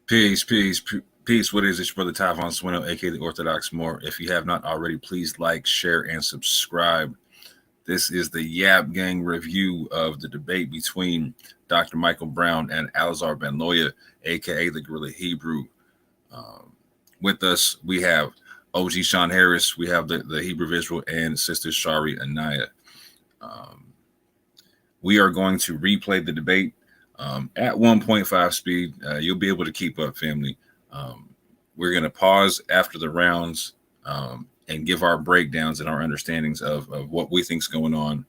Peace. What is it, your brother Tavon Swino, aka the Orthodox Moor? If you have not already, please like, share, and subscribe. This is the YAP gang review of the debate between Dr. Michael Brown and Alazar Ben Loya, aka the GRLA Hebrew. With us, we have OG Sean Harris, we have the Hebrew of Israel, and Sister Shari Anaya. We are going to replay the debate at 1.5 speed. You'll be able to keep up, family. We're going to pause after the rounds and give our breakdowns and our understandings of what we think is going on,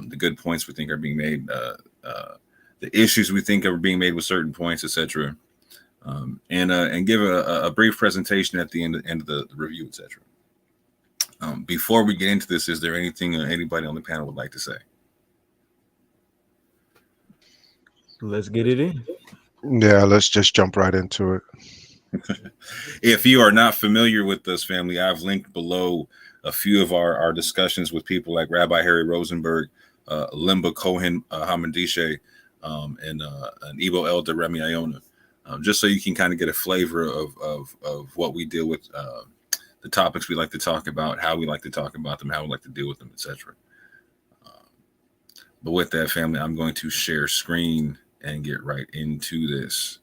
the good points we think are being made, the issues we think are being made with certain points, etc. And give a brief presentation at the end of the review, etc. Before we get into this, is there anything anybody on the panel would like to say? Let's get it in. Yeah, let's just jump right into it. If you are not familiar with this, family, I've linked below a few of our discussions with people like Rabbi Harry Rosenberg, Limba Cohen Hamadishe, and an Igbo elder, Remy Iona, just so you can kind of get a flavor of what we deal with, the topics we like to talk about, how we like to talk about them, how we like to deal with them, etc. But with that, family, I'm going to share screen and get right into this.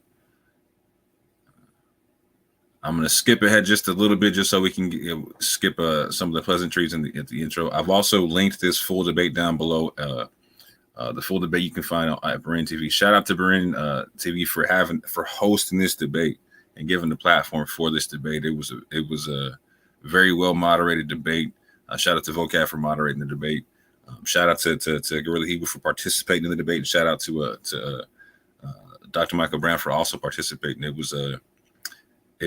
I'm going to skip ahead just a little bit just so we can skip some of the pleasantries at the intro. I've also linked this full debate down below. The full debate you can find at Berean TV. Shout out to Berean TV for hosting this debate and giving the platform for this debate. It was a very well moderated debate. Shout out to Vocab for moderating the debate. Shout out to GRLA Hebrew for participating in the debate. Shout out to Dr. Michael Brown for also participating. It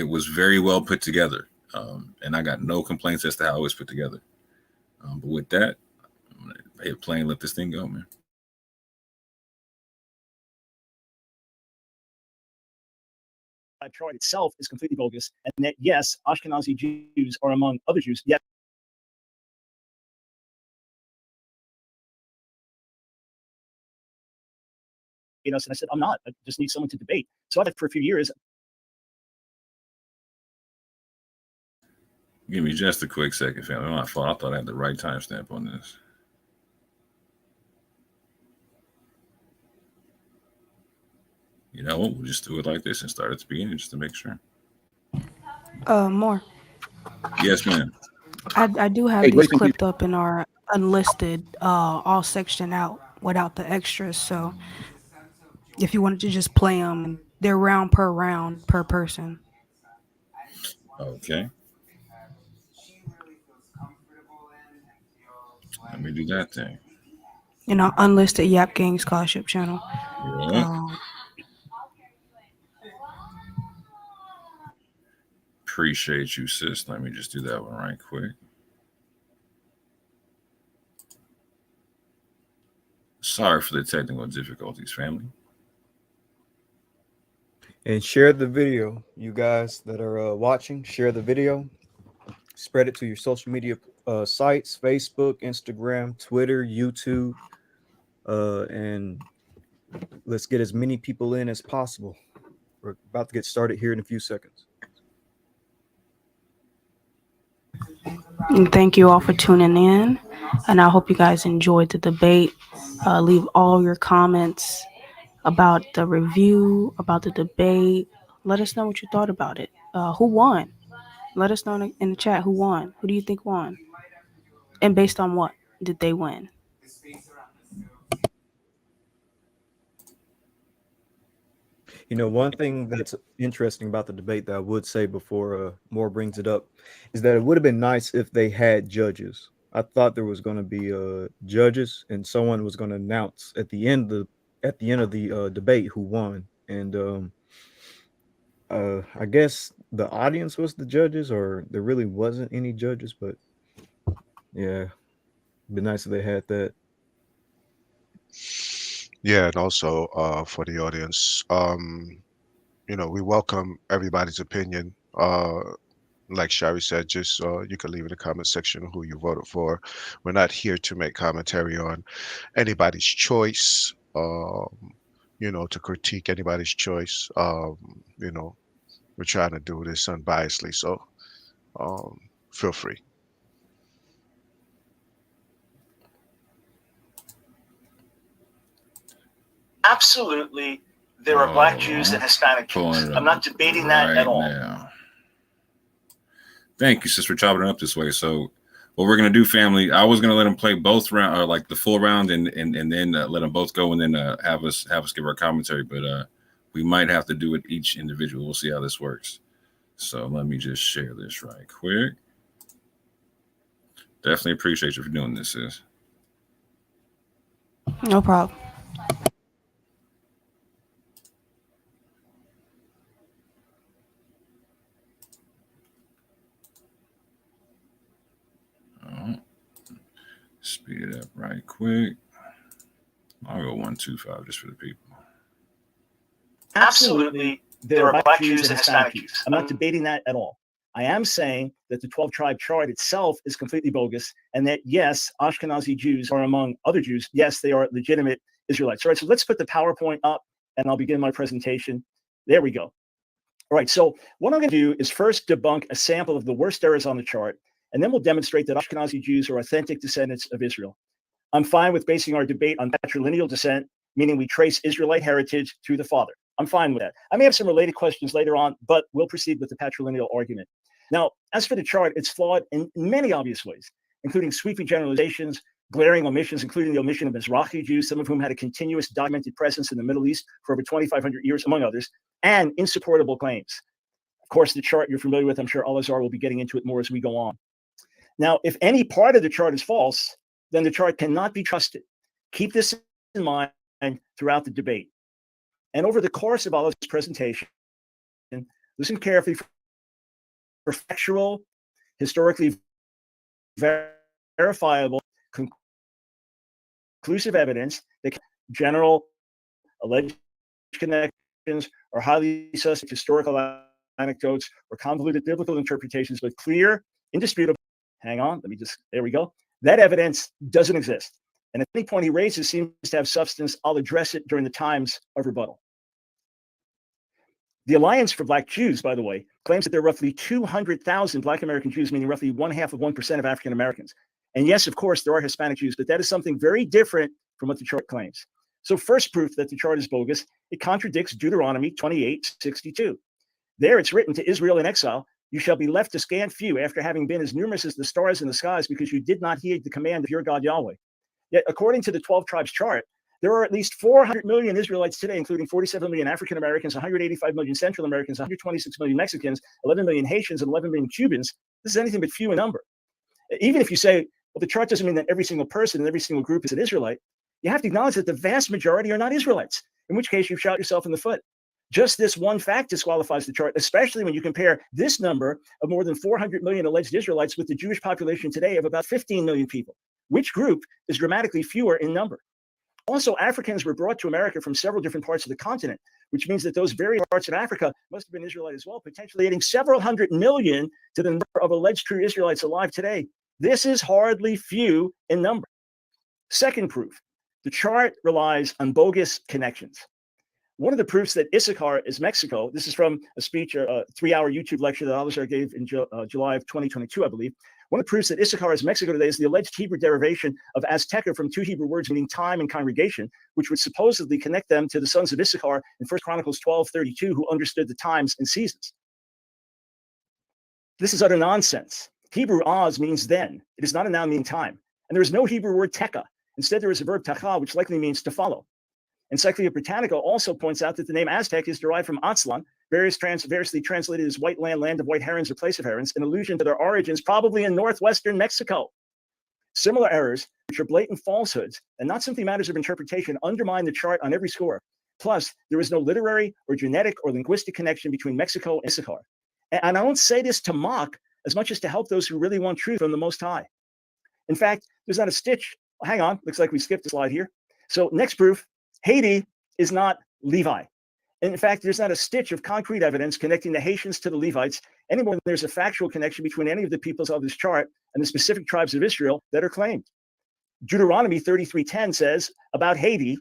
was very well put together, and I got no complaints as to how it was put together. But with that, I'm going to hit play and let this thing go, man. Chart itself is completely bogus, and that yes, Ashkenazi Jews are among other Jews. Yet, and I said, I'm not. I just need someone to debate. So I've for a few years. Give me just a quick second, family. My fault. I thought I had the right timestamp on this. You know what? We'll just do it like this and start at the beginning just to make sure. More. Yes, ma'am. I do have these clipped up in our unlisted, all section out without the extras. So if you wanted to just play them, they're round per person. Okay. Let me do that thing. You know, unlisted YAP Gang Scholarship channel. Yeah. Appreciate you, sis. Let me just do that one right quick. Sorry for the technical difficulties, family. And share the video, you guys that are watching. Share the video. Spread it to your social media sites: Facebook, Instagram, Twitter, YouTube, and let's get as many people in as possible. We're about to get started here in a few seconds. And thank you all for tuning in, and I hope you guys enjoyed the debate. Leave all your comments about the review, about the debate. Let us know what you thought about it. Who won? Let us know in the chat who won. Who do you think won? And based on what did they win? You know, one thing that's interesting about the debate that I would say before Moore brings it up is that it would have been nice if they had judges. I thought there was going to be judges, and someone was going to announce at the end of the debate who won. And I guess the audience was the judges, or there really wasn't any judges. But yeah, it'd be nice if they had that. Yeah, and also for the audience, you know, we welcome everybody's opinion. Like Shari said, just you can leave in the comment section who you voted for. We're not here to make commentary on anybody's choice, you know, to critique anybody's choice. You know, we're trying to do this unbiasedly. So feel free. Absolutely, there are Black Jews and Hispanic Jews. I'm not debating that at all. Now. Thank you, sis, for chopping it up this way. So what we're gonna do, family, I was gonna let them play both round, or like the full round, and then let them both go, and then have us give our commentary. But we might have to do it each individual. We'll see how this works. So let me just share this right quick. Definitely appreciate you for doing this, sis. No problem. Speed it up right quick. I'll go 125 just for the people. Absolutely, there are Black Jews and Hispanic Jews. I'm not debating that at all. I am saying that the 12-tribe chart itself is completely bogus, and that, yes, Ashkenazi Jews are among other Jews. Yes, they are legitimate Israelites. All right, so let's put the PowerPoint up, and I'll begin my presentation. There we go. All right, so what I'm going to do is first debunk a sample of the worst errors on the chart, and then we'll demonstrate that Ashkenazi Jews are authentic descendants of Israel. I'm fine with basing our debate on patrilineal descent, meaning we trace Israelite heritage through the father. I'm fine with that. I may have some related questions later on, but we'll proceed with the patrilineal argument. Now, as for the chart, it's flawed in many obvious ways, including sweeping generalizations, glaring omissions, including the omission of Mizrahi Jews, some of whom had a continuous documented presence in the Middle East for over 2,500 years, among others, and insupportable claims. Of course, the chart you're familiar with, I'm sure Al-Azhar will be getting into it more as we go on. Now, if any part of the chart is false, then the chart cannot be trusted. Keep this in mind throughout the debate. And over the course of Allah's presentation, listen carefully for factual, historically verifiable, conclusive evidence that general alleged connections or highly suspect historical anecdotes or convoluted biblical interpretations, but clear, indisputable. Hang on, there we go. That evidence doesn't exist. And at any point he raises seems to have substance. I'll address it during the times of rebuttal. The Alliance for Black Jews, by the way, claims that there are roughly 200,000 Black American Jews, meaning roughly 0.5% of African Americans. And yes, of course, there are Hispanic Jews, but that is something very different from what the chart claims. So first proof that the chart is bogus, it contradicts Deuteronomy 28:62. There it's written, to Israel in exile, you shall be left a scant few after having been as numerous as the stars in the skies, because you did not heed the command of your God Yahweh. Yet according to the 12 tribes chart, there are at least 400 million Israelites today, including 47 million African Americans, 185 million Central Americans, 126 million Mexicans, 11 million Haitians, and 11 million Cubans. This is anything but few in number. Even if you say, well, the chart doesn't mean that every single person in every single group is an Israelite, you have to acknowledge that the vast majority are not Israelites, in which case you've shot yourself in the foot. Just this one fact disqualifies the chart, especially when you compare this number of more than 400 million alleged Israelites with the Jewish population today of about 15 million people, which group is dramatically fewer in number. Also, Africans were brought to America from several different parts of the continent, which means that those very parts of Africa must have been Israelite as well, potentially adding several hundred million to the number of alleged true Israelites alive today. This is hardly few in number. Second proof, the chart relies on bogus connections. One of the proofs that Issachar is Mexico, this is from a speech, a 3-hour YouTube lecture that Al-Azhar gave in July of 2022, I believe. One of the proofs that Issachar is Mexico today is the alleged Hebrew derivation of Azteca from 2 Hebrew words meaning time and congregation, which would supposedly connect them to the sons of Issachar in 1 Chronicles 12:32, who understood the times and seasons. This is utter nonsense. Hebrew Oz means then. It is not a noun meaning time. And there is no Hebrew word teka. Instead, there is a verb tacha, which likely means to follow. Encyclopedia Britannica also points out that the name Aztec is derived from Aztlan, variously translated as white land, land of white herons, or place of herons, an allusion to their origins probably in northwestern Mexico. Similar errors, which are blatant falsehoods and not simply matters of interpretation, undermine the chart on every score. Plus, there is no literary or genetic or linguistic connection between Mexico and Issachar. And I don't say this to mock as much as to help those who really want truth from the Most High. In fact, there's not a stitch. Well, hang on, looks like we skipped a slide here. So next proof, Haiti is not Levi. And in fact, there's not a stitch of concrete evidence connecting the Haitians to the Levites any more than there's a factual connection between any of the peoples of this chart and the specific tribes of Israel that are claimed. Deuteronomy 33:10 says about Haiti,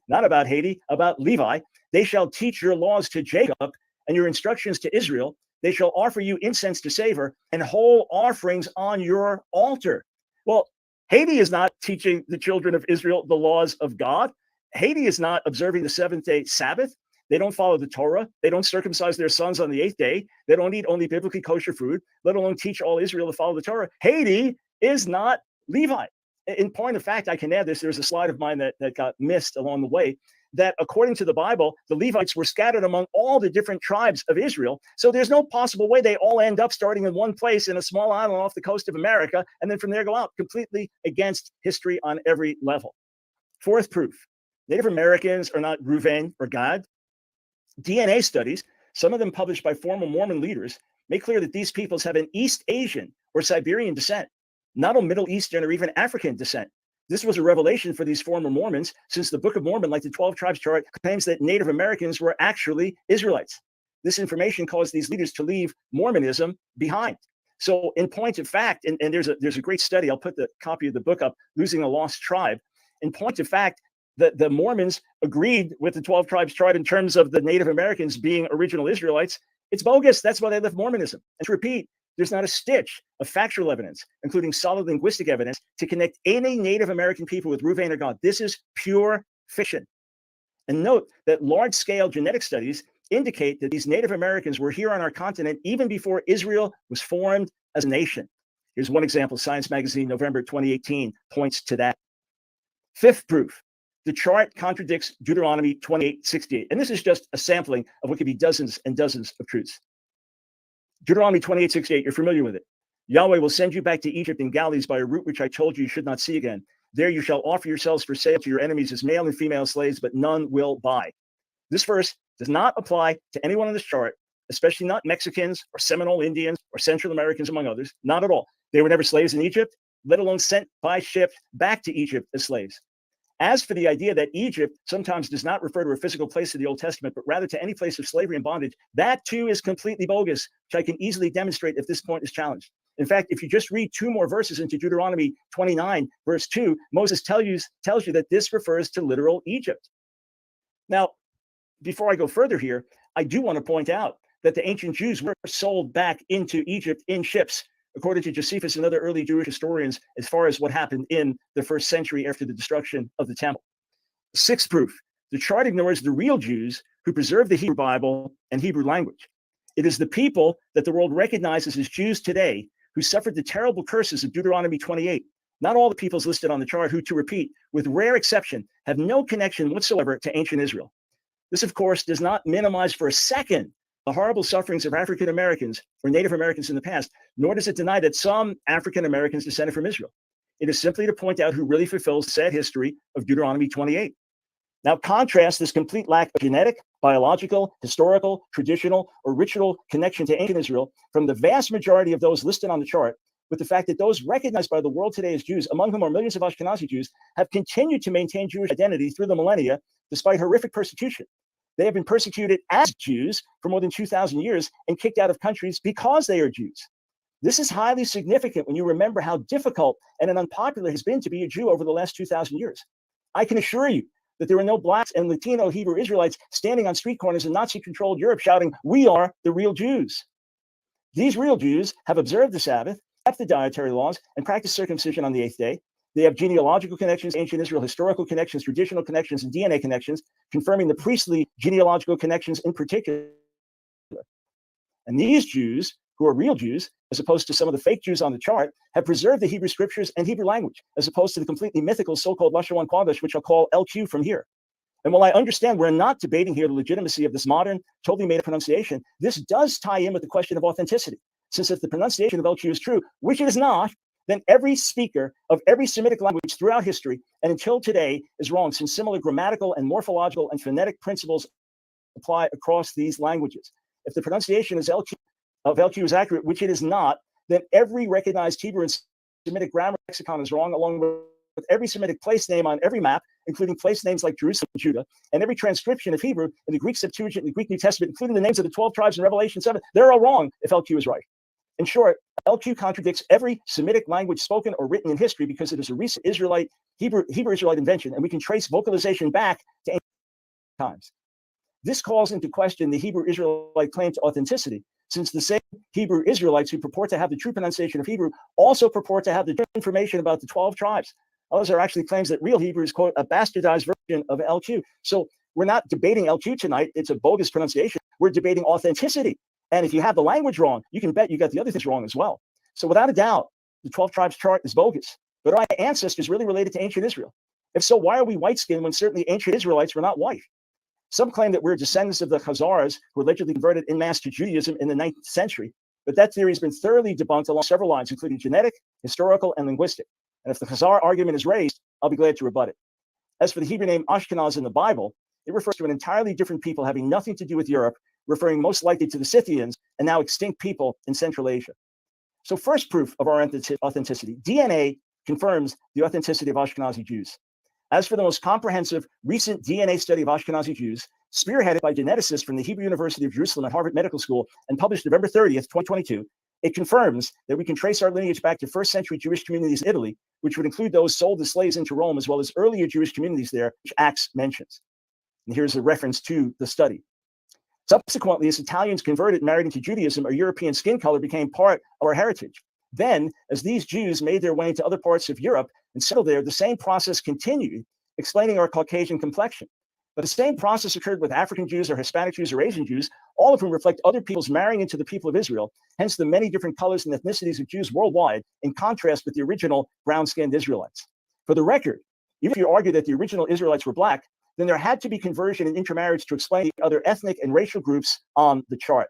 not about Haiti, about Levi, they shall teach your laws to Jacob and your instructions to Israel, they shall offer you incense to savor and whole offerings on your altar. Well, Haiti is not teaching the children of Israel the laws of God. Haiti is not observing the seventh-day Sabbath. They don't follow the Torah. They don't circumcise their sons on the eighth day. They don't eat only biblically kosher food, let alone teach all Israel to follow the Torah. Haiti is not Levi. In point of fact, I can add this. There's a slide of mine that got missed along the way, that according to the Bible, the Levites were scattered among all the different tribes of Israel. So there's no possible way they all end up starting in one place in a small island off the coast of America, and then from there go out, completely against history on every level. Fourth proof, Native Americans are not Reuven or Gad. DNA studies, some of them published by former Mormon leaders, make clear that these peoples have an East Asian or Siberian descent, not a Middle Eastern or even African descent. This was a revelation for these former Mormons, since the Book of Mormon, like the 12 Tribes chart, claims that Native Americans were actually Israelites. This information caused these leaders to leave Mormonism behind. So in point of fact, and there's a great study, I'll put the copy of the book up, Losing a Lost Tribe. In point of fact, the Mormons agreed with the 12 Tribes chart in terms of the Native Americans being original Israelites. It's bogus. That's why they left Mormonism. And to repeat, there's not a stitch of factual evidence, including solid linguistic evidence, to connect any Native American people with Reuven or God. This is pure fiction. And note that large-scale genetic studies indicate that these Native Americans were here on our continent even before Israel was formed as a nation. Here's one example. Science Magazine, November 2018, points to that. Fifth proof. The chart contradicts Deuteronomy 28:68. And this is just a sampling of what could be dozens and dozens of truths. Deuteronomy 28:68, you're familiar with it. Yahweh will send you back to Egypt in galleys by a route which I told you should not see again. There you shall offer yourselves for sale to your enemies as male and female slaves, but none will buy. This verse does not apply to anyone on this chart, especially not Mexicans or Seminole Indians or Central Americans, among others. Not at all. They were never slaves in Egypt, let alone sent by ship back to Egypt as slaves. As for the idea that Egypt sometimes does not refer to a physical place of the Old Testament, but rather to any place of slavery and bondage, that too is completely bogus, which I can easily demonstrate if this point is challenged. In fact, if you just read two more verses into Deuteronomy 29, verse 2, Moses tells you that this refers to literal Egypt. Now, before I go further here, I do want to point out that the ancient Jews were sold back into Egypt in ships, according to Josephus and other early Jewish historians, as far as what happened in the first century after the destruction of the temple. Sixth proof, the chart ignores the real Jews who preserved the Hebrew Bible and Hebrew language. It is the people that the world recognizes as Jews today who suffered the terrible curses of Deuteronomy 28. Not all the peoples listed on the chart who, to repeat, with rare exception, have no connection whatsoever to ancient Israel. This, of course, does not minimize for a second the horrible sufferings of African Americans or Native Americans in the past, nor does it deny that some African Americans descended from Israel. It is simply to point out who really fulfills said history of Deuteronomy 28. Now contrast this complete lack of genetic, biological, historical, traditional, or ritual connection to ancient Israel from the vast majority of those listed on the chart with the fact that those recognized by the world today as Jews, among whom are millions of Ashkenazi Jews, have continued to maintain Jewish identity through the millennia despite horrific persecution. They have been persecuted as Jews for more than 2,000 years and kicked out of countries because they are Jews. This is highly significant when you remember how difficult and unpopular it has been to be a Jew over the last 2,000 years. I can assure you that there were no blacks and Latino Hebrew Israelites standing on street corners in Nazi-controlled Europe shouting, "We are the real Jews." These real Jews have observed the Sabbath, kept the dietary laws, and practiced circumcision on the eighth day. They have genealogical connections, ancient Israel, historical connections, traditional connections, and DNA connections, confirming the priestly genealogical connections in particular. And these Jews, who are real Jews, as opposed to some of the fake Jews on the chart, have preserved the Hebrew scriptures and Hebrew language, as opposed to the completely mythical so-called Lashon Kodesh, which I'll call LQ from here. And while I understand we're not debating here the legitimacy of this modern, totally made-up pronunciation, this does tie in with the question of authenticity. Since if the pronunciation of LQ is true, which it is not, then every speaker of every Semitic language throughout history and until today is wrong, since similar grammatical and morphological and phonetic principles apply across these languages. If the pronunciation of LQ is accurate, which it is not, then every recognized Hebrew and Semitic grammar lexicon is wrong, along with every Semitic place name on every map, including place names like Jerusalem and Judah, and every transcription of Hebrew in the Greek Septuagint and the Greek New Testament, including the names of the 12 tribes in Revelation 7. They're all wrong if LQ is right. In short, LQ contradicts every Semitic language spoken or written in history because it is a recent Hebrew Israelite invention, and we can trace vocalization back to ancient times. This calls into question the Hebrew Israelite claim to authenticity, since the same Hebrew Israelites who purport to have the true pronunciation of Hebrew also purport to have the true information about the 12 tribes. Those are actually claims that real Hebrew is, quote, a bastardized version of LQ. So we're not debating LQ tonight. It's a bogus pronunciation. We're debating authenticity. And if you have the language wrong, you can bet you got the other things wrong as well. So without a doubt, the 12 tribes chart is bogus. But are our ancestors really related to ancient Israel? If so, why are we white-skinned when certainly ancient Israelites were not white? Some claim that we're descendants of the Khazars who allegedly converted en masse to Judaism in the 9th century, but that theory has been thoroughly debunked along several lines, including genetic, historical, and linguistic. And if the Khazar argument is raised, I'll be glad to rebut it. As for the Hebrew name Ashkenaz in the Bible, it refers to an entirely different people having nothing to do with Europe, referring most likely to the Scythians and now extinct people in Central Asia. So first proof of our authenticity, DNA confirms the authenticity of Ashkenazi Jews. As for the most comprehensive recent DNA study of Ashkenazi Jews, spearheaded by geneticists from the Hebrew University of Jerusalem and Harvard Medical School and published November 30th, 2022, it confirms that we can trace our lineage back to first century Jewish communities in Italy, which would include those sold as slaves into Rome, as well as earlier Jewish communities there, which Acts mentions. And here's a reference to the study. Subsequently, as Italians converted and married into Judaism, our European skin color became part of our heritage. Then, as these Jews made their way into other parts of Europe and settled there, the same process continued, explaining our Caucasian complexion. But the same process occurred with African Jews or Hispanic Jews or Asian Jews, all of whom reflect other peoples marrying into the people of Israel, hence the many different colors and ethnicities of Jews worldwide, in contrast with the original brown-skinned Israelites. For the record, even if you argue that the original Israelites were black, then there had to be conversion and intermarriage to explain the other ethnic and racial groups on the chart.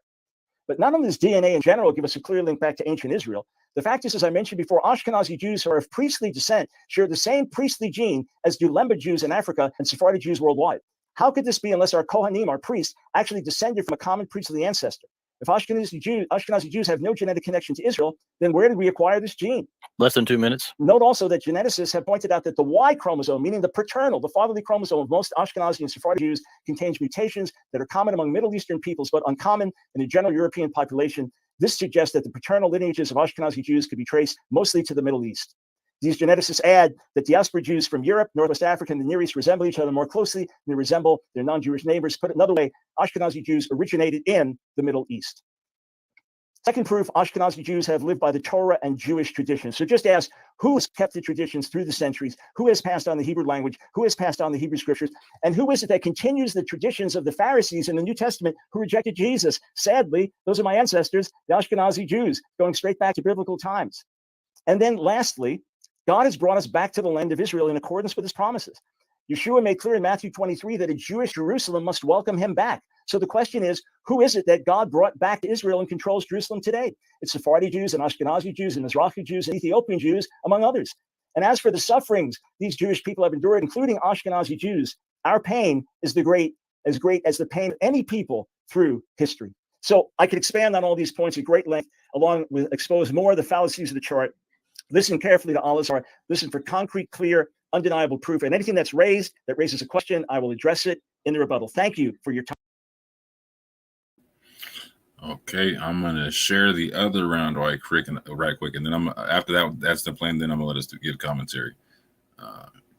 But not only does DNA in general give us a clear link back to ancient Israel, the fact is, as I mentioned before, Ashkenazi Jews who are of priestly descent share the same priestly gene as do Lemba Jews in Africa and Sephardi Jews worldwide. How could this be unless our Kohanim, our priests, actually descended from a common priestly ancestor? If Ashkenazi Jews have no genetic connection to Israel, then where did we acquire this gene? Less than 2 minutes. Note also that geneticists have pointed out that the Y chromosome, meaning the paternal, the fatherly chromosome of most Ashkenazi and Sephardi Jews, contains mutations that are common among Middle Eastern peoples, but uncommon in the general European population. This suggests that the paternal lineages of Ashkenazi Jews could be traced mostly to the Middle East. These geneticists add that diaspora Jews from Europe, Northwest Africa, and the Near East resemble each other more closely than they resemble their non-Jewish neighbors. Put another way, Ashkenazi Jews originated in the Middle East. Second proof, Ashkenazi Jews have lived by the Torah and Jewish traditions. So just ask, who has kept the traditions through the centuries? Who has passed on the Hebrew language? Who has passed on the Hebrew scriptures? And who is it that continues the traditions of the Pharisees in the New Testament who rejected Jesus? Sadly, those are my ancestors, the Ashkenazi Jews, going straight back to biblical times. And then lastly, God has brought us back to the land of Israel in accordance with his promises. Yeshua made clear in Matthew 23 that a Jewish Jerusalem must welcome him back. So the question is, who is it that God brought back to Israel and controls Jerusalem today? It's Sephardi Jews and Ashkenazi Jews and Mizrahi Jews and Ethiopian Jews, among others. And as for the sufferings these Jewish people have endured, including Ashkenazi Jews, our pain is as great as the pain of any people through history. So I could expand on all these points at great length, along with expose more of the fallacies of the chart. Listen carefully to Al-Azhar. Listen for concrete, clear, undeniable proof. And anything that raises a question, I will address it in the rebuttal. Thank you for your time. Okay, I'm gonna share the other round right quick, and then after that, that's the plan. Then I'm gonna let us give commentary,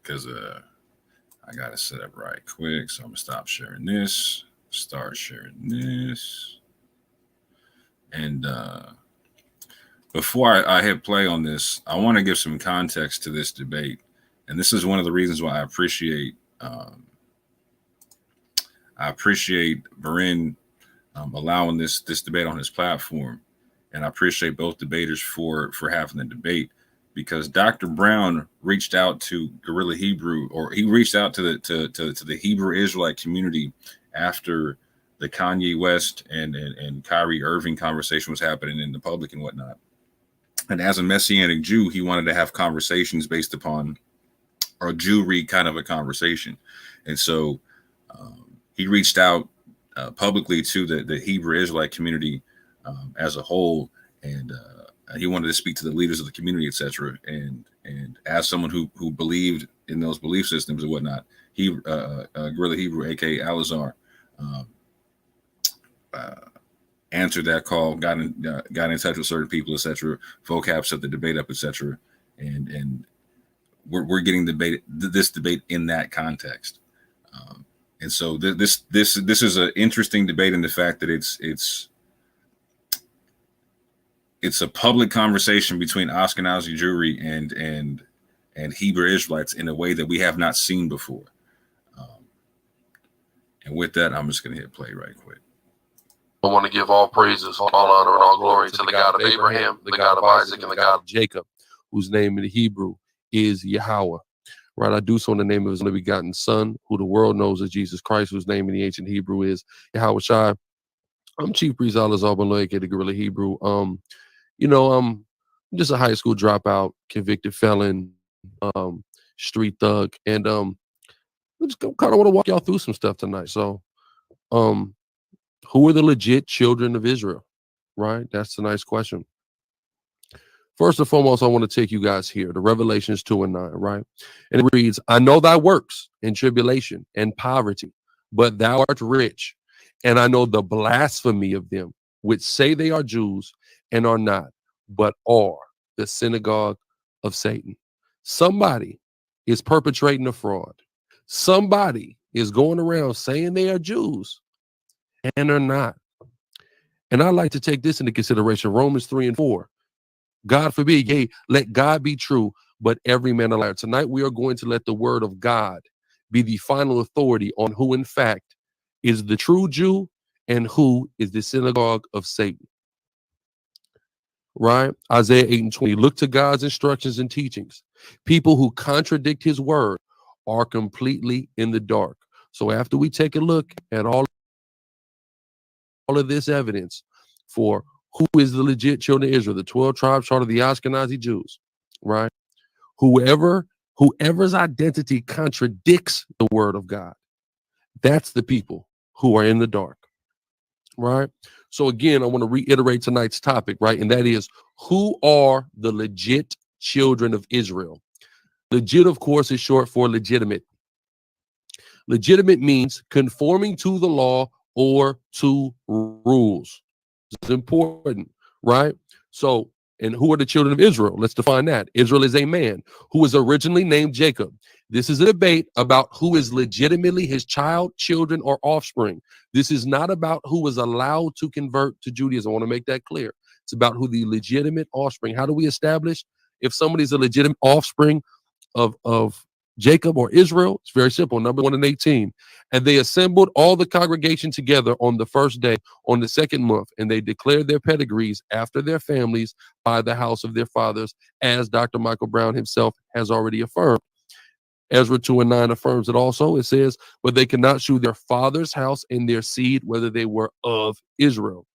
because I gotta set up right quick. So I'm gonna stop sharing this, start sharing this, and before I hit play on this, I want to give some context to this debate, and this is one of the reasons why I appreciate Berean allowing this debate on his platform, and I appreciate both debaters for having the debate, because Dr. Brown reached out to Guerrilla Hebrew, or he reached out to the Hebrew Israelite community after the Kanye West and Kyrie Irving conversation was happening in the public and whatnot. And as a Messianic Jew, he wanted to have conversations based upon or Jewry kind of a conversation, and so he reached out publicly to the Hebrew Israelite community as a whole, and he wanted to speak to the leaders of the community, etc. And as someone who believed in those belief systems and whatnot, he Guerrilla Hebrew, aka Al-Azhar, answered that call, got in touch with certain people, etc. Vocab set the debate up, etc. And we're getting this debate in that context. And so this is an interesting debate in the fact that it's a public conversation between Ashkenazi Jewry and Hebrew Israelites in a way that we have not seen before. And with that, I'm just going to hit play right quick. I want to give all praises, all honor, and all glory to the God of Abraham, the God of Isaac, and the God of Jacob, whose name in the Hebrew is Yahweh. Right, I do so in the name of his only begotten Son, who the world knows as Jesus Christ, whose name in the ancient Hebrew is Yahweh Shai. I'm Chief Priest Alazar Ben Loy, the Guerrilla Hebrew. I'm just a high school dropout, convicted felon, street thug, and I just kind of want to walk y'all through some stuff tonight. So, who are the legit children of Israel? Right, that's a nice question. First and foremost, I want to take you guys here to Revelations 2:9, right? And it reads, I know thy works and tribulation and poverty, but thou art rich. And I know the blasphemy of them, which say they are Jews and are not, but are the synagogue of Satan. Somebody is perpetrating a fraud. Somebody is going around saying they are Jews and are not. And I like to take this into consideration. Romans 3:4. God forbid, yea, let God be true, but every man a liar. Tonight, we are going to let the word of God be the final authority on who, in fact, is the true Jew and who is the synagogue of Satan. Right? Isaiah 8:20. Look to God's instructions and teachings. People who contradict his word are completely in the dark. So after we take a look at all of this evidence for who is the legit children of Israel, the 12 tribes chart of the Ashkenazi Jews, right? Whoever's identity contradicts the word of God, that's the people who are in the dark, right? So again, I want to reiterate tonight's topic, right? And that is, who are the legit children of Israel? Legit, of course, is short for legitimate. Legitimate means conforming to the law or to rules. It's important, right? So, and who are the children of Israel? Let's define that. Israel is a man who was originally named Jacob. This is a debate about who is legitimately his child, children, or offspring. This is not about who was allowed to convert to Judaism. I want to make that clear. It's about who the legitimate offspring. How do we establish if somebody's a legitimate offspring of Jacob or Israel? It's very simple. Number 1 and 18. And they assembled all the congregation together on the first day, on the second month, and they declared their pedigrees after their families by the house of their fathers, as Dr. Michael Brown himself has already affirmed. Ezra 2:9 affirms it also. It says, but they cannot shew their father's house and their seed, whether they were of Israel.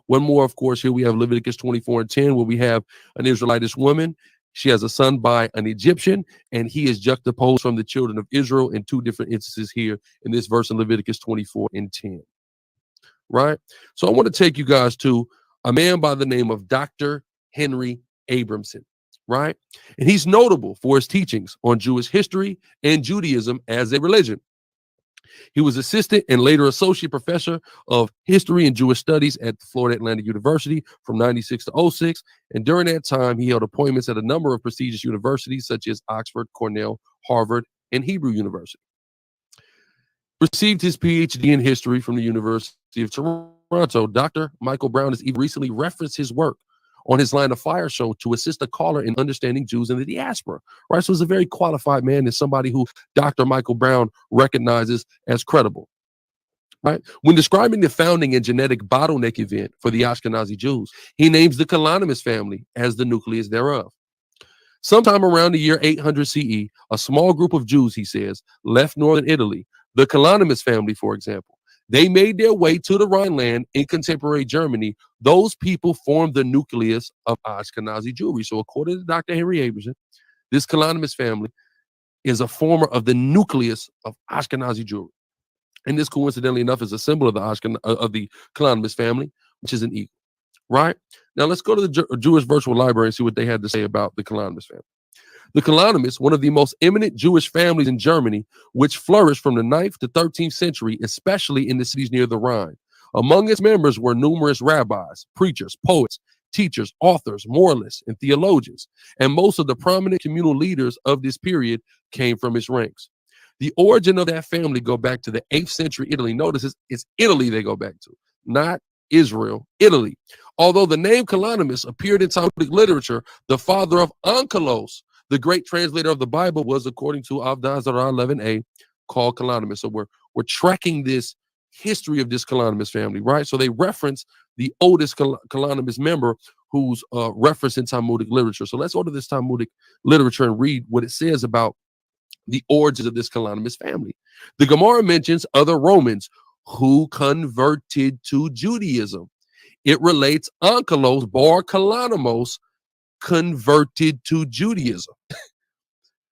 One more, of course, here we have Leviticus 24:10, where we have an Israelitish woman. She has a son by an Egyptian, and he is juxtaposed from the children of Israel in 2 different instances here in this verse in Leviticus 24:10. Right? So I want to take you guys to a man by the name of Dr. Henry Abramson. Right? And he's notable for his teachings on Jewish history and Judaism as a religion. He was assistant and later associate professor of history and Jewish studies at Florida Atlantic University from 96 to 06. And during that time, he held appointments at a number of prestigious universities such as Oxford, Cornell, Harvard, and Hebrew University. Received his PhD in history from the University of Toronto. Dr. Michael Brown has even recently referenced his work on his Line of Fire show to assist a caller in understanding Jews in the diaspora, right? So he's a very qualified man and somebody who Dr. Michael Brown recognizes as credible, right? When describing the founding and genetic bottleneck event for the Ashkenazi Jews, he names the Kalanimus family as the nucleus thereof. Sometime around the year 800 CE, a small group of Jews, he says, left northern Italy. The Kalanimus family, for example, they made their way to the Rhineland in contemporary Germany. Those people formed the nucleus of Ashkenazi Jewry. So according to Dr. Henry Abramson, this Kalanimus family is a former of the nucleus of Ashkenazi Jewry. And this, coincidentally enough, is a symbol of the Kalanimus family, which is an eagle. Right? Now let's go to the Jewish Virtual Library and see what they had to say about the Kalanimus family. The Kalanimus, one of the most eminent Jewish families in Germany, which flourished from the 9th to 13th century, especially in the cities near the Rhine. Among its members were numerous rabbis, preachers, poets, teachers, authors, moralists, and theologians. And most of the prominent communal leaders of this period came from its ranks. The origin of that family go back to the 8th century Italy. Notice it's Italy they go back to, not Israel, Italy. Although the name Kalonymus appeared in Talmudic literature, the father of Onkelos, the great translator of the Bible, was, according to Avda Zarah 11a, called Kalonymus. So we're tracking this history of this Kalonymus family, right? So they reference the oldest Kalonymus member who's referenced in Talmudic literature. So let's order this Talmudic literature and read what it says about the origins of this Kalonymus family. The Gemara mentions other Romans who converted to Judaism. It relates Onkelos bar Kalonymus converted to Judaism.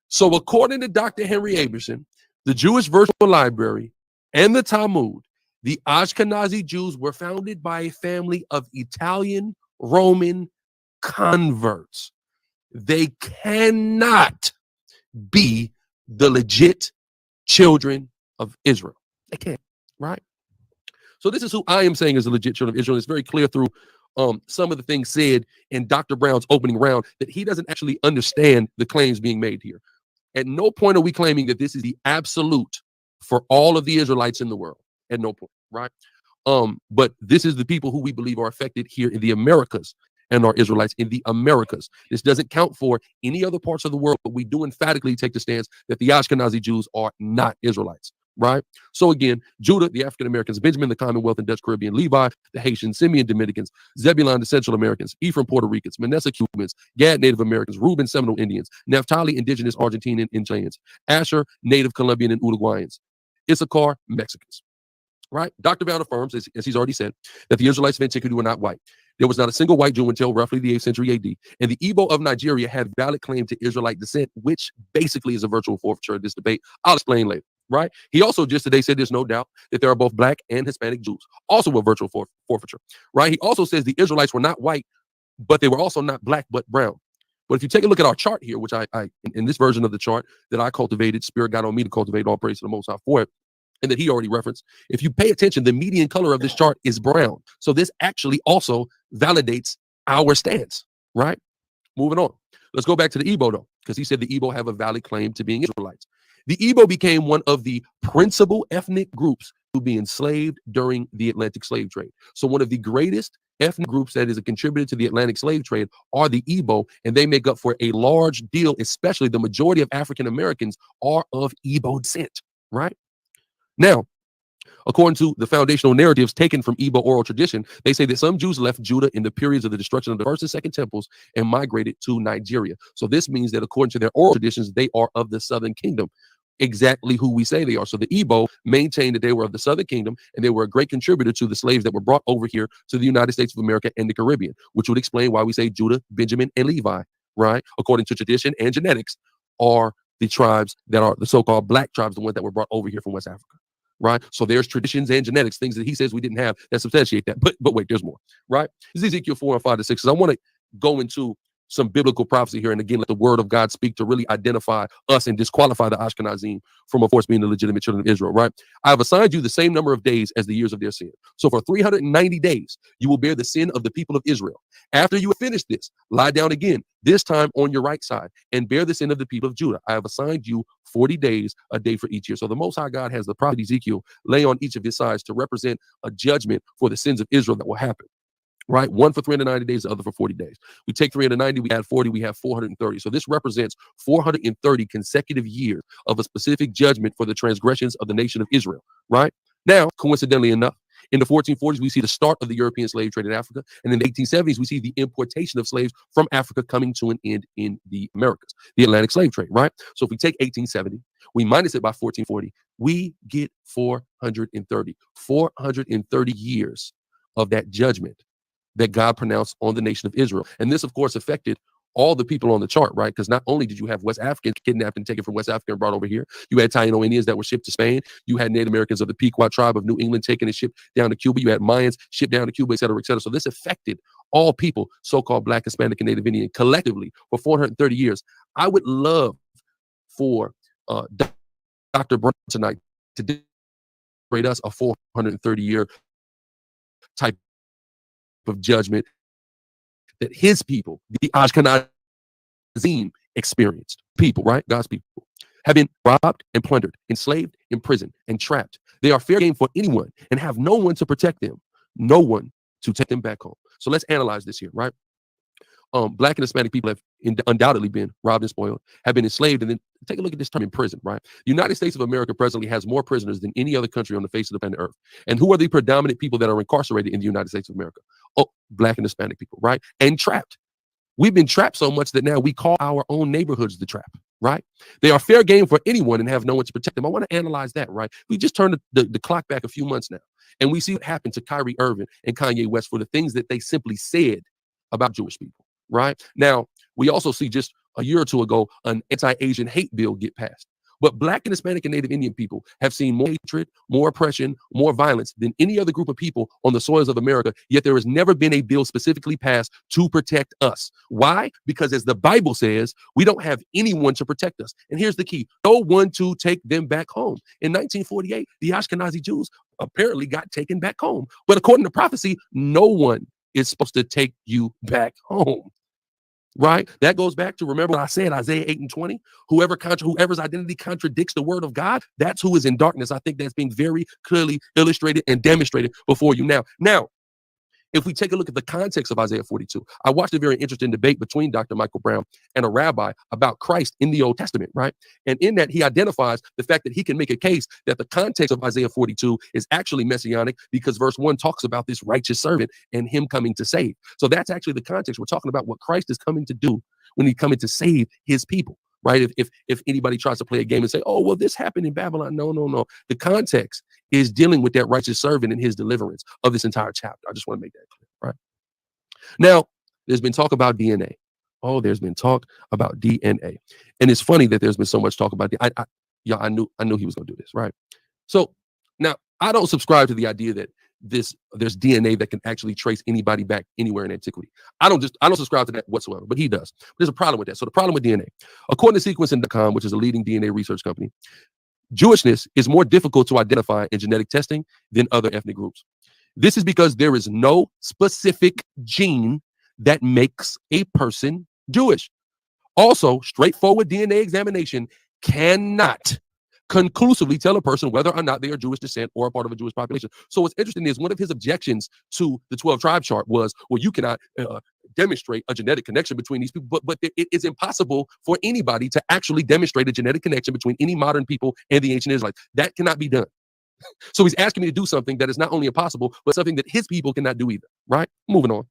So according to Dr. Henry Aberson, the Jewish Virtual Library, and the Talmud, the Ashkenazi Jews were founded by a family of Italian Roman converts. They cannot be the legit children of Israel. They can't, right? So this is who I am saying is the legit children of Israel. It's very clear through some of the things said in Dr. Brown's opening round that he doesn't actually understand the claims being made here. At no point are we claiming that this is the absolute for all of the Israelites in the world. At no point, right? But this is the people who we believe are affected here in the Americas and are Israelites in the Americas. This doesn't count for any other parts of the world, but we do emphatically take the stance that the Ashkenazi Jews are not Israelites, right? So again, Judah, the African Americans, Benjamin, the Commonwealth and Dutch Caribbean, Levi, the Haitians, Simeon, Dominicans, Zebulon, the Central Americans, Ephraim, Puerto Ricans, Manasseh, Cubans, Gad, Native Americans, Reuben, Seminole Indians, Naphtali, indigenous Argentinian and Chileans, Asher, Native Colombian and Uruguayans, Issachar, Mexicans. Right? Dr. Brown affirms, as he's already said, that the Israelites of antiquity were not white. There was not a single white Jew until roughly the 8th century AD. And the Igbo of Nigeria had valid claim to Israelite descent, which basically is a virtual forfeiture of this debate. I'll explain later. Right? He also just today said there's no doubt that there are both black and Hispanic Jews, also a virtual forfeiture. Right? He also says the Israelites were not white, but they were also not black but brown. But if you take a look at our chart here, which I in this version of the chart that I cultivated, Spirit got on me to cultivate, all praise to the Most High for it, and that he already referenced. If you pay attention, the median color of this chart is brown. So this actually also validates our stance, right? Moving on. Let's go back to the Igbo though, because he said the Igbo have a valid claim to being Israelites. The Igbo became one of the principal ethnic groups to be enslaved during the Atlantic slave trade. So one of the greatest ethnic groups that is a contributor to the Atlantic slave trade are the Igbo, and they make up for a large deal, especially the majority of African Americans are of Igbo descent, right? Now, according to the foundational narratives taken from Igbo oral tradition, they say that some Jews left Judah in the periods of the destruction of the first and second temples and migrated to Nigeria. So this means that according to their oral traditions, they are of the southern kingdom, exactly who we say they are. So the Igbo maintained that they were of the southern kingdom and they were a great contributor to the slaves that were brought over here to the United States of America and the Caribbean, which would explain why we say Judah, Benjamin, and Levi, right? According to tradition and genetics, are the tribes that are the so-called black tribes, the ones that were brought over here from West Africa. Right. So there's traditions and genetics, things that he says we didn't have that substantiate that. But wait, there's more. Right. This is Ezekiel 4 and 5 to 6. I want to go into some biblical prophecy here. And again, let the word of God speak to really identify us and disqualify the Ashkenazim from, of course, being the legitimate children of Israel. Right. I have assigned you the same number of days as the years of their sin. So for 390 days, you will bear the sin of the people of Israel. After you have finished this, lie down again, this time on your right side, and bear the sin of the people of Judah. I have assigned you 40 days, a day for each year. So the Most High God has the prophet Ezekiel lay on each of his sides to represent a judgment for the sins of Israel that will happen. Right? One for 390 days, the other for 40 days. We take 390, we add 40, we have 430. So this represents 430 consecutive years of a specific judgment for the transgressions of the nation of Israel. Right? Now, coincidentally enough, in the 1440s, we see the start of the European slave trade in Africa. And in the 1870s, we see the importation of slaves from Africa coming to an end in the Americas, the Atlantic slave trade, right? So if we take 1870, we minus it by 1440, we get 430 years of that judgment that God pronounced on the nation of Israel. And this, of course, affected all the people on the chart, right? Because not only did you have West Africans kidnapped and taken from West Africa and brought over here, you had Taino Indians that were shipped to Spain. You had Native Americans of the Pequot tribe of New England taken and shipped down to Cuba. You had Mayans shipped down to Cuba, et cetera, et cetera. So this affected all people, so-called Black, Hispanic, and Native Indian, collectively for 430 years. I would love for Dr. Brown tonight to demonstrate us a 430-year type of judgment that his people, the Ashkenazim, experienced. People, right? God's people. have been robbed and plundered, enslaved, imprisoned, and trapped. They are fair game for anyone and have no one to protect them, no one to take them back home. So let's analyze this here, right? Black and Hispanic people have undoubtedly been robbed and spoiled, have been enslaved, and then take a look at this term in prison, right? The United States of America presently has more prisoners than any other country on the face of the planet Earth. And who are the predominant people that are incarcerated in the United States of America? Oh, Black and Hispanic people, right? And trapped. We've been trapped so much that now we call our own neighborhoods the trap, right? They are fair game for anyone and have no one to protect them. I want to analyze that, right? We just turned the clock back a few months now, and we see what happened to Kyrie Irving and Kanye West for the things that they simply said about Jewish people, right? Now, we also see just a year or two ago an anti-Asian hate bill get passed. But Black and Hispanic and Native Indian people have seen more hatred, more oppression, more violence than any other group of people on the soils of America, yet there has never been a bill specifically passed to protect us. Why? Because as the Bible says, we don't have anyone to protect us. And here's the key: no one to take them back home. In 1948, the Ashkenazi Jews apparently got taken back home. But according to prophecy, no one is supposed to take you back home. Right? That goes back to, remember what I said, Isaiah 8:20, whoever's identity contradicts the word of God, that's who is in darkness. I think that's being very clearly illustrated and demonstrated before you now. Now, if we take a look at the context of Isaiah 42, I watched a very interesting debate between Dr. Michael Brown and a rabbi about Christ in the Old Testament, right? And in that, he identifies the fact that he can make a case that the context of Isaiah 42 is actually messianic because verse 1 talks about this righteous servant and him coming to save. So that's actually the context. We're talking about what Christ is coming to do when he's coming to save his people, right? If anybody tries to play a game and say, oh, well, this happened in Babylon. No. The context is dealing with that righteous servant and his deliverance of this entire chapter. I just want to make that clear, right? Now, there's been talk about DNA. Oh, there's been talk about DNA. And it's funny that there's been so much talk about DNA. I knew he was going to do this, right? So now I don't subscribe to the idea that there's DNA that can actually trace anybody back anywhere in antiquity. I don't subscribe to that whatsoever, but he does. There's a problem with that. So the problem with DNA, according to sequencing.com, which is a leading DNA research company, Jewishness is more difficult to identify in genetic testing than other ethnic groups. This is because there is no specific gene that makes a person Jewish. Also, straightforward DNA examination cannot conclusively tell a person whether or not they are Jewish descent or a part of a Jewish population. So what's interesting is one of his objections to the 12 tribe chart was, well, you cannot demonstrate a genetic connection between these people, but it is impossible for anybody to actually demonstrate a genetic connection between any modern people and the ancient Israelites. That cannot be done. So he's asking me to do something that is not only impossible, but something that his people cannot do either, right? Moving on.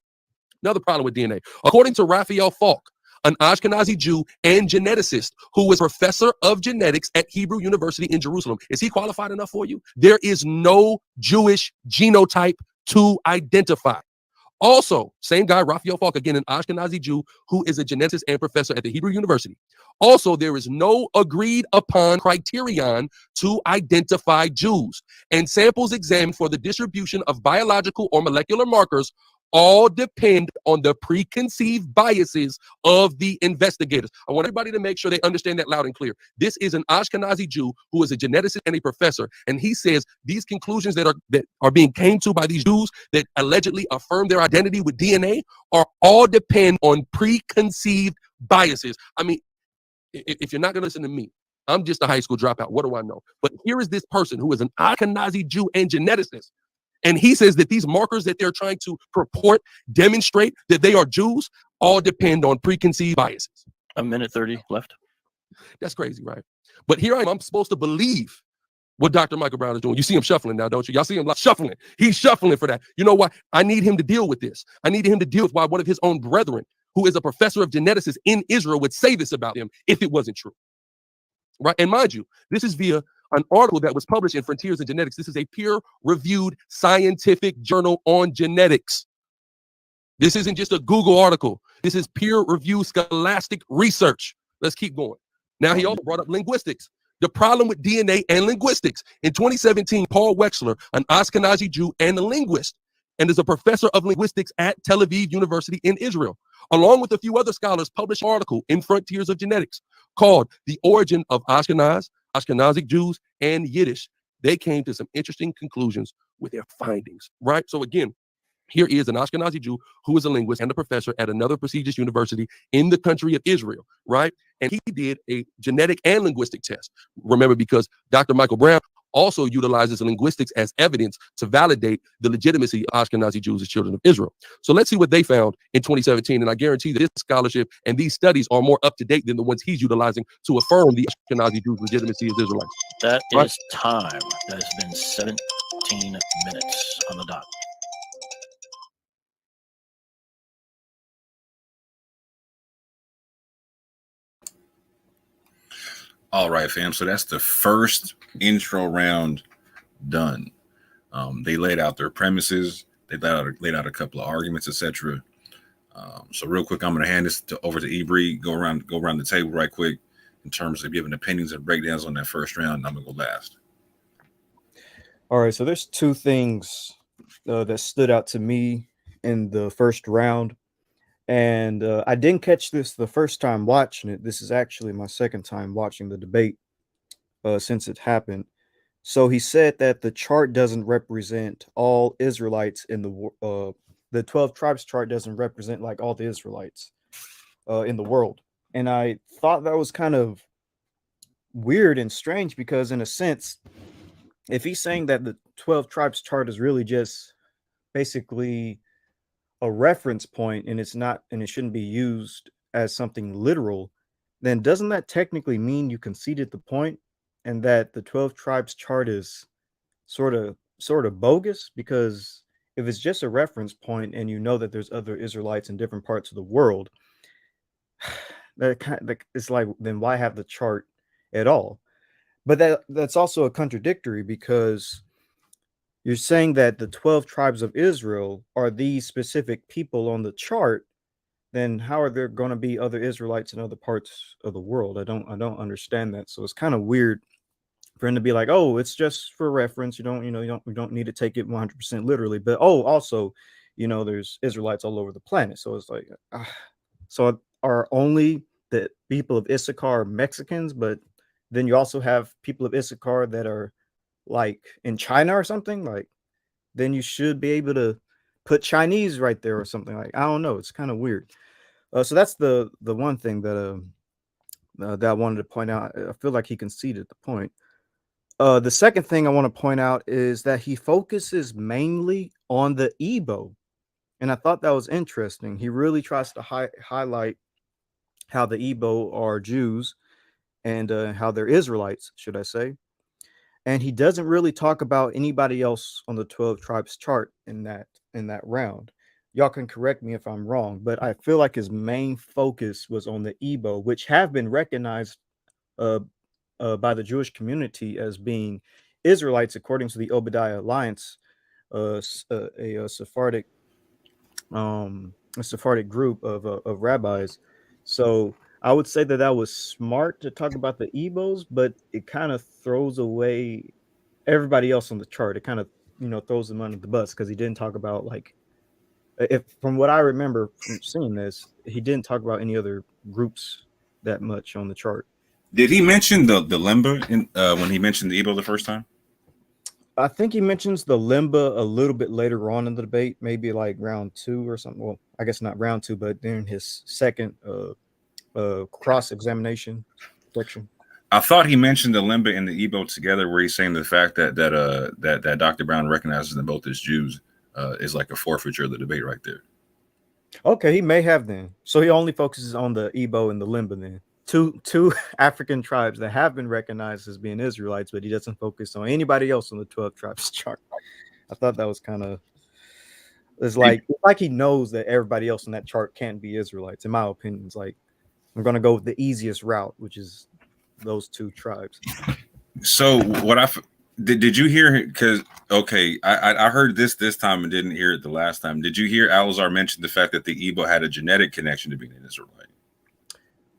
Another problem with DNA. According to Raphael Falk, an Ashkenazi Jew and geneticist who was professor of genetics at Hebrew University in Jerusalem. Is he qualified enough for you? There is no Jewish genotype to identify. Also, same guy, Raphael Falk, again, an Ashkenazi Jew who is a geneticist and professor at the Hebrew University. Also, there is no agreed upon criterion to identify Jews, and samples examined for the distribution of biological or molecular markers all depend on the preconceived biases of the investigators. I want everybody to make sure they understand that loud and clear. This is an Ashkenazi Jew who is a geneticist and a professor, and he says these conclusions that are being came to by these Jews that allegedly affirm their identity with DNA are all depend on preconceived biases. I mean, if you're not going to listen to me, I'm just a high school dropout. What do I know? But here is this person who is an Ashkenazi Jew and geneticist. And he says that these markers that they're trying to purport, demonstrate that they are Jews, all depend on preconceived biases. A minute 30 left. That's crazy, right? But here I am. I'm supposed to believe what Dr. Michael Brown is doing. You see him shuffling now, don't you? Y'all see him like shuffling. He's shuffling for that. You know what? I need him to deal with this. I need him to deal with why one of his own brethren, who is a professor of geneticists in Israel, would say this about him if it wasn't true. Right? And mind you, this is via an article that was published in Frontiers in Genetics. This is a peer-reviewed scientific journal on genetics. This isn't just a Google article. This is peer-reviewed scholastic research. Let's keep going. Now, he also brought up linguistics. The problem with DNA and linguistics. In 2017, Paul Wexler, an Ashkenazi Jew and a linguist, and is a professor of linguistics at Tel Aviv University in Israel, along with a few other scholars, published an article in Frontiers of Genetics called The Origin of Ashkenazi Jews and Yiddish. They came to some interesting conclusions with their findings, right? So again, here is an Ashkenazi Jew who is a linguist and a professor at another prestigious university in the country of Israel, right? and he did a genetic and linguistic test. Remember, because Dr. Michael Brown also utilizes linguistics as evidence to validate the legitimacy of Ashkenazi Jews as children of Israel. So let's see what they found in 2017. And I guarantee that this scholarship and these studies are more up to date than the ones he's utilizing to affirm the Ashkenazi Jews' legitimacy as Israelites. That Right. is time. That has been 17 minutes on the dot. All right, fam. So that's the first intro round done. They laid out their premises. They laid out a couple of arguments, etc. So real quick, I'm going to hand this over to Ibri. Go around the table right quick in terms of giving opinions and breakdowns on that first round. I'm going to go last. All right, so there's two things that stood out to me in the first round, and I didn't catch this the first time watching it. This is actually my second time watching the debate since it happened. So he said that the chart doesn't represent all Israelites in the 12 tribes chart doesn't represent like all the Israelites in the world. And I thought that was kind of weird and strange because in a sense, if he's saying that the 12 tribes chart is really just basically a reference point and it's not, and it shouldn't be used as something literal, then doesn't that technically mean you conceded the point and that the 12 tribes chart is sort of bogus? Because if it's just a reference point and you know that there's other Israelites in different parts of the world, it's like, then why have the chart at all? But that's also a contradictory because you're saying that the 12 tribes of Israel are these specific people on the chart. Then how are there going to be other Israelites in other parts of the world? I don't understand that. So it's kind of weird for him to be like, oh, it's just for reference. You don't need to take it 100% literally. But also, there's Israelites all over the planet. So it's like, so are only the people of Issachar Mexicans, but then you also have people of Issachar that are like in China or something? Like, then you should be able to put Chinese right there or something. Like, I don't know. It's kind of weird. So that's the one thing that I wanted to point out. I feel like he conceded the point. The second thing I want to point out is that he focuses mainly on the Igbo. And I thought that was interesting. He really tries to highlight how the Igbo are Jews and how they're Israelites, should I say. And he doesn't really talk about anybody else on the 12 tribes chart in that round. Y'all can correct me if I'm wrong, but I feel like his main focus was on the Igbo, which have been recognized by the Jewish community as being Israelites, according to the Obadiah Alliance, a Sephardic group of rabbis. So I would say that was smart to talk about the Igbos, but it kind of throws away everybody else on the chart. It kind of throws them under the bus because he didn't talk about, like, if from what I remember from seeing this, he didn't talk about any other groups that much on the chart. Did he mention the Limba when he mentioned the Igbo the first time? I think he mentions the Limba a little bit later on in the debate, maybe like round 2 or something. Well, I guess not round 2, but during his second cross-examination section. I thought he mentioned the Limba and the Igbo together, where he's saying the fact that Dr. Brown recognizes them both as Jews is like a forfeiture of the debate right there. Okay, he may have then. So he only focuses on the Igbo and the Limba then. Two African tribes that have been recognized as being Israelites, but he doesn't focus on anybody else on the 12 tribes chart. I thought that was kind of, it's like he knows that everybody else on that chart can't be Israelites. In my opinion, it's like, I'm going to go with the easiest route, which is those 2 tribes. So what did you hear? Because I heard this time and didn't hear it the last time. Did you hear Alazar mention the fact that the Igbo had a genetic connection to being an Israelite?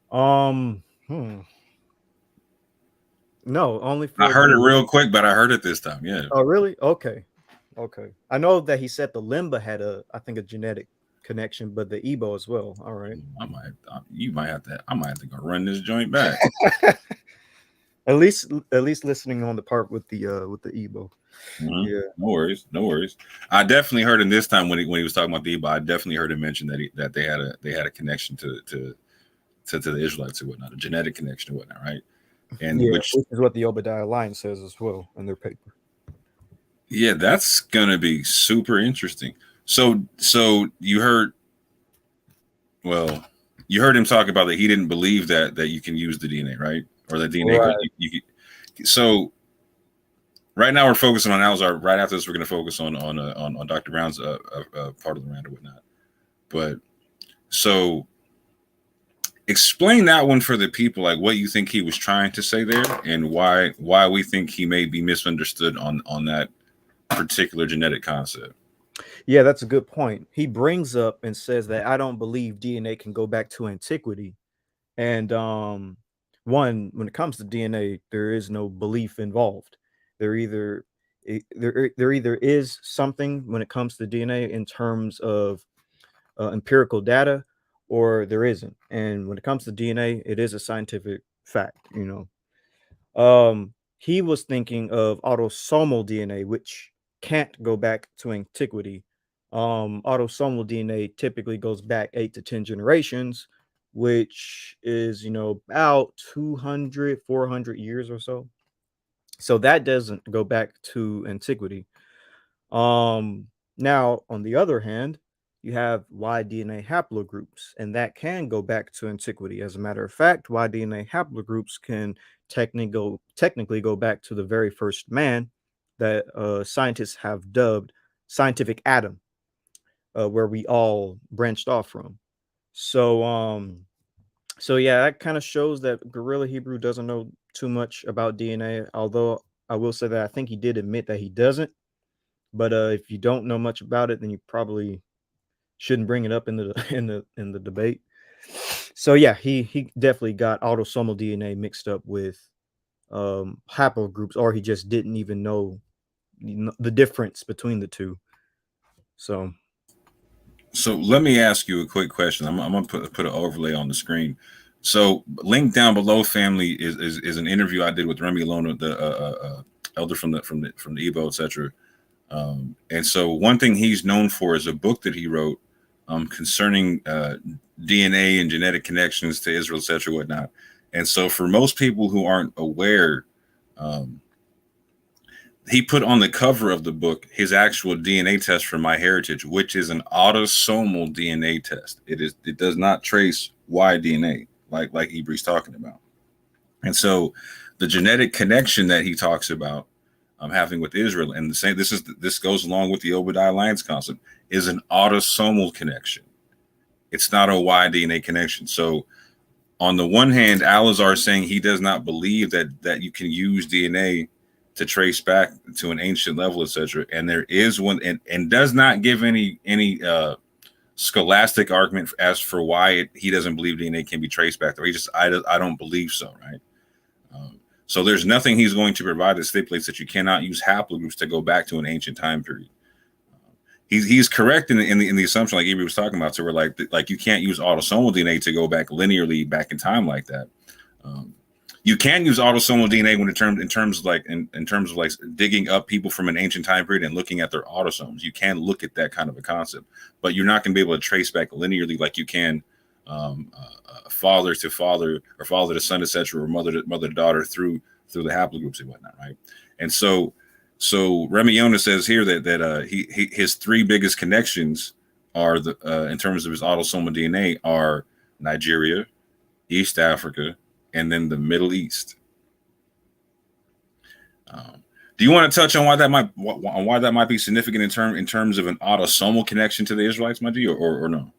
No, only for I heard it real quick, but I heard it this time. Yeah. Oh, really? Okay. I know that he said the Limba had I think a genetic connection, but the Igbo as well. All right. I might have to go run this joint back. At least listening on the part with the Igbo. Mm-hmm. Yeah. No worries. I definitely heard him this time when he was talking about the Igbo. I definitely heard him mention that they had a connection to to the Israelites and whatnot, a genetic connection and whatnot, right? And Yeah, which which is what the Obadiah Alliance says as well in their paper. yeah, that's gonna be super interesting. So you heard, well, you heard him talk about that he didn't believe that you can use the DNA, right? Or that DNA Right. so right now we're focusing on Alzar. Right after this, we're going to focus on Dr. Brown's part of the round or whatnot. But so explain that one for the people, like what you think he was trying to say there, and why we think he may be misunderstood on that particular genetic concept. Yeah, that's a good point. He brings up and says that I don't believe DNA can go back to antiquity. And one, when it comes to DNA, there is no belief involved. There either there either is something when it comes to DNA in terms of empirical data, or there isn't. And when it comes to DNA, it is a scientific fact. He was thinking of autosomal DNA, which can't go back to antiquity. Autosomal DNA typically goes back 8 to 10 generations, which is, about 200, 400 years or so. So that doesn't go back to antiquity. Now, on the other hand, you have Y-DNA haplogroups, and that can go back to antiquity. As a matter of fact, Y-DNA haplogroups can technically go back to the very first man that scientists have dubbed scientific Adam, where we all branched off from. So yeah, that kind of shows that Gorilla Hebrew doesn't know too much about DNA. Although I will say that I think he did admit that he doesn't. But if you don't know much about it, then you probably shouldn't bring it up in the in the debate. So yeah, he definitely got autosomal DNA mixed up with haplogroups, or he just didn't even know the difference between the two. So let me ask you a quick question. I'm gonna put an overlay on the screen. So link down below, family, is an interview I did with Remy Alona, the elder from the Igbo, etc. And so one thing he's known for is a book that he wrote concerning DNA and genetic connections to Israel, etc., whatnot. And so for most people who aren't aware, he put on the cover of the book his actual DNA test for MyHeritage, which is an autosomal DNA test. It does not trace Y DNA like Ibri's talking about. And so the genetic connection that he talks about having with Israel, and the same, this goes along with the Obadiah Alliance concept, is an autosomal connection. It's not a Y DNA connection. So on the one hand, Al-Azhar is saying he does not believe that you can use DNA to trace back to an ancient level, etc. And there is one, and does not give any scholastic argument as for why he doesn't believe DNA can be traced back there. He just, I don't believe so, right? So there's nothing he's going to provide that stipulates that you cannot use haplogroups to go back to an ancient time period. He's correct in the assumption, like Ibri was talking about. So we're like you can't use autosomal DNA to go back linearly back in time like that. You can use autosomal DNA when in terms of like digging up people from an ancient time period and looking at their autosomes. You can look at that kind of a concept, but you're not going to be able to trace back linearly like you can father to father, or father to son, etc., or mother to daughter through the haplogroups and whatnot, right? And so Remy Yonah says here that his three biggest connections are in terms of his autosomal DNA are Nigeria, East Africa, and then the Middle East. Do you want to touch on why that might be significant in terms of an autosomal connection to the Israelites, my G, or no?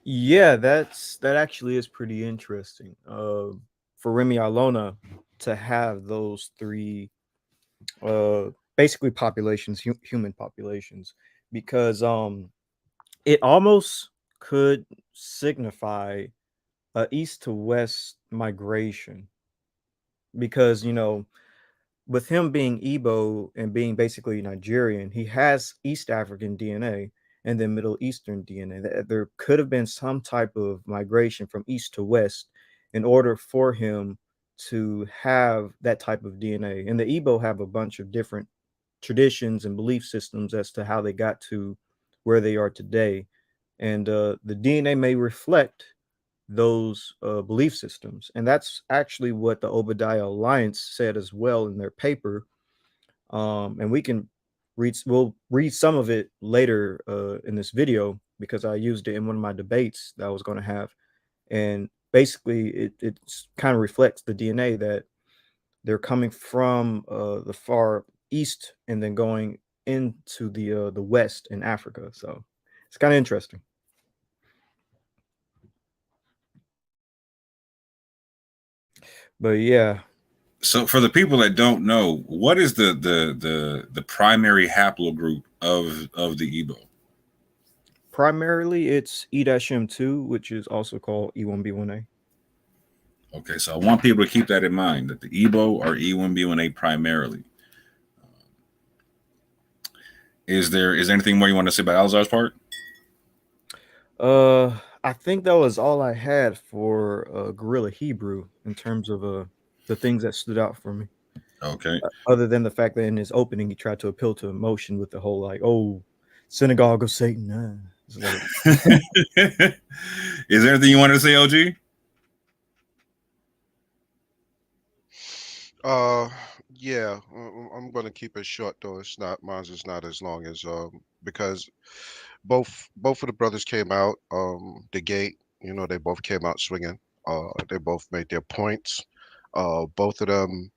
yeah, that actually is pretty interesting. For Remy Alona to have those three basically populations, human populations, because it almost could signify east to west migration, because with him being Igbo and being basically Nigerian, he has East African DNA and then Middle Eastern DNA. There could have been some type of migration from east to west in order for him to have that type of DNA. And the Igbo have a bunch of different traditions and belief systems as to how they got to where they are today. And the DNA may reflect those belief systems. And that's actually what the Obadiah Alliance said as well in their paper. And we'll read some of it later in this video, because I used it in one of my debates that I was going to have. And basically, it kind of reflects the DNA that they're coming from the far east and then going into the west in Africa. So it's kind of interesting. But yeah, So for the people that don't know, what is the primary haplogroup of the Igbo? primarily it's E-M2, which is also called E1B1A. Okay, so I want people to keep that in mind, that the Igbo are E1B1A primarily. Is there anything more you want to say about Alzar's part? I think that was all I had for Guerrilla Hebrew in terms of the things that stood out for me. Okay. Other than the fact that in his opening he tried to appeal to emotion with the whole like, "Oh, synagogue of Satan." It's like, is there anything you wanted to say, OG? Yeah, I'm gonna keep it short though. Mine's is not as long as because both of the brothers came out the gate. They both came out swinging. They both made their points. Both of them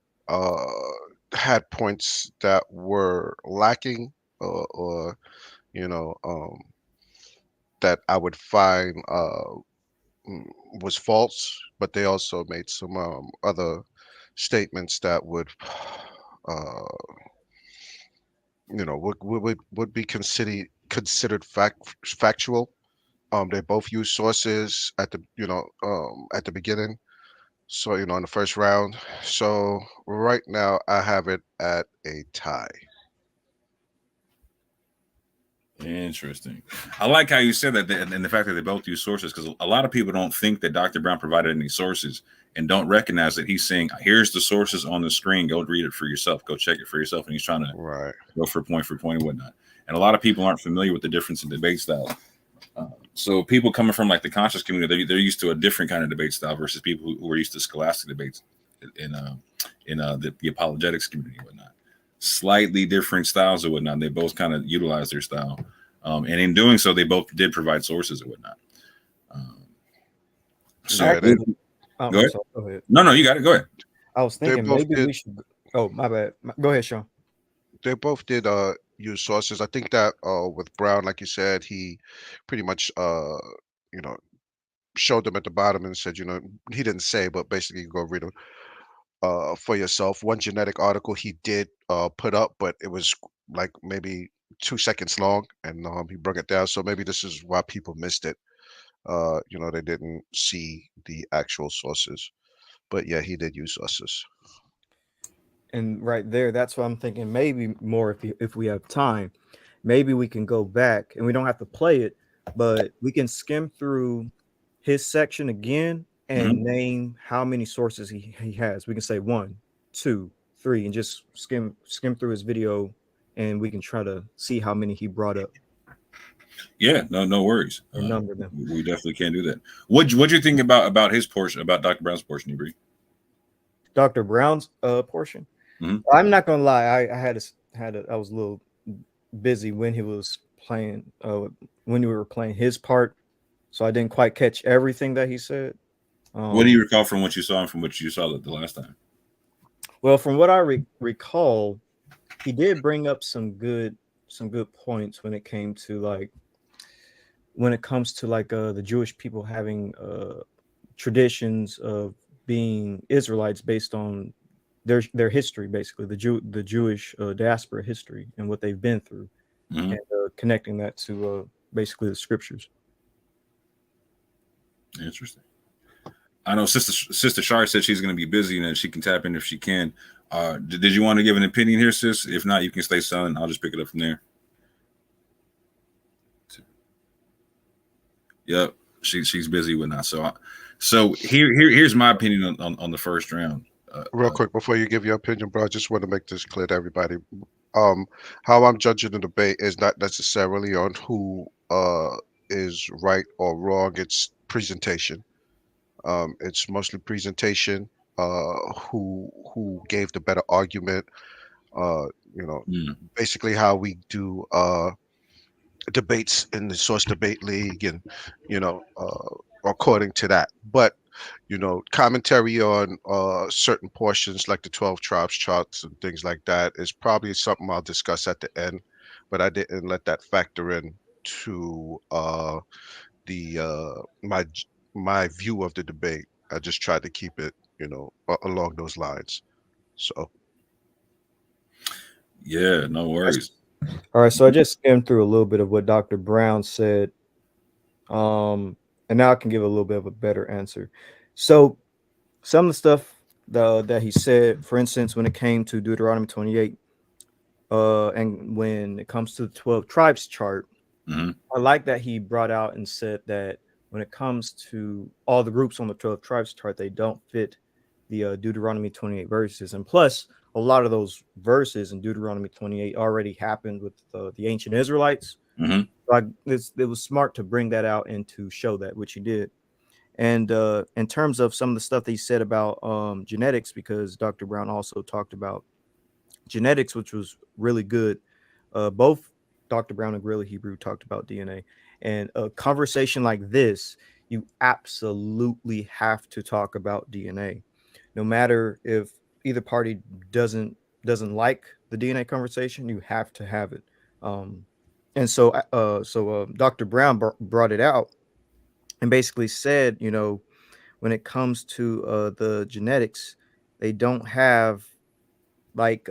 had points that were lacking, or you know um, that I would find was false. But they also made some other statements that would would be considered factual. They both use sources at the beginning. So in the first round. So right now I have it at a tie. Interesting. I like how you said that, and the fact that they both use sources, because a lot of people don't think that Dr. Brown provided any sources and don't recognize that he's saying, here's the sources on the screen. Go read it for yourself. Go check it for yourself. And he's trying to Right. go for point and whatnot. And a lot of people aren't familiar with the difference in debate style. So people coming from like the conscious community, they're used to a different kind of debate style versus people who are used to scholastic debates in the apologetics community and whatnot. Slightly different styles or whatnot. They both kind of utilize their style. And in doing so, they both did provide sources and whatnot. So Yeah, they, go ahead. Sorry, go ahead. No, you got it. Go ahead. I was thinking both maybe did. we should. Oh, my bad. Go ahead, Sean. They both did use sources. I think that with Brown, like you said, he pretty much showed them at the bottom and said, he didn't say, but basically you go read them for yourself. One genetic article he did put up, but it was like maybe 2 seconds long, and he broke it down. So maybe this is why people missed it. They didn't see the actual sources. But yeah, he did use sources. And right there, that's what I'm thinking. Maybe more if we have time, maybe we can go back and we don't have to play it, but we can skim through his section again and name how many sources he has. We can say 1, 2, 3, and just skim through his video, and we can try to see how many he brought up. Yeah, no worries. And number them. We definitely can't do that. What'd you think about his portion, about Dr. Brown's portion, Ebri? Dr. Brown's portion. Mm-hmm. I'm not gonna lie, I was a little busy when he was playing when we were playing his part, so I didn't quite catch everything that he said. What do you recall from what you saw and from what you saw the last time? Well, from what I recall, he did bring up some good points when it comes to the Jewish people having traditions of being Israelites based on their history, basically the Jewish diaspora history and what they've been through, and connecting that to basically the scriptures. Interesting. I know Sister Shar said she's going to be busy and that she can tap in if she can. Did you want to give an opinion here, sis? If not, you can stay silent. I'll just pick it up from there. Yep, she's busy with that. So here's my opinion on the first round. Real quick before you give your opinion, bro, I just want to make this clear to everybody. How I'm judging the debate is not necessarily on who is right or wrong. It's presentation. It's mostly presentation. Who gave the better argument? You know, Mm. basically how we do debates in the Source Debate League, and according to that. But commentary on certain portions like the 12 tribes charts and things like that is probably something I'll discuss at the end. But I didn't let that factor in to the my view of the debate. I just tried to keep it, along those lines. So Yeah, no worries. All right, so I just skimmed through a little bit of what Dr. Brown said, and now I can give a little bit of a better answer. So some of the stuff that he said, for instance, when it came to Deuteronomy 28, and when it comes to the 12 tribes chart, Mm-hmm. I like that he brought out and said that when it comes to all the groups on the 12 tribes chart, they don't fit the Deuteronomy 28 verses. And plus, a lot of those verses in Deuteronomy 28 already happened with the ancient Israelites. Mm-hmm. So it was smart to bring that out and to show that, which he did. And in terms of some of the stuff that he said about genetics, because Dr. Brown also talked about genetics, which was really good. Both Dr. Brown and Gorilla Hebrew talked about DNA. And a conversation like this, you absolutely have to talk about DNA. No matter if either party doesn't like the DNA conversation, you have to have it. And so Dr. Brown brought it out and basically said, when it comes to the genetics, they don't have like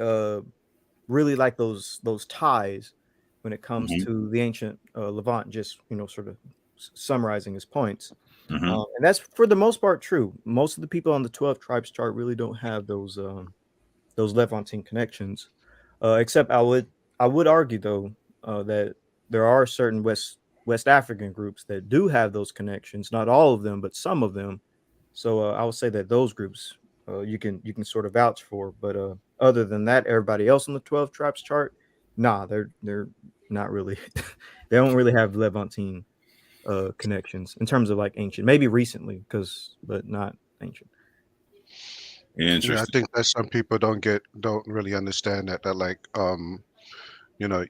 really like those ties when it comes Mm-hmm. to the ancient Levant. Just sort of summarizing his points, Mm-hmm. and that's for the most part true. Most of the people on the 12 tribes chart really don't have those Levantine connections, except I would argue though that there are certain West African groups that do have those connections. Not all of them, but some of them. So I would say that those groups you can sort of vouch for. But other than that, everybody else on the 12 tribes chart, nah, they're not really. They don't really have Levantine connections in terms of like ancient. Maybe recently, but not ancient. yeah, I Interesting. think that some people don't really understand that like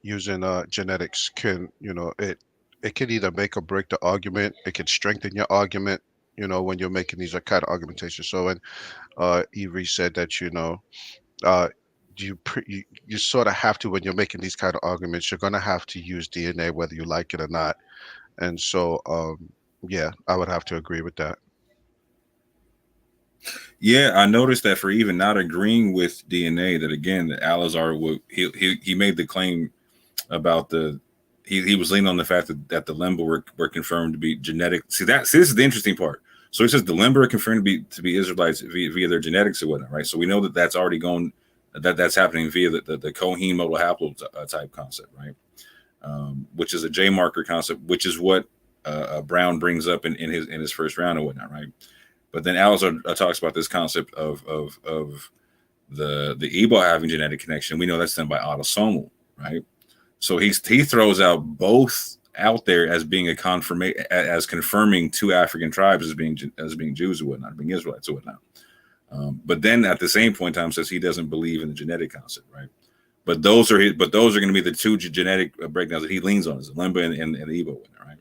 using genetics can, it can either make or break the argument. It can strengthen your argument, when you're making these kind of argumentations. So when Evie said that, uh, you sort of have to, when you're making these kind of arguments, you're gonna have to use DNA whether you like it or not. And so, yeah, I would have to agree with that. Yeah, I noticed that for even not agreeing with DNA, that again, that Alizar he made the claim about he was leaning on the fact that the Lemba were confirmed to be genetic. See, this is the interesting part. So he says the Lemba are confirmed to be Israelites via their genetics or whatnot, right? So we know that's already going, that's happening via the Cohen modal haplotype concept, right? Which is a J marker concept, which is what Brown brings up in his first round or whatnot, right? But then Alizar talks about this concept of the Igbo having genetic connection. We know that's done by autosomal, right? So he throws out both out there as being as confirming two African tribes as being Jews or whatnot, being Israelites or whatnot. But then at the same point in time says he doesn't believe in the genetic concept, right? But those are going to be the two genetic breakdowns that he leans on, is the Lemba and the Igbo, right?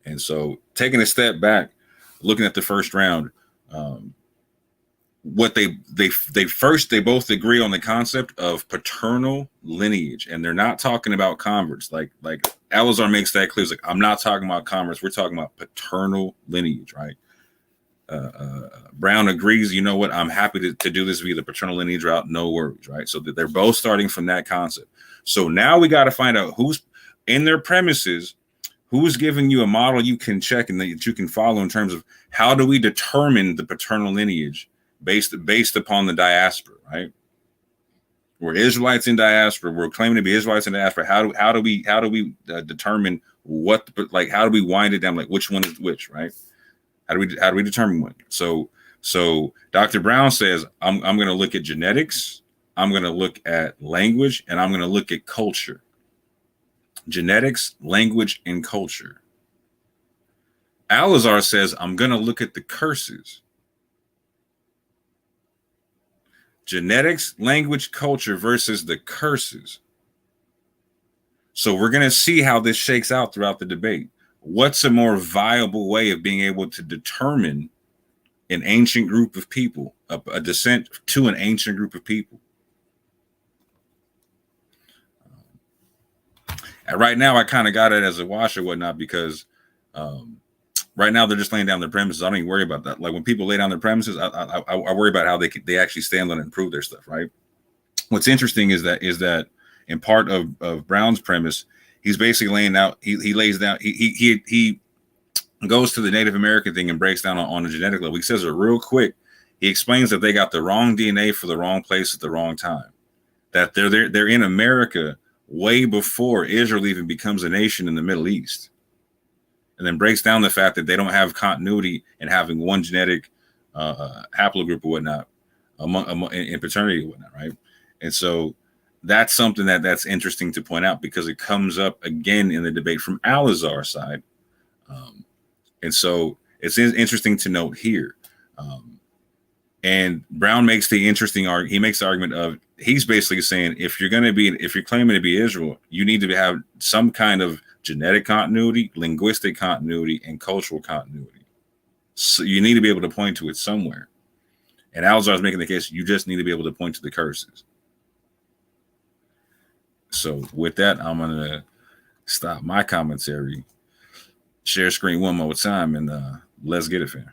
And so taking a step back, looking at the first round, what they both agree on the concept of paternal lineage, and they're not talking about converts. Like Alizar makes that clear. It's like, I'm not talking about converts. We're talking about paternal lineage, right? Brown agrees. You know what? I'm happy to do this via the paternal lineage route. No worries, right? So they're both starting from that concept. So now we got to find out who's in their premises. Who's giving you a model you can check and that you can follow in terms of how do we determine the paternal lineage based upon the diaspora, right? We're Israelites in diaspora. We're claiming to be Israelites in diaspora. How do we determine how do we wind it down? Like which one is which, right? How do we determine one? So Dr. Brown says I'm going to look at genetics. I'm going to look at language, and I'm going to look at culture. Genetics, language, and culture. Al-Azhar says, I'm going to look at the curses. Genetics, language, culture versus the curses. So we're going to see how this shakes out throughout the debate. What's a more viable way of being able to determine an ancient group of people, a descent to an ancient group of people? And right now, I kind of got it as a wash or whatnot, because right now they're just laying down their premises. I don't even worry about that. Like when people lay down their premises, I worry about how they actually stand on it and prove their stuff, right? What's interesting is that in part of Brown's premise, he's basically laying out, he lays down, he goes to the Native American thing and breaks down on a genetic level. He says it real quick. He explains that they got the wrong DNA for the wrong place at the wrong time. That they're in America way before Israel even becomes a nation in the Middle East. And then breaks down the fact that they don't have continuity in having one genetic haplogroup or whatnot in paternity or whatnot, right? And so that's something that's interesting to point out, because it comes up again in the debate from Al-Azhar's side. And so it's interesting to note here. And Brown makes the interesting argument. He makes the argument of, he's basically saying, if you're claiming to be Israel, you need to have some kind of genetic continuity, linguistic continuity, and cultural continuity. So you need to be able to point to it somewhere. And Al-Azhar is making the case, you just need to be able to point to the curses. So with that, I'm going to stop my commentary, share screen one more time, and let's get it, fam.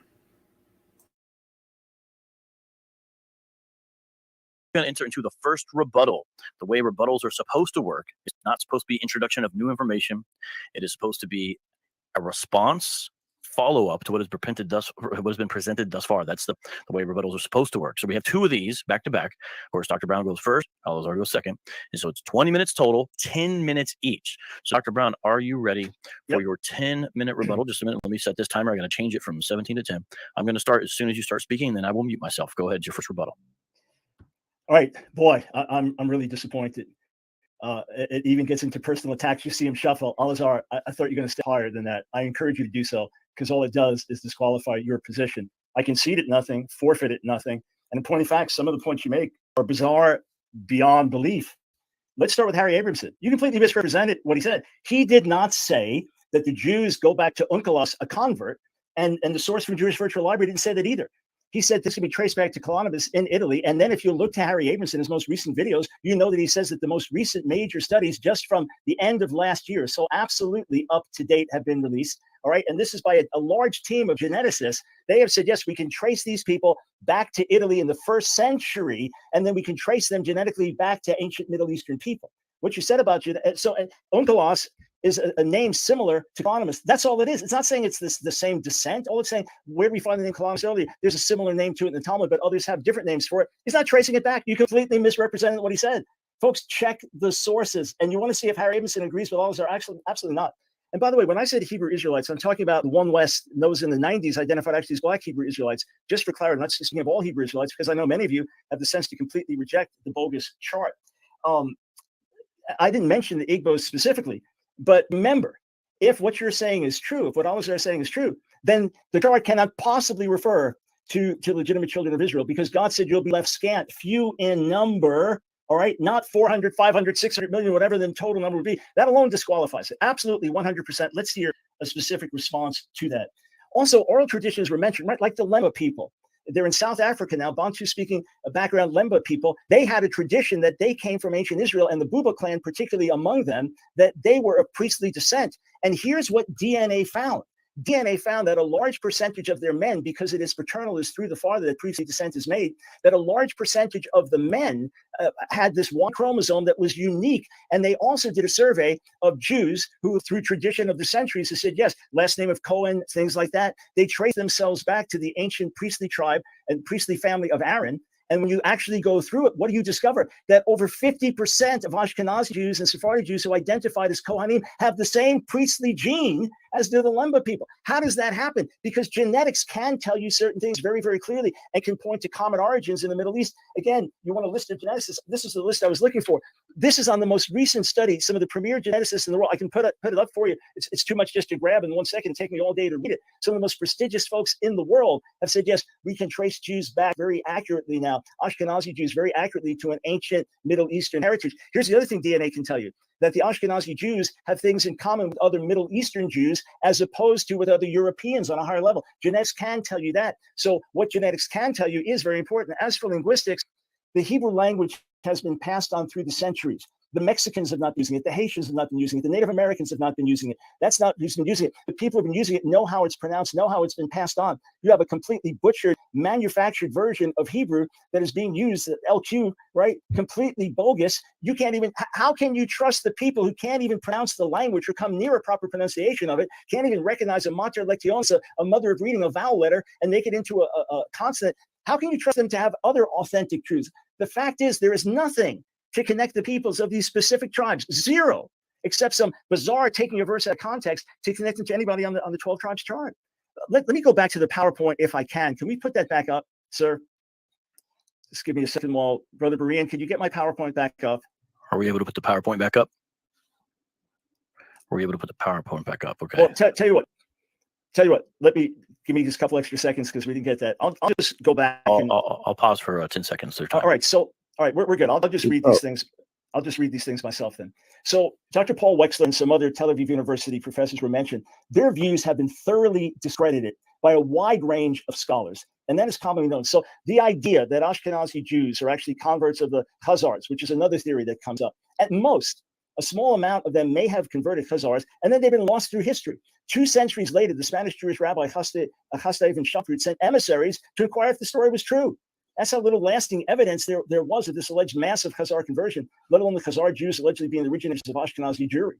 Going to enter into the first rebuttal. The way rebuttals are supposed to work, it's not supposed to be introduction of new information. It is supposed to be a response, follow-up to what has been presented thus far. That's the way rebuttals are supposed to work. So we have two of these back to back. Of course, Dr. Brown goes first, Al-Azhar goes second. And so it's 20 minutes total, 10 minutes each. So Dr. Brown, are you ready for your 10-minute rebuttal? Just a minute. Let me set this timer. I'm going to change it from 17 to 10. I'm going to start as soon as you start speaking, and then I will mute myself. Go ahead, your first rebuttal. All right, boy, I'm really disappointed. It even gets into personal attacks. You see him shuffle. Al-Azhar, I thought you were going to stay higher than that. I encourage you to do so, because all it does is disqualify your position. I conceded nothing, forfeited nothing. And in point of fact, some of the points you make are bizarre beyond belief. Let's start with Harry Abramson. You completely misrepresented what he said. He did not say that the Jews go back to Onkelos, a convert, and the source from Jewish Virtual Library didn't say that either. He said this can be traced back to Colonibus in Italy. And then if you look to Harry Abramson, his most recent videos, you know that he says that the most recent major studies just from the end of last year, so absolutely up to date, have been released. All right. And this is by a large team of geneticists. They have said, yes, we can trace these people back to Italy in the 1st century, and then we can trace them genetically back to ancient Middle Eastern people. What you said about so Onkelos is a name similar to Colonimus. That's all it is. It's not saying it's the same descent. All it's saying, where we find the name Colonimus earlier, there's a similar name to it in the Talmud, but others have different names for it. He's not tracing it back. You completely misrepresented what he said. Folks, check the sources. And you want to see if Harry Abramson agrees with all this, or actually absolutely not. And by the way, when I said Hebrew Israelites, I'm talking about One West, those in the 90s identified actually as Black Hebrew Israelites. Just for clarity, I'm not speaking of all Hebrew Israelites, because I know many of you have the sense to completely reject the bogus chart. I didn't mention the Igbos specifically, but remember, if what you're saying is true, if what Al-Azhar is saying is true, then the chart cannot possibly refer to legitimate children of Israel, because God said you'll be left scant, few in number. All right, not 400, 500, 600 million, whatever the total number would be. That alone disqualifies it. Absolutely 100%. Let's hear a specific response to that. Also, oral traditions were mentioned, right? Like the Lemba people. They're in South Africa now, Bantu-speaking background Lemba people. They had a tradition that they came from ancient Israel, and the Buba clan, particularly among them, that they were of priestly descent. And here's what DNA found. DNA found that a large percentage of their men, because it is paternal, is through the father that priestly descent is made, that a large percentage of the men had this one chromosome that was unique. And they also did a survey of Jews who, through tradition of the centuries, have said, yes, last name of Cohen, things like that. They trace themselves back to the ancient priestly tribe and priestly family of Aaron. And when you actually go through it, what do you discover? That over 50% of Ashkenazi Jews and Sephardi Jews who identified as Kohanim have the same priestly gene as do the Lemba people. How does that happen? Because genetics can tell you certain things very, very clearly and can point to common origins in the Middle East. Again, you want a list of geneticists. This is the list I was looking for. This is on the most recent study. Some of the premier geneticists in the world. I can put it up for you. It's too much just to grab in 1 second. Take me all day to read it. Some of the most prestigious folks in the world have said, yes, we can trace Jews back very accurately now, Ashkenazi Jews very accurately to an ancient Middle Eastern heritage. Here's the other thing DNA can tell you, that the Ashkenazi Jews have things in common with other Middle Eastern Jews as opposed to with other Europeans on a higher level. Genetics can tell you that. So what genetics can tell you is very important. As for linguistics, the Hebrew language has been passed on through the centuries. The Mexicans have not been using it. The Haitians have not been using it. The Native Americans have not been using it. That's not who's been using it. The people who have been using it know how it's pronounced, know how it's been passed on. You have a completely butchered, manufactured version of Hebrew that is being used, LQ, right? Completely bogus. You can't even, how can you trust the people who can't even pronounce the language or come near a proper pronunciation of it, can't even recognize a mater lectionis, a mother of reading, a vowel letter, and make it into a consonant? How can you trust them to have other authentic truths? The fact is, there is nothing to connect the peoples of these specific tribes, zero, except some bizarre taking a verse out of context to connect them to anybody on the 12 tribes chart. Let me go back to the PowerPoint if I can. Can we put that back up, sir? Just give me a second while, Brother Berean, can you get my PowerPoint back up? Are we able to put the PowerPoint back up? Are we able to put the PowerPoint back up? Okay. Well, tell you what, give me just a couple extra seconds because we didn't get that. I'll just go back. I'll pause for 10 seconds. All right. So, all right, we're good. I'll just read these things. I'll just read these things myself then. So Dr. Paul Wexler and some other Tel Aviv University professors were mentioned. Their views have been thoroughly discredited by a wide range of scholars, and that is commonly known. So the idea that Ashkenazi Jews are actually converts of the Khazars, which is another theory that comes up. At most, a small amount of them may have converted Khazars, and then they've been lost through history. 2 centuries later, the Spanish Jewish rabbi Chasdai Ibn Shafrut sent emissaries to inquire if the story was true. That's how little lasting evidence there was of this alleged massive Khazar conversion, let alone the Khazar Jews allegedly being the originators of Ashkenazi Jewry.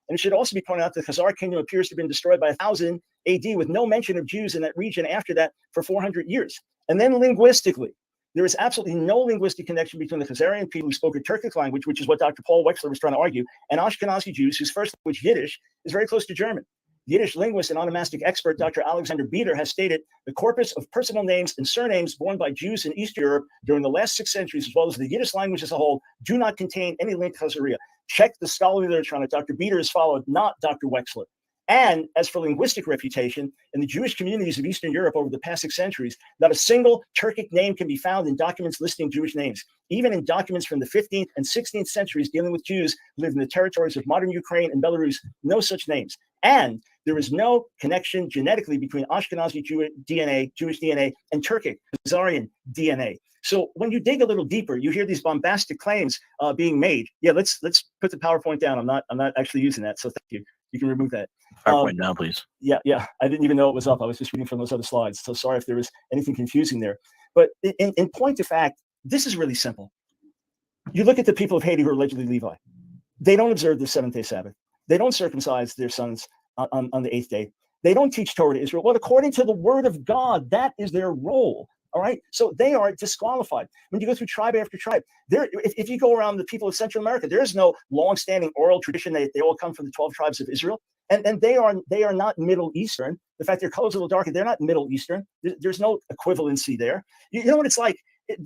And it should also be pointed out that the Khazar kingdom appears to have been destroyed by 1000 AD with no mention of Jews in that region after that for 400 years. And then linguistically, there is absolutely no linguistic connection between the Khazarian people who spoke a Turkic language, which is what Dr. Paul Wexler was trying to argue, and Ashkenazi Jews whose first language, Yiddish, is very close to German. Yiddish linguist and onomastic expert Dr. Alexander Bieder has stated the corpus of personal names and surnames borne by Jews in Eastern Europe during the last 6 centuries, as well as the Yiddish language as a whole, do not contain any link to Khazaria. Check the scholarly literature on it. Dr. Bieder has followed, not Dr. Wexler. And as for linguistic reputation, in the Jewish communities of Eastern Europe over the past 6 centuries, not a single Turkic name can be found in documents listing Jewish names. Even in documents from the 15th and 16th centuries dealing with Jews who lived in the territories of modern Ukraine and Belarus, no such names. And there is no connection genetically between Ashkenazi Jewish DNA, and Turkic Khazarian DNA. So when you dig a little deeper, you hear these bombastic claims being made. Yeah, let's put the PowerPoint down. I'm not actually using that, so thank you. You can remove that. PowerPoint down, please. Yeah. I didn't even know it was up. I was just reading from those other slides. So sorry if there was anything confusing there. But in point of fact, this is really simple. You look at the people of Haiti who are allegedly Levi. They don't observe the 7th-day Sabbath. They don't circumcise their sons on the 8th day. They don't teach Torah to Israel. Well, according to the word of God, that is their role. All right. So they are disqualified. When you go through tribe after tribe, if you go around the people of Central America, there is no long-standing oral tradition. They all come from the 12 tribes of Israel. And they are not Middle Eastern. The fact their colors are a little darker, they're not Middle Eastern. There's no equivalency there. You know what it's like?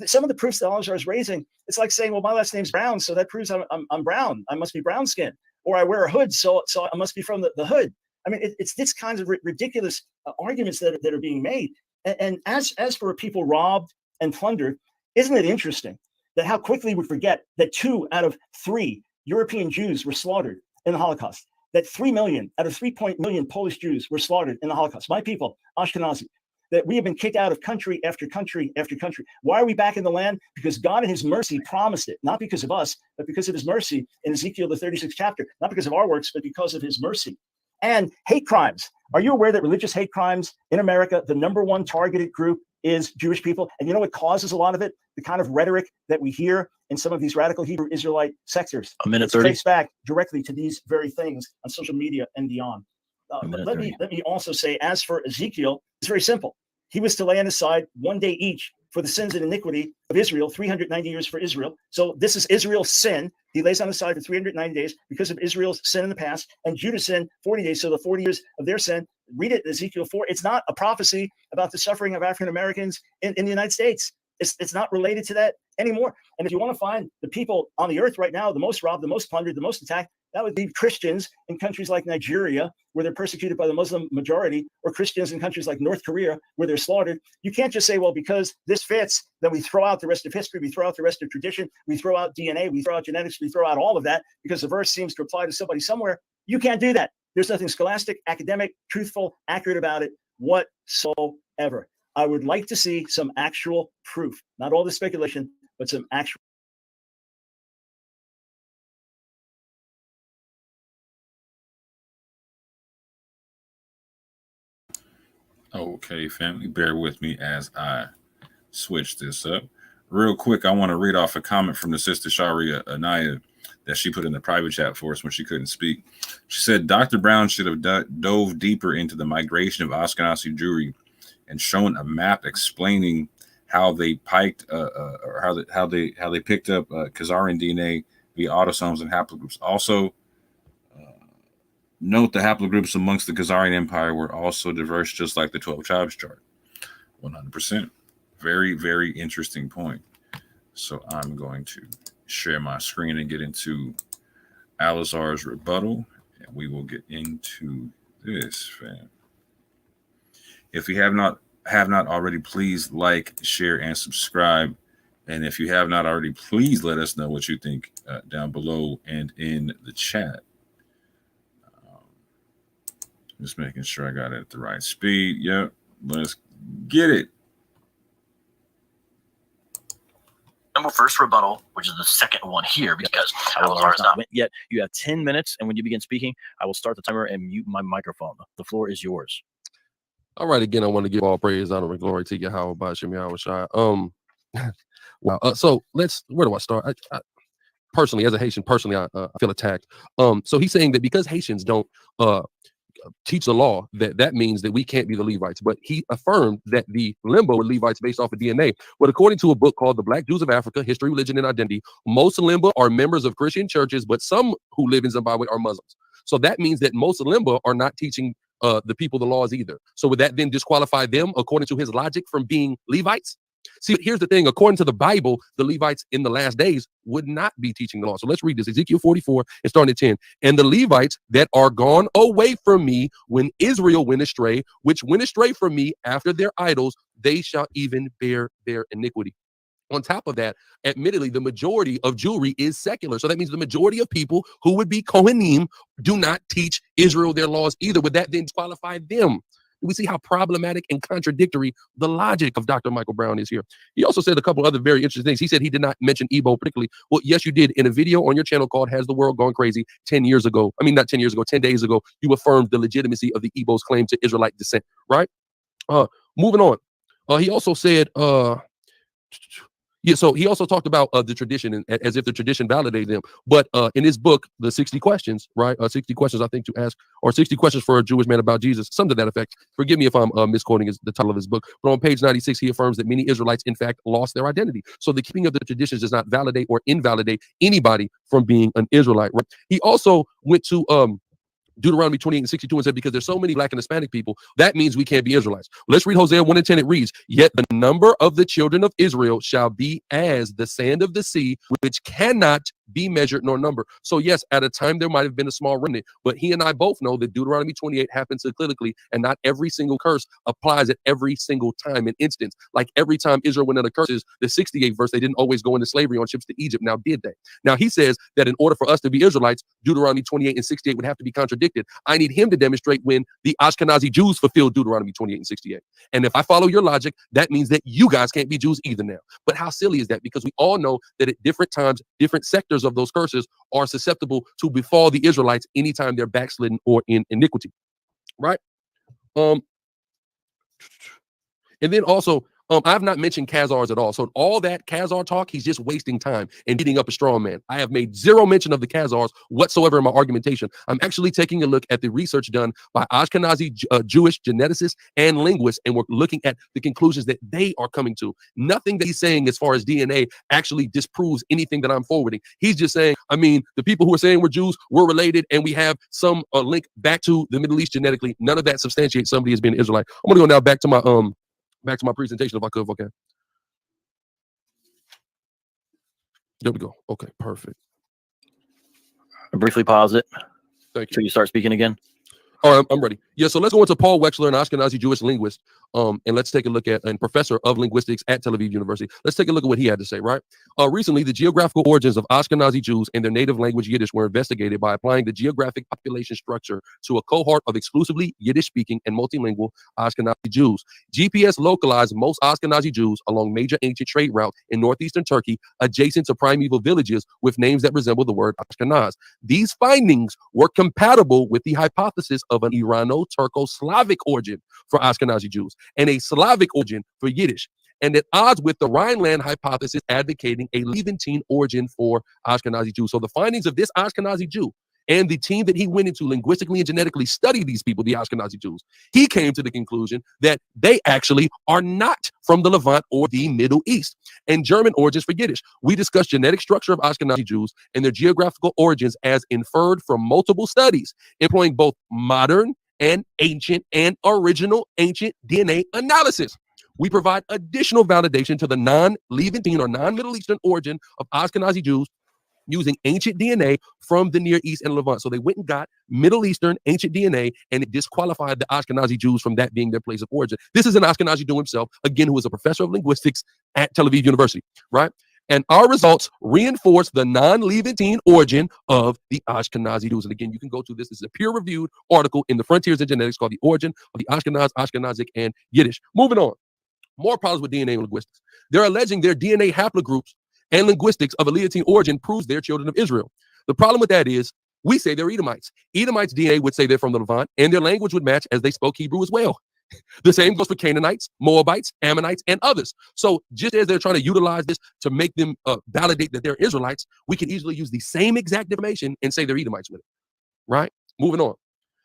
Some of the proofs that Al-Azhar is raising, it's like saying, well, my last name's Brown, so that proves I'm brown. I must be brown skinned. Or I wear a hood, so I must be from the hood. I mean, it's this kinds of ridiculous arguments that are being made. And as for people robbed and plundered, isn't it interesting that how quickly we forget that 2 out of 3 European Jews were slaughtered in the Holocaust, that 3 million out of 3 million Polish Jews were slaughtered in the Holocaust. My people, Ashkenazi, that we have been kicked out of country after country after country. Why are we back in the land? Because God in his mercy promised it, not because of us, but because of his mercy in Ezekiel, the 36th chapter, not because of our works, but because of his mercy. And hate crimes. Are you aware that religious hate crimes in America, the #1 targeted group is Jewish people? And you know what causes a lot of it? The kind of rhetoric that we hear in some of these radical Hebrew Israelite sectors. A minute 30. Trace back directly to these very things on social media and beyond. Let me also say, as for Ezekiel, it's very simple. He was to lay on his side 1 day each for the sins and iniquity of Israel, 390 years for Israel. So this is Israel's sin. He lays on the side for 390 days because of Israel's sin in the past, and Judah's sin 40 days. So the 40 years of their sin, read it, Ezekiel 4. It's not a prophecy about the suffering of African Americans in the United States. It's not related to that anymore. And if you want to find the people on the earth right now, the most robbed, the most plundered, the most attacked, that would be Christians in countries like Nigeria, where they're persecuted by the Muslim majority, or Christians in countries like North Korea, where they're slaughtered. You can't just say, well, because this fits, then we throw out the rest of history, we throw out the rest of tradition, we throw out DNA, we throw out genetics, we throw out all of that because the verse seems to apply to somebody somewhere. You can't do that. There's nothing scholastic, academic, truthful, accurate about it whatsoever. I would like to see some actual proof, not all the speculation, but some actual. Okay, family, bear with me as I switch this up. Real quick, I want to read off a comment from the sister Sharia Anaya that she put in the private chat for us when she couldn't speak. She said, Dr. Brown should have dove deeper into the migration of Ashkenazi Jewry and shown a map explaining how they piked or how they picked up Khazarian DNA via autosomes and haplogroups. Also, note the haplogroups amongst the Khazarian Empire were also diverse, just like the 12 tribes chart. 100%. Very, very interesting point. So I'm going to share my screen and get into Alizar's rebuttal, and we will get into this, fam. If you have not already, please like, share, and subscribe. And if you have not already, please let us know what you think down below and in the chat. Just making sure I got it at the right speed. Yep, let's get it. Number first rebuttal, which is the second one here, because Alizar has not went yet. You have 10 minutes, and when you begin speaking, I will start the timer and mute my microphone. The floor is yours. All right, again, I want to give all praise, honor, and glory to Yahweh Bashim Yahweh Shai. Wow. So where do I start? I personally, as a Haitian, I feel attacked. So he's saying that because Haitians don't teach the law, that means that we can't be the Levites. But he affirmed that the Limbo were Levites based off of DNA. But according to a book called The Black Jews of Africa, History, Religion, and Identity, most Limbo are members of Christian churches, but some who live in Zimbabwe are Muslims. So that means that most Limbo are not teaching the people the laws either. So would that then disqualify them, according to his logic, from being Levites? See, here's the thing. According to the Bible, the Levites in the last days would not be teaching the law. So let's read this. Ezekiel 44 and starting at 10. And the Levites that are gone away from me when Israel went astray, which went astray from me after their idols, they shall even bear their iniquity. On top of that, admittedly, the majority of Jewry is secular. So that means the majority of people who would be Kohanim do not teach Israel their laws either. Would that then disqualify them? We see how problematic and contradictory the logic of Dr. Michael Brown is here. He also said a couple other very interesting things. He said he did not mention Igbo particularly. Well, yes, you did. In a video on your channel called Has the World Gone Crazy 10 years ago. I mean, not 10 years ago, 10 days ago, you affirmed the legitimacy of the Igbo's claim to Israelite descent, right? Moving on. He also said, so he also talked about the tradition and as if the tradition validated them. But in his book, The 60 Questions, right? 60 questions, I think, to ask, or 60 questions for a Jewish man about Jesus, something to that effect. Forgive me if I'm misquoting the title of his book. But on page 96, he affirms that many Israelites, in fact, lost their identity. So the keeping of the traditions does not validate or invalidate anybody from being an Israelite, right? He also went to Deuteronomy 28 and 62 and said, because there's so many Black and Hispanic people, that means we can't be Israelites. Let's read Hosea 1 and 10. It reads, yet the number of the children of Israel shall be as the sand of the sea, which cannot be measured nor numbered. So yes, at a time there might have been a small remnant, but he and I both know that Deuteronomy 28 happens cyclically, and not every single curse applies at every single time and instance. Like every time Israel went under curses, the 68th verse, they didn't always go into slavery on ships to Egypt. Now, did they? Now, he says that in order for us to be Israelites, Deuteronomy 28 and 68 would have to be contradicted. I need him to demonstrate when the Ashkenazi Jews fulfilled Deuteronomy 28 and 68. And if I follow your logic, that means that you guys can't be Jews either now. But how silly is that? Because we all know that at different times, different sectors of those curses are susceptible to befall the Israelites anytime they're backslidden or in iniquity, right? And then also, I have not mentioned Khazars at all. So all that Khazar talk, he's just wasting time and beating up a strong man. I have made zero mention of the Khazars whatsoever in my argumentation. I'm actually taking a look at the research done by Ashkenazi Jewish geneticists and linguists, and we're looking at the conclusions that they are coming to. Nothing that he's saying as far as DNA actually disproves anything that I'm forwarding. He's just saying, I mean, the people who are saying we're Jews, we're related, and we have some link back to the Middle East genetically. None of that substantiates somebody as being an Israelite. I'm gonna go now back to my presentation if I could. Okay. There we go. Okay, perfect. Briefly pause it. Thank you. So you start speaking again. All right, I'm ready. Yeah, so let's go into Paul Wechsler, an Ashkenazi Jewish linguist, and let's take a look at, and professor of linguistics at Tel Aviv University. Let's take a look at what he had to say, right? Recently, the geographical origins of Ashkenazi Jews and their native language Yiddish were investigated by applying the geographic population structure to a cohort of exclusively Yiddish-speaking and multilingual Ashkenazi Jews. GPS localized most Ashkenazi Jews along major ancient trade routes in northeastern Turkey, adjacent to primeval villages with names that resemble the word Ashkenaz. These findings were compatible with the hypothesis of an Irano-Turco-Slavic origin for Ashkenazi Jews and a Slavic origin for Yiddish, and at odds with the Rhineland hypothesis advocating a Levantine origin for Ashkenazi Jews. So the findings of this Ashkenazi Jew and the team that he went into linguistically and genetically study these people, the Ashkenazi Jews, he came to the conclusion that they actually are not from the Levant or the Middle East, and German origins for Yiddish. We discussed genetic structure of Ashkenazi Jews and their geographical origins as inferred from multiple studies, employing both modern and ancient and original ancient DNA analysis. We provide additional validation to the non-Levantine or non-Middle Eastern origin of Ashkenazi Jews using ancient DNA from the Near East and Levant. So they went and got Middle Eastern ancient DNA, and it disqualified the Ashkenazi Jews from that being their place of origin. This is an Ashkenazi Jew himself, again, who is a professor of linguistics at Tel Aviv University, right? And our results reinforce the non-Levantine origin of the Ashkenazi Jews. And again, you can go to this. This is a peer-reviewed article in the Frontiers of Genetics called The Origin of the Ashkenaz, Ashkenazic, and Yiddish. Moving on. More problems with DNA and linguistics. They're alleging their DNA haplogroups and linguistics of a Levantine origin proves they're children of Israel. The problem with that is we say they're Edomites. Edomites' DNA would say they're from the Levant, and their language would match as they spoke Hebrew as well. The same goes for Canaanites, Moabites, Ammonites, and others. So just as they're trying to utilize this to make them validate that they're Israelites, we can easily use the same exact information and say they're Edomites with it, right? Moving on.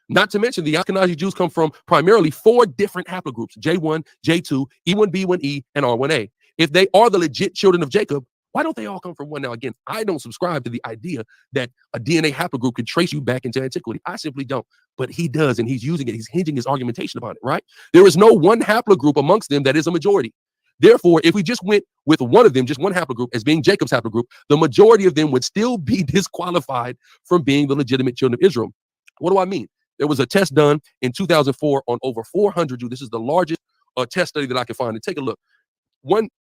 Not to mention the Ashkenazi Jews come from primarily 4 different haplogroups, J1, J2, E1B1E, and R1A. If they are the legit children of Jacob, why don't they all come from one? Now, again, I don't subscribe to the idea that a DNA haplogroup could trace you back into antiquity. I simply don't. But he does, and he's using it. He's hinging his argumentation upon it, right? There is no one haplogroup amongst them that is a majority. Therefore, if we just went with one of them, just one haplogroup, as being Jacob's haplogroup, the majority of them would still be disqualified from being the legitimate children of Israel. What do I mean? There was a test done in 2004 on over 400 Jews. This is the largest test study that I can find. And take a look.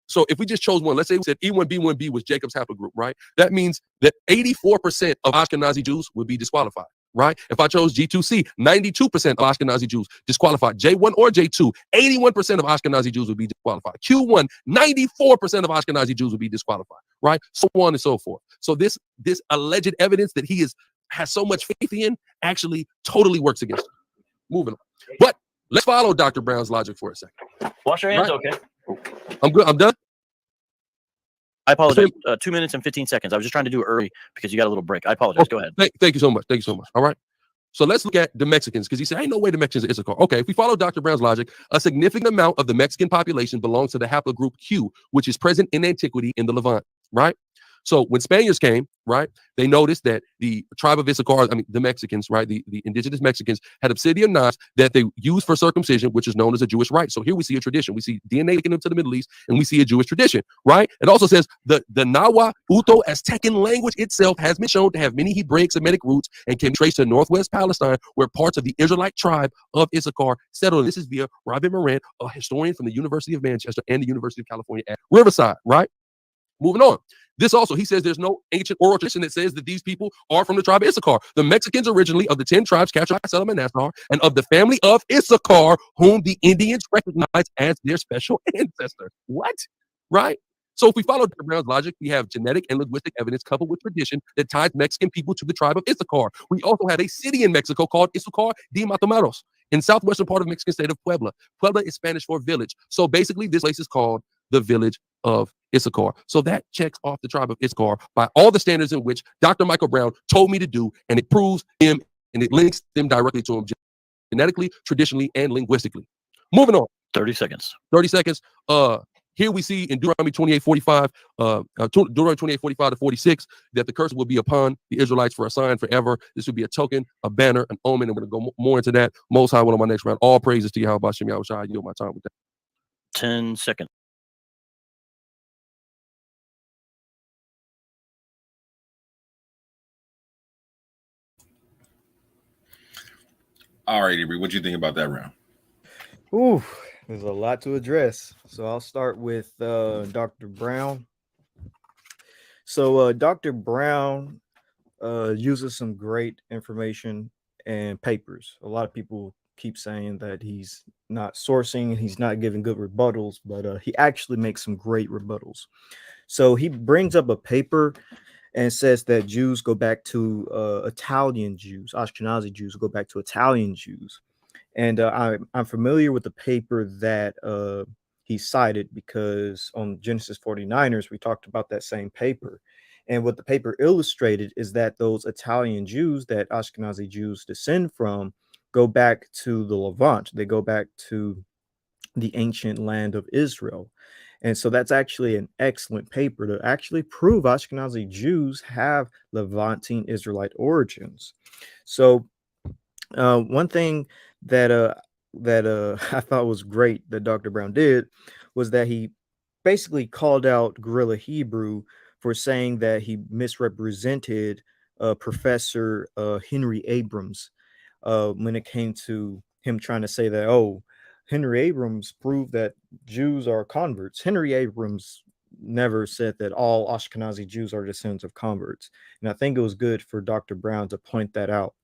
So if we just chose one, let's say we said E1B1B was Jacob's haplogroup, right? That means that 84% of Ashkenazi Jews would be disqualified, right? If I chose G2C, 92% of Ashkenazi Jews disqualified. J1 or J2, 81% of Ashkenazi Jews would be disqualified. Q1, 94% of Ashkenazi Jews would be disqualified, right? So on and so forth. So this alleged evidence that he has so much faith in actually totally works against him. Moving on. But let's follow Dr. Brown's logic for a second. Wash your hands, Right? okay? I'm good. I'm done. I apologize. 2 minutes and 15 seconds. I was just trying to do it early because you got a little break. I apologize. Go ahead. Thank you so much. Thank you so much. All right. So let's look at the Mexicans, because he said, ain't no way the Mexicans are Issachar. Okay, if we follow Dr. Brown's logic, a significant amount of the Mexican population belongs to the haplogroup Q, which is present in antiquity in the Levant, right? So when Spaniards came, right, they noticed that the tribe of Issachar, the Mexicans, right, the indigenous Mexicans had obsidian knives that they used for circumcision, which is known as a Jewish rite. So here we see a tradition. We see DNA taking them to the Middle East, and we see a Jewish tradition, right? It also says the Nahua Uto Aztecan language itself has been shown to have many Hebraic Semitic roots and can be traced to northwest Palestine, where parts of the Israelite tribe of Issachar settled. This is via Rabbi Berean, a historian from the University of Manchester and the University of California at Riverside, right? Moving on. This also, he says there's no ancient oral tradition that says that these people are from the tribe of Issachar. The Mexicans originally of the 10 tribes captured by Solomon Nassar and of the family of Issachar, whom the Indians recognize as their special ancestor. What? Right? So if we follow Dr. Brown's logic, we have genetic and linguistic evidence coupled with tradition that ties Mexican people to the tribe of Issachar. We also have a city in Mexico called Issachar de Matamoros. in southwestern part of Mexican state of Puebla. Puebla is Spanish for village. So basically, this place is called the village of Issachar. So that checks off the tribe of Issachar by all the standards in which Dr. Michael Brown told me to do, and it proves him and it links them directly to him genetically, traditionally, and linguistically. Moving on. 30 seconds. 30 seconds. Here we see in Deuteronomy 28:45, Deuteronomy 28:45 to 46, that the curse will be upon the Israelites for a sign forever. This will be a token, a banner, an omen, and we're going to go more into that. Most High will on my next round. All praises to Yahweh Shem Yahushua. I yield my time with that. 10 seconds. All right, Avery, what do you think about that round? Ooh, there's a lot to address. So I'll start with Dr. Brown. So Dr. Brown uses some great information and papers. A lot of people keep saying that he's not sourcing, he's not giving good rebuttals, but he actually makes some great rebuttals. So he brings up a paper and says that Jews go back to Italian Jews, Ashkenazi Jews go back to Italian Jews. And I'm familiar with the paper that he cited because on Genesis 49ers, we talked about that same paper. And what the paper illustrated is that those Italian Jews that Ashkenazi Jews descend from go back to the Levant. They go back to the ancient land of Israel. And so that's actually an excellent paper to actually prove Ashkenazi Jews have Levantine Israelite origins. So one thing that I thought was great that Dr. Brown did was that he basically called out Guerrilla Hebrew for saying that he misrepresented Professor Henry Abrams when it came to him trying to say that, oh, Henry Abrams proved that Jews are converts. Henry Abrams never said that all Ashkenazi Jews are descendants of converts. And I think it was good for Dr. Brown to point that out.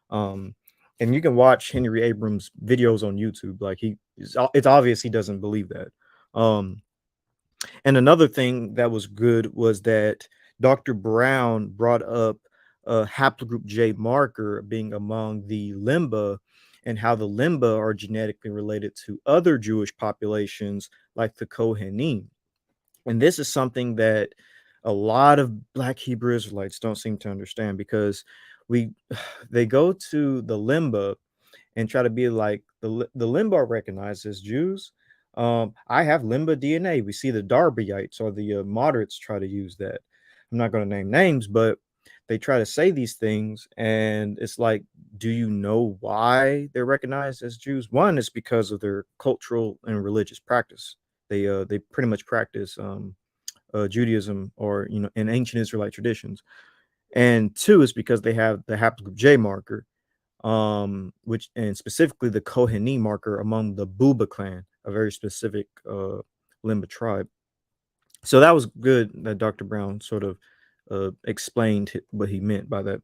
And you can watch Henry Abrams videos on YouTube. Like it's obvious he doesn't believe that. And another thing that was good was that Dr. Brown brought up a haplogroup J marker being among the Limba and how the Limba are genetically related to other Jewish populations like the Kohanim. And this is something that a lot of Black Hebrew Israelites don't seem to understand because they go to the Limba and try to be like the Limba are recognized as Jews. I have Limba DNA. We see the Darbyites or the moderates try to use that. I'm not going to name names, but they try to say these things, and it's like, do you know why they're recognized as Jews? One is because of their cultural and religious practice. They pretty much practice Judaism or in ancient Israelite traditions. And two is because they have the haplogroup J marker, which and specifically the Kohanim marker among the Buba clan, a very specific Limba tribe. So that was good that Dr. Brown sort of explained what he meant by that.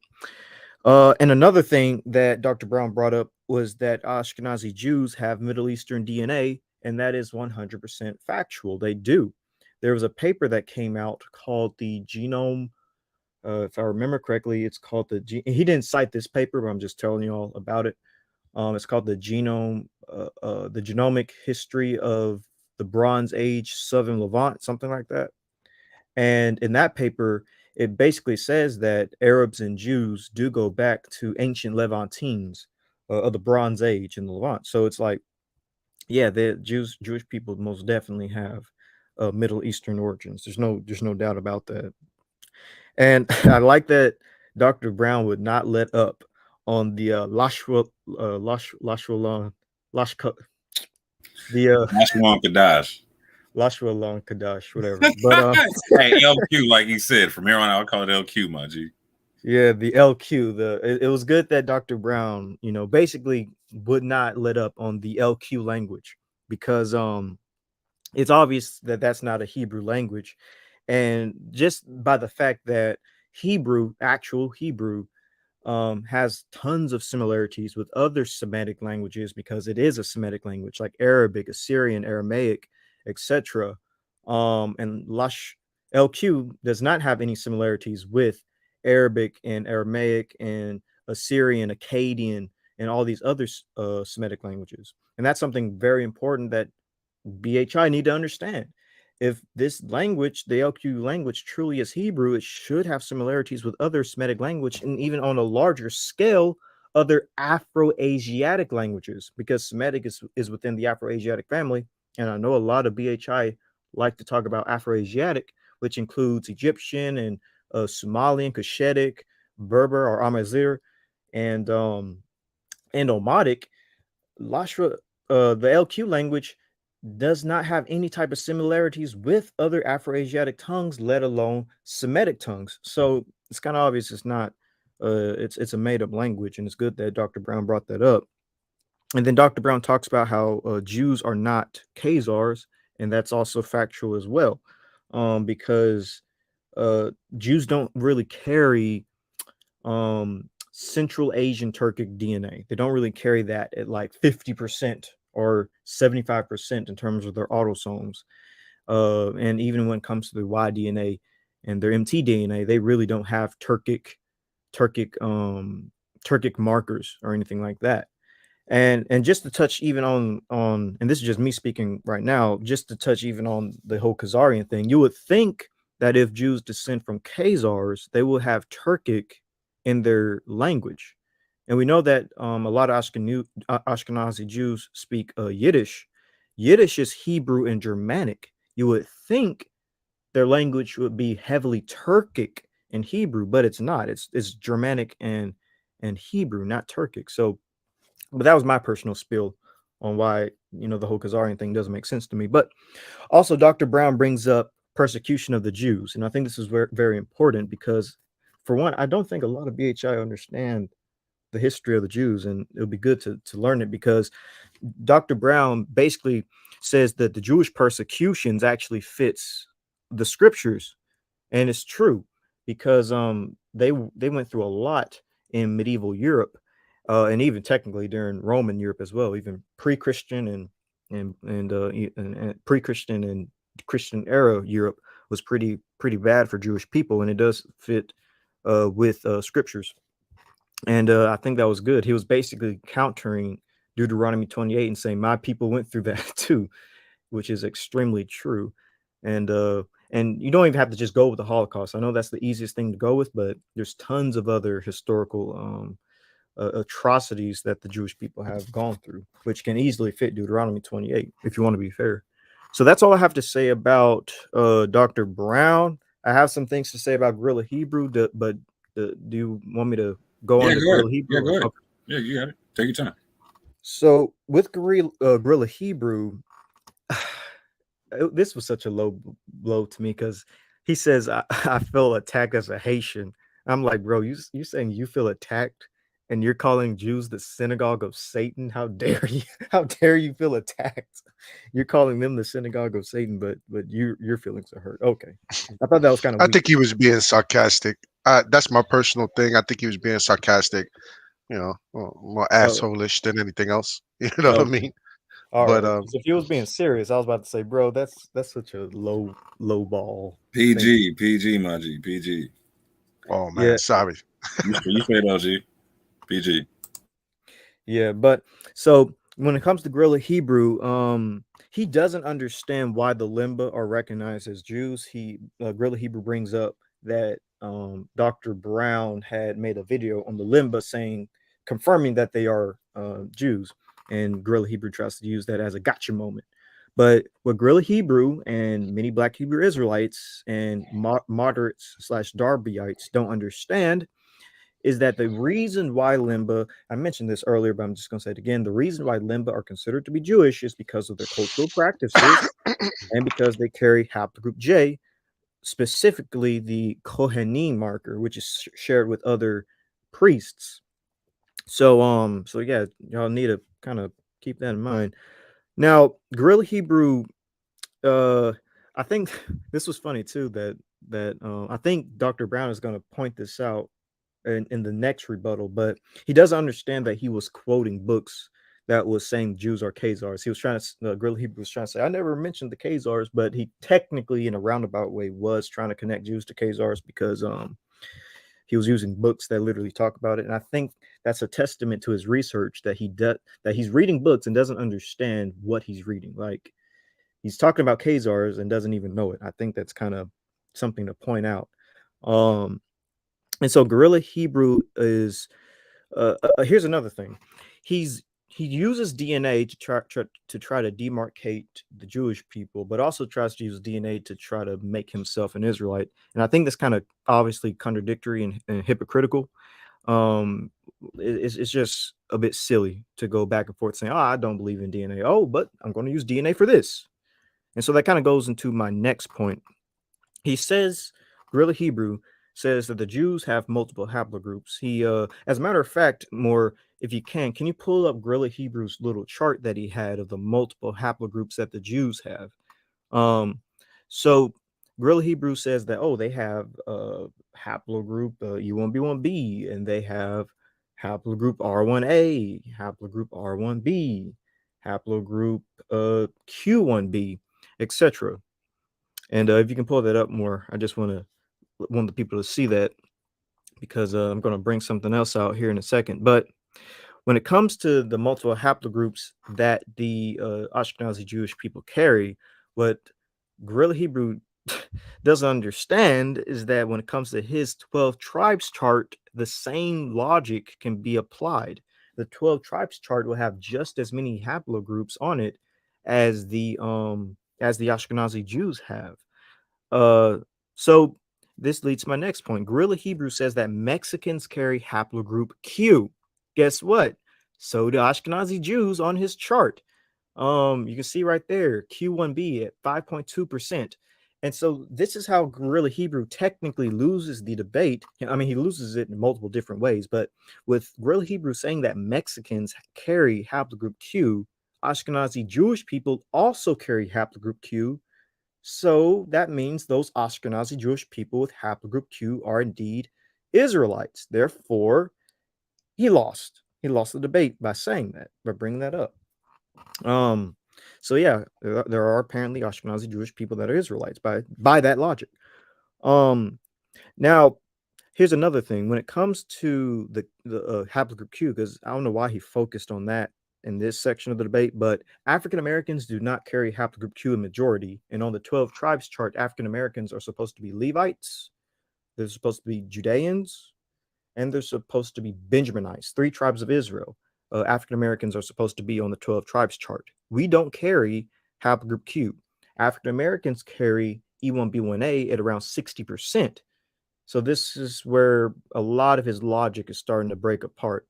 And another thing that Dr. Brown brought up was that Ashkenazi Jews have Middle Eastern DNA, and that is 100% factual. They do. There was a paper that came out called the Genome. If I remember correctly, it's called he didn't cite this paper, but I'm just telling you all about it. It's called the Genomic History of the Bronze Age Southern Levant, something like that. And in that paper, it basically says that Arabs and Jews do go back to ancient Levantines of the Bronze Age in the Levant. So it's like, yeah, the Jewish people most definitely have Middle Eastern origins. There's no doubt about that. And I like that Dr. Brown would not let up on the Lashwan Kadash. Lashwan Kadash, whatever. But hey, LQ, like he said, from here on out, I'll call it LQ, my G. Yeah, the LQ. It was good that Dr. Brown, basically would not let up on the LQ language because it's obvious that that's not a Hebrew language. And just by the fact that actual Hebrew, has tons of similarities with other Semitic languages because it is a Semitic language like Arabic, Assyrian, Aramaic, etc. And LQ does not have any similarities with Arabic and Aramaic and Assyrian, Akkadian, and all these other Semitic languages. And that's something very important that BHI need to understand. If this language, the LQ language, truly is Hebrew, it should have similarities with other Semitic language, and even on a larger scale, other Afro-Asiatic languages, because Semitic is within the Afro-Asiatic family. And I know a lot of BHI like to talk about Afro-Asiatic, which includes Egyptian and Somalian, Cushitic, Berber or Amazigh, and Omatic. Lashra, the LQ language does not have any type of similarities with other Afro-Asiatic tongues, let alone Semitic tongues. So it's kind of obvious it's not, it's a made-up language, and it's good that Dr. Brown brought that up. And then Dr. Brown talks about how Jews are not Khazars, and that's also factual as well, because Jews don't really carry Central Asian Turkic DNA. They don't really carry that at like 50% or 75% in terms of their autosomes. And even when it comes to their Y DNA and their MT DNA, they really don't have Turkic markers or anything like that. And just to touch even on, and this is just me speaking right now, just to touch even on the whole Khazarian thing, you would think that if Jews descend from Khazars, they will have Turkic in their language. And we know that a lot of Ashkenazi Jews speak Yiddish. Yiddish is Hebrew and Germanic. You would think their language would be heavily Turkic in Hebrew, but it's not. It's Germanic and Hebrew, not Turkic. So, but that was my personal spiel on why, the whole Khazarian thing doesn't make sense to me. But also, Dr. Brown brings up persecution of the Jews. And I think this is very, very important because, for one, I don't think a lot of BHI understand the history of the Jews, and it would be good to learn it, because Dr. Brown basically says that the Jewish persecutions actually fits the scriptures, and it's true because they went through a lot in medieval Europe, and even technically during Roman Europe as well, even pre-Christian and pre-Christian and Christian era Europe was pretty bad for Jewish people, and it does fit with scriptures. And I think that was good. He was basically countering Deuteronomy 28 and saying, my people went through that too, which is extremely true. And you don't even have to just go with the Holocaust. I know that's the easiest thing to go with, but there's tons of other historical atrocities that the Jewish people have gone through, which can easily fit Deuteronomy 28, if you want to be fair. So that's all I have to say about Dr. Brown. I have some things to say about Guerrilla Hebrew, but do you want me to go on to Guerrilla Hebrew? Yeah, go ahead. Okay. Yeah, you got it. Take your time. So with Guerrilla Hebrew, this was such a low blow to me because he says, I feel attacked as a Haitian. I'm like, bro, you saying you feel attacked and you're calling Jews the synagogue of Satan? How dare you? How dare you feel attacked? You're calling them the synagogue of Satan, but your feelings are hurt. Okay. I thought that was kind of I weak. think he was being sarcastic. That's my personal thing. I think he was being sarcastic, more asshole-ish than anything else. You know what I mean? All But right. If he was being serious, I was about to say, bro, that's such a low ball. PG, my G, PG. oh man, Yeah. sorry. You say it, LG. PG. Yeah, but so when it comes to Guerrilla Hebrew, he doesn't understand why the Limba are recognized as Jews. Guerrilla Hebrew brings up that Dr. Brown had made a video on the Limba confirming that they are Jews, and Guerrilla Hebrew tries to use that as a gotcha moment. But what Guerrilla Hebrew and many Black Hebrew Israelites and moderates / Darbyites don't understand is that the reason why Limba, I mentioned this earlier, but I'm just going to say it again. The reason why Limba are considered to be Jewish is because of their cultural practices and because they carry haplogroup J, specifically the Kohanim marker, which is shared with other priests. So yeah, y'all need to kind of keep that in mind. Now, Guerrilla Hebrew, I think this was funny too, that I think Dr. Brown is going to point this out in the next rebuttal, but he doesn't understand that he was quoting books that was saying Jews are Khazars. He was trying to, Guerrilla Hebrew was trying to say, I never mentioned the Khazars, but he technically, in a roundabout way, was trying to connect Jews to Khazars because he was using books that literally talk about it. And I think that's a testament to his research that he's reading books and doesn't understand what he's reading. Like he's talking about Khazars and doesn't even know it. I think that's kind of something to point out. And so Guerrilla Hebrew is here's another thing. He uses DNA to try to demarcate the Jewish people, but also tries to use DNA to try to make himself an Israelite. And I think that's kind of obviously contradictory and hypocritical. It's just a bit silly to go back and forth saying, "Oh, I don't believe in DNA. Oh, but I'm going to use DNA for this." And so that kind of goes into my next point. He says, Guerrilla Hebrew says that the Jews have multiple haplogroups. He, as a matter of fact, more, if you can you pull up Guerrilla Hebrew's little chart that he had of the multiple haplogroups that the Jews have? So Guerrilla Hebrew says that, they have haplogroup U1B1B, and they have haplogroup R1A, haplogroup R1B, haplogroup Q1B, etc. And if you can pull that up more, I just want the people to see that, because I'm going to bring something else out here in a second. But when it comes to the multiple haplogroups that the Ashkenazi Jewish people carry, what Guerrilla Hebrew doesn't understand is that when it comes to his 12 tribes chart, the same logic can be applied. The 12 tribes chart will have just as many haplogroups on it as the Ashkenazi Jews have. So this leads to my next point. Guerrilla Hebrew says that Mexicans carry haplogroup Q. Guess what? So do Ashkenazi Jews on his chart. You can see right there, Q1B at 5.2%. And so this is how Guerrilla Hebrew technically loses the debate. I mean, he loses it in multiple different ways, but with Guerrilla Hebrew saying that Mexicans carry haplogroup Q, Ashkenazi Jewish people also carry haplogroup Q. So that means those Ashkenazi Jewish people with haplogroup Q are indeed Israelites. Therefore, he lost. He lost the debate by saying that, by bringing that up. So yeah, there are apparently Ashkenazi Jewish people that are Israelites by that logic. Now, here's another thing. When it comes to the haplogroup Q, because I don't know why he focused on that in this section of the debate, but African Americans do not carry haplogroup Q in majority. And on the 12 tribes chart, African Americans are supposed to be Levites, they're supposed to be Judeans, and they're supposed to be Benjaminites, 3 tribes of Israel. African Americans are supposed to be on the 12 tribes chart. We don't carry haplogroup Q. African Americans carry E1B1A at around 60%. So this is where a lot of his logic is starting to break apart.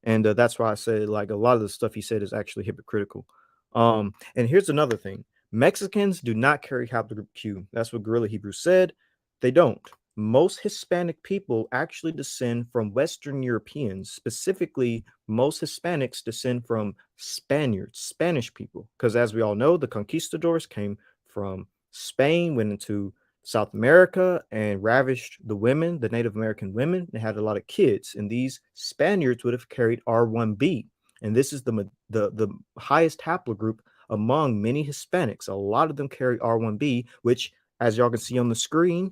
And that's why I said, like, a lot of the stuff he said is actually hypocritical. And here's another thing. Mexicans do not carry haplogroup Q. That's what Guerrilla Hebrew said. They don't. Most Hispanic people actually descend from Western Europeans. Specifically, most Hispanics descend from Spaniards, Spanish people. Because as we all know, the conquistadors came from Spain, went into South America and ravished the women, the Native American women. They had a lot of kids, and these Spaniards would have carried R1B. And this is the highest haplogroup among many Hispanics. A lot of them carry R1B, which, as y'all can see on the screen,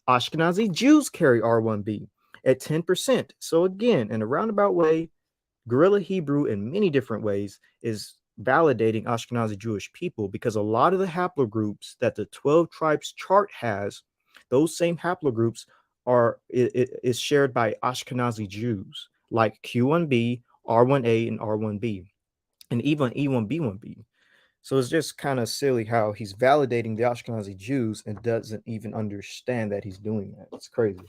Ashkenazi Jews carry R1B at 10%. So again, in a roundabout way, Guerrilla Hebrew in many different ways is validating Ashkenazi Jewish people, because a lot of the haplogroups that the 12 tribes chart has, those same haplogroups is shared by Ashkenazi Jews, like Q1B, R1A, and R1B, and even E1B1B. So it's just kind of silly how he's validating the Ashkenazi Jews and doesn't even understand that he's doing that. It's crazy.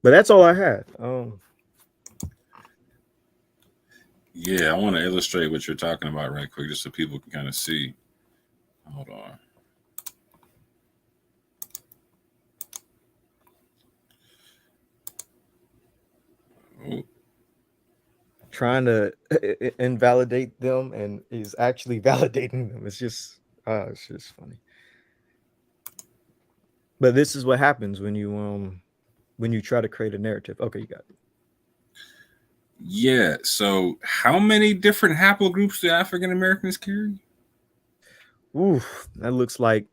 But that's all I had. Yeah, I want to illustrate what you're talking about right quick, just so people can kind of see. Hold on. Oh. Trying to invalidate them, and he's actually validating them. It's just funny. But this is what happens when you try to create a narrative. Okay, you got it. Yeah. So, how many different haplogroups do African Americans carry? Oof, that looks like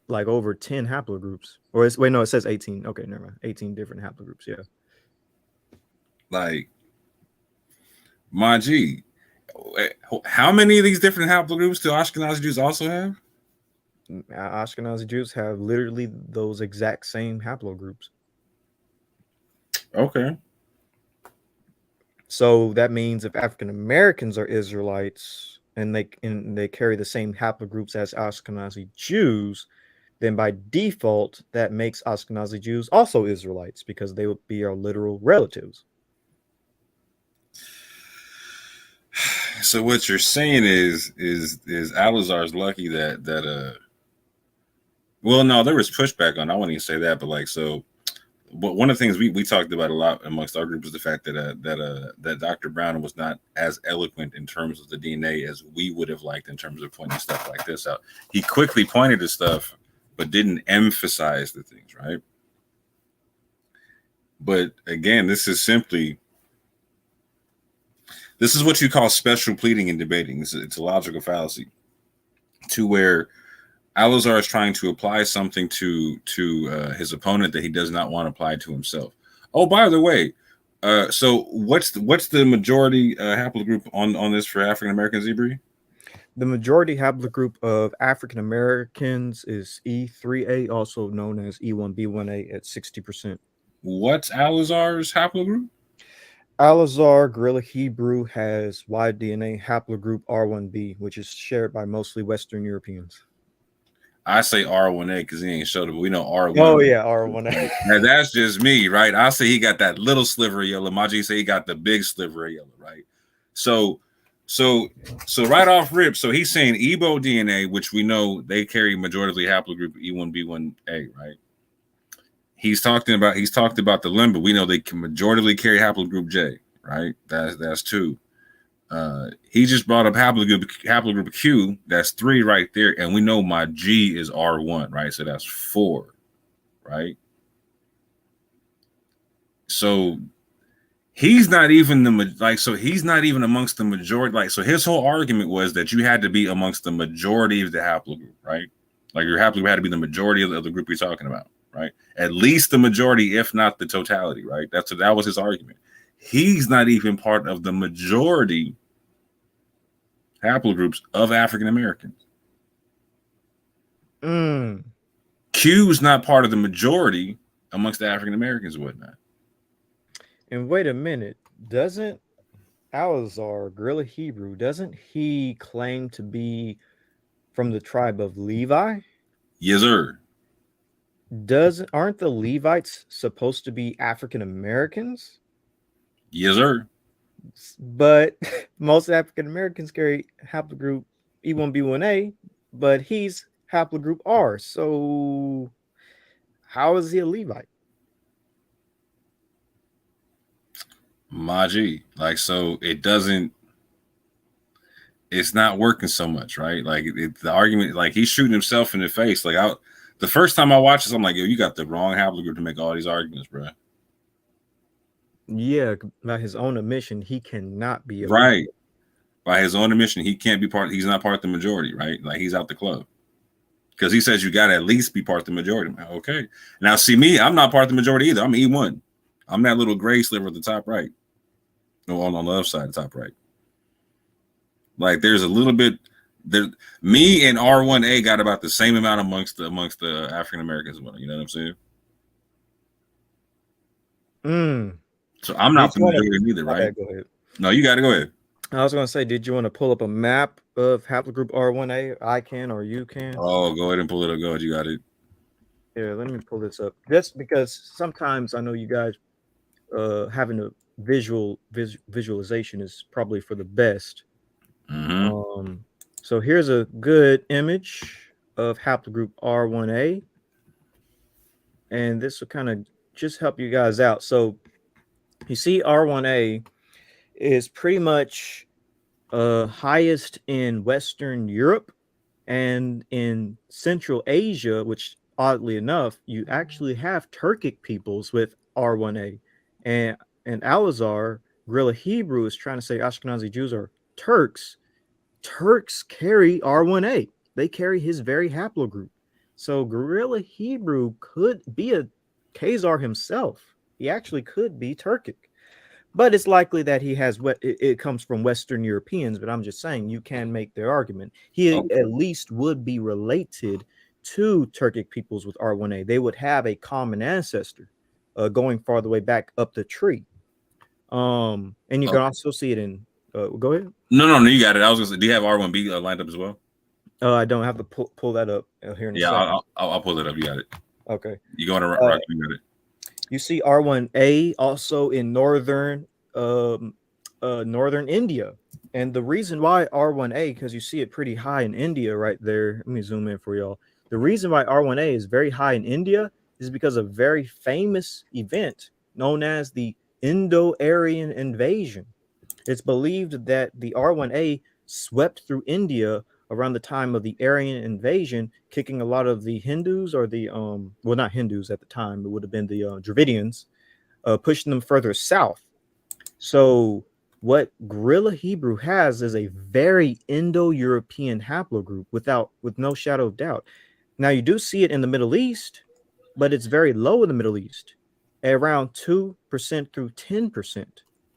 like over 10 haplogroups. Or wait, no, it says 18. Okay, never mind. 18 different haplogroups. Yeah. Like, my G, how many of these different haplogroups do Ashkenazi Jews also have? Ashkenazi Jews have literally those exact same haplogroups. Okay. So that means if African Americans are Israelites and they carry the same haplogroups as Ashkenazi Jews, then by default that makes Ashkenazi Jews also Israelites because they would be our literal relatives. So what you're saying is Alazar's lucky that well, no, there was pushback on. I wouldn't even say that, but like, so, but one of the things we talked about a lot amongst our group was the fact that Dr. Brown was not as eloquent in terms of the DNA as we would have liked in terms of pointing stuff like this out. He quickly pointed to stuff, but didn't emphasize the things, right? But again, this is what you call special pleading in debating. It's a logical fallacy to where Alazar is trying to apply something to his opponent that he does not want applied to himself. Oh, by the way, so what's the majority haplogroup on this for African Americans, Zebri? The majority haplogroup of African Americans is E3A, also known as E1B1A, at 60%. What's Alazar's haplogroup? Alazar Gorilla Hebrew has Y-DNA haplogroup R1b, which is shared by mostly Western Europeans. I say R1A because he ain't showed it, but we know R1. Oh yeah, R1A. Now that's just me, right? I say he got that little sliver of yellow. Maji say he got the big sliver of yellow, right? So right off rip, so he's saying Igbo DNA, which we know they carry majority haplogroup E1B1A, right? He's talked about the Limba. We know they can majority carry haplogroup J, right? That's 2. He just brought up haplogroup Q. That's 3 right there, and we know my G is R1, right? So that's 4, right? So he's not even he's not even amongst the majority. Like, so his whole argument was that you had to be amongst the majority of the haplogroup, right? Like your haplogroup had to be the majority of the group you're talking about, right? At least the majority, if not the totality, right? That was his argument. He's not even part of the majority haplogroups of African Americans. Q's not part of the majority amongst the African Americans and whatnot. And wait a minute, doesn't Alazar Gorilla Hebrew, doesn't he claim to be from the tribe of Levi? Yes, sir. Aren't the Levites supposed to be African Americans? Yes, sir. But most African Americans carry haplogroup E1B1A, but he's haplogroup R. So how is he a Levite? Maji, like, so it's not working so much, right? Like the argument, like he's shooting himself in the face. Like the first time I watched this, I'm like, yo, you got the wrong haplogroup to make all these arguments, bro. Yeah, by his own admission, he cannot be a right. Levite. By his own admission, he can't be he's not part of the majority, right? Like he's out the club. Because he says you gotta at least be part of the majority. Like, okay. Now see me, I'm not part of the majority either. I'm E1. I'm that little gray sliver at the top right. No, on the left side, the top right. Like there's a little bit there. Me and R1A got about the same amount amongst the African Americans. You know what I'm saying? So I'm not the majority either, right? Go ahead. No, you got to go ahead. I was going to say, did you want to pull up a map of haplogroup R1A? I can, or you can. Oh, go ahead and pull it up. Go ahead. You got it. Yeah, let me pull this up. Just because sometimes I know you guys having a visualization is probably for the best. Mm-hmm. So here's a good image of haplogroup R1A, and this will kind of just help you guys out. So you see R1A is pretty much highest in Western Europe and in Central Asia, which oddly enough, you actually have Turkic peoples with R1A. And Alazar, Gorilla Hebrew, is trying to say Ashkenazi Jews are Turks. Turks carry R1A. They carry his very haplogroup. So Gorilla Hebrew could be a Khazar himself. He actually could be Turkic. But it's likely that he has what it comes from Western Europeans. But I'm just saying you can make their argument. He at least would be related to Turkic peoples with R1A. They would have a common ancestor going far the way back up the tree. And you can also see it in. Go ahead. No, you got it. I was gonna say, do you have R1B lined up as well? I don't have to pull that up here in a second. I'll pull it up. You got it. Okay. You going to rock? You got it. You see R1A also in northern India. And the reason why R1A, because you see it pretty high in India right there. Let me zoom in for y'all. The reason why R1A is very high in India is because of a very famous event known as the Indo-Aryan invasion. It's believed that the R1A swept through India around the time of the Aryan invasion, kicking a lot of the Hindus or the well, not Hindus at the time, it would have been the Dravidians, pushing them further south. So what Guerrilla Hebrew has is a very Indo-European haplogroup with no shadow of doubt. Now you do see it in the Middle East, but it's very low in the Middle East, at around 2% through 10%.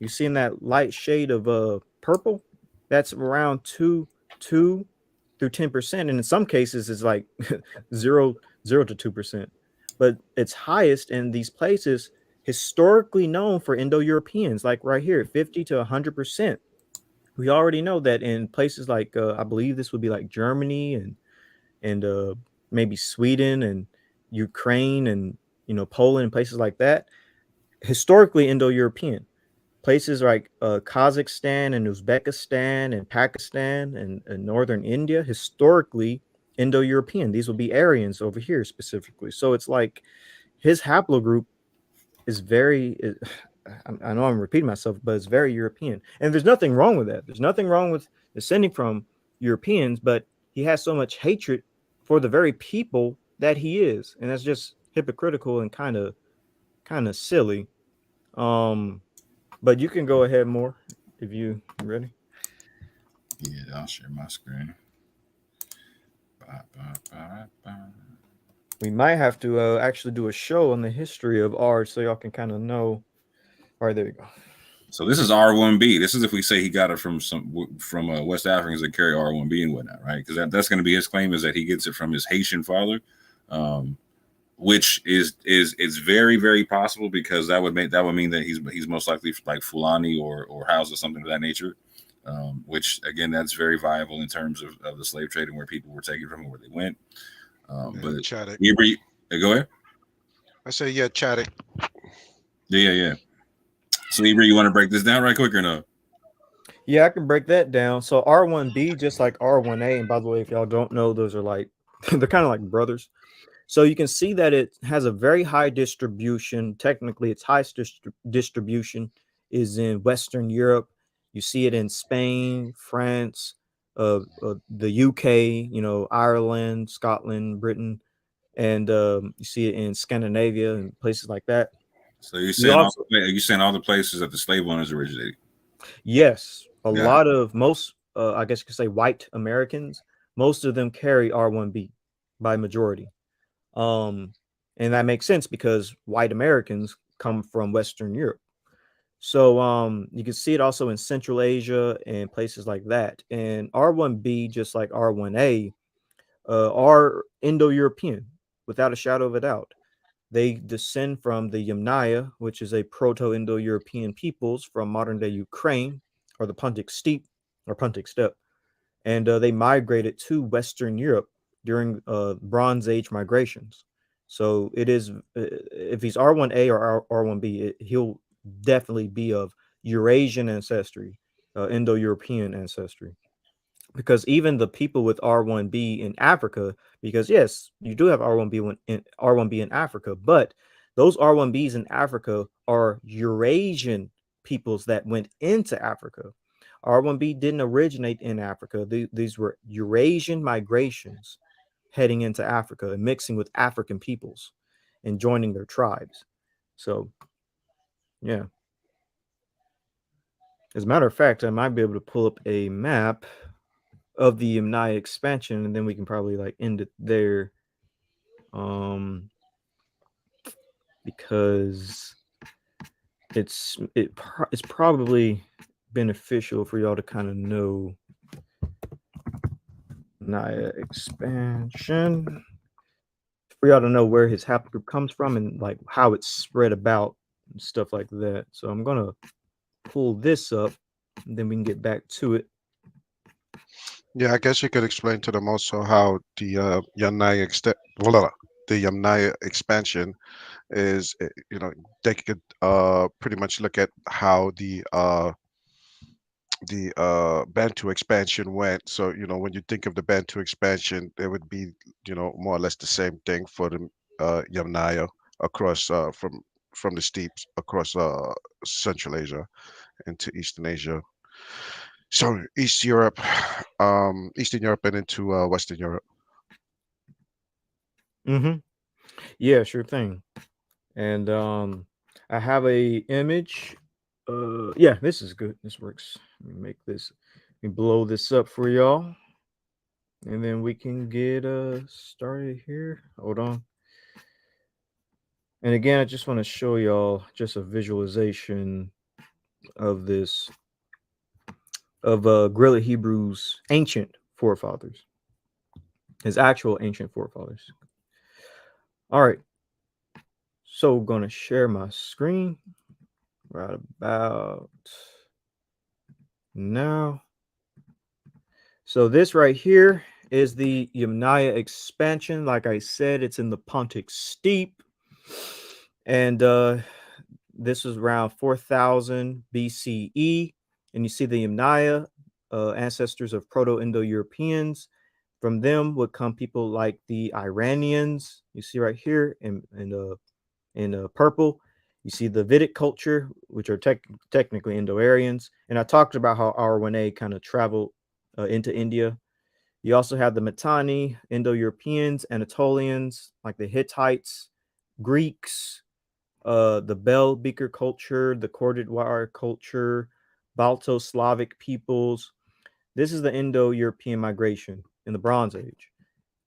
You see in that light shade of purple, that's around 2 through 10%, and in some cases it's like 0 to 2%. But it's highest in these places historically known for Indo-Europeans, like right here, 50 to 100%. We already know that in places like I believe this would be like Germany and maybe Sweden and Ukraine and Poland and places like that, historically Indo-European. Places like Kazakhstan and Uzbekistan and Pakistan and northern India, historically Indo-European. These would be Aryans over here specifically. So it's like his haplogroup is very, I know I'm repeating myself, but it's very European. And there's nothing wrong with that. There's nothing wrong with descending from Europeans, but he has so much hatred for the very people that he is. And that's just hypocritical and kind of silly. But you can go ahead more if you ready. Yeah, I'll share my screen. We might have to actually do a show on the history of R so y'all can kind of know. All right, there we go. So this is R1B. This is if we say he got it from West Africans that carry R1B and whatnot, right? Because that's going to be his claim, is that he gets it from his Haitian father, which is very, very possible, because that would mean that he's most likely like Fulani or Hausa or something of that nature. Which again, that's very viable in terms of the slave trade and where people were taken from and where they went. But Chaddick. Go ahead. I say, yeah, Chaddick. Yeah. So Ibri, you want to break this down right quick or no? Yeah, I can break that down. So R1B, just like R1A, and by the way, if y'all don't know, those are like they're kind of like brothers. So you can see that it has a very high distribution. Technically, its highest distribution is in Western Europe. You see it in Spain, France, the UK, Ireland, Scotland, Britain, and you see it in Scandinavia and places like that. So you're saying all the places that the slave owners originated? Yes, a lot of most, I guess you could say, white Americans. Most of them carry R1B by majority. And that makes sense because white Americans come from Western Europe. So you can see it also in Central Asia and places like that. And R1B, just like R1A, are Indo-European without a shadow of a doubt. They descend from the Yamnaya, which is a Proto-Indo-European peoples from modern-day Ukraine, or the Pontic Steppe, and they migrated to Western Europe during Bronze Age migrations. So it is, if he's R1A or R1B, he'll definitely be of Eurasian ancestry, Indo-European ancestry. Because even the people with R1B in Africa, because yes, you do have R1B in Africa, but those R1Bs in Africa are Eurasian peoples that went into Africa. R1B didn't originate in Africa. These were Eurasian migrations heading into Africa and mixing with African peoples and joining their tribes. So, yeah. As a matter of fact, I might be able to pull up a map of the Yamnaya expansion, and then we can probably like end it there because it's probably beneficial for y'all to kind of know Naya expansion, for y'all to know where his haplogroup comes from and like how it's spread about and stuff like that. So I'm gonna pull this up, and then we can get back to it. Yeah, I guess you could explain to them also how the Yamnaya expansion is, they could pretty much look at how the Bantu expansion went. So, when you think of the Bantu expansion, it would be, more or less the same thing for the Yamnaya across from the steeps across Central Asia into Eastern Asia. So Eastern Europe and into Western Europe. Mm-hmm. Yeah, sure thing. And I have a image. Yeah, this is good. This works. Let me make this. Let me blow this up for y'all, and then we can get started here. Hold on. And again, I just want to show y'all just a visualization of this, of GRLA Hebrew's ancient forefathers, his actual ancient forefathers. All right. So I'm gonna share my screen right about now. So this right here is the Yamnaya expansion. Like I said, it's in the Pontic Steep. And this was around 4000 BCE. And you see the Yamnaya, ancestors of Proto-Indo-Europeans. From them would come people like the Iranians. You see right here in purple. You see the Vedic culture, which are technically Indo-Aryans. And I talked about how R1A kind of traveled into India. You also have the Mitanni, Indo-Europeans, Anatolians, like the Hittites, Greeks, the Bell Beaker culture, the corded wire culture, Balto-Slavic peoples. This is the Indo-European migration in the Bronze Age.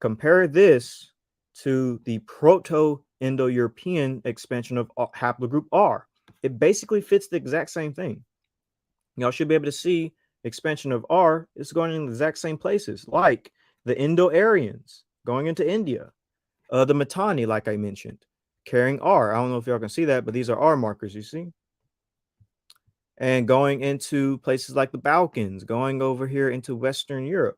Compare this to the Proto-Indo-European expansion of haplogroup R. It basically fits the exact same thing. Y'all should be able to see expansion of R is going in the exact same places, like the Indo-Aryans going into India, the Mitanni, like I mentioned, carrying R. I don't know if y'all can see that, but these are R markers, you see? And going into places like the Balkans, going over here into Western Europe.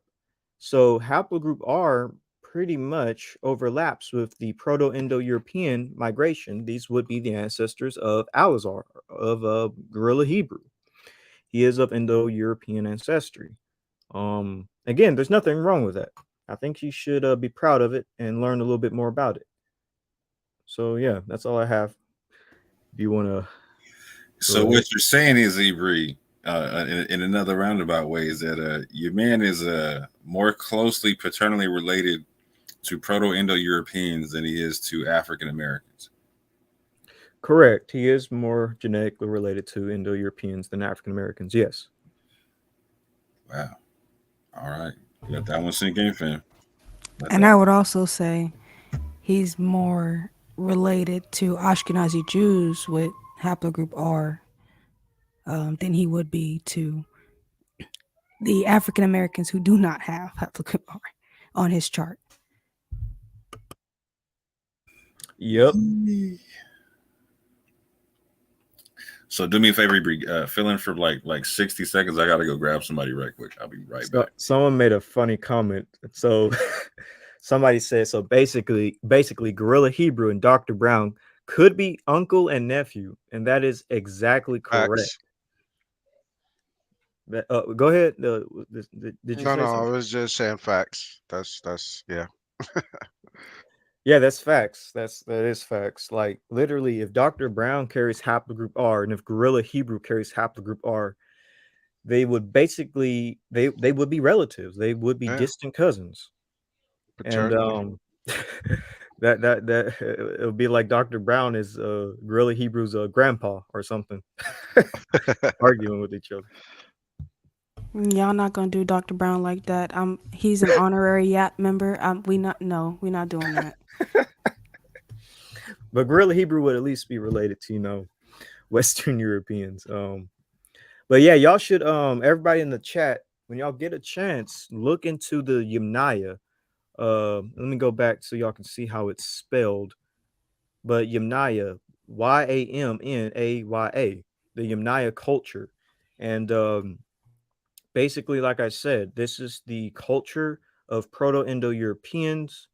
So haplogroup R pretty much overlaps with the Proto-Indo-European migration. These would be the ancestors of Alazar, of GRLA Hebrew. He is of Indo-European ancestry. Again, there's nothing wrong with that. I think you should be proud of it and learn a little bit more about it. So yeah, that's all I have. If you want to. So what you're saying is, Ibri, in another roundabout way, is that your man is more closely paternally related to Proto-Indo-Europeans than he is to African Americans. Correct. He is more genetically related to Indo-Europeans than African Americans. Yes. Wow. All right. Let that one sink in, fam. And I would also say he's more related to Ashkenazi Jews with haplogroup R than he would be to the African Americans who do not have haplogroup R on his chart. Yep. So do me a favor, fill in for like 60 seconds. I gotta go grab somebody right quick. I'll be right back. Someone made a funny comment. So somebody said, so basically GRLA Hebrew and Dr. Brown could be uncle and nephew, and that is exactly correct. Go ahead. Did you say No, something? I was just saying facts. That's yeah. Yeah, that's facts. That is facts. Like literally, if Dr. Brown carries haplogroup R and if GRLA Hebrew carries haplogroup R, they would basically they would be relatives. They would be distant cousins. Paternally. And that it would be like Dr. Brown is GRLA Hebrew's grandpa or something, arguing with each other. Y'all not gonna do Dr. Brown like that. He's an honorary YAP member. We're not doing that. But Guerrilla Hebrew would at least be related to, Western Europeans. But yeah, y'all should everybody in the chat, when y'all get a chance, look into the Yamnaya. Let me go back so y'all can see how it's spelled. But Yamnaya, Yamnaya, the Yamnaya culture. And basically, like I said, this is the culture of Proto-Indo-Europeans.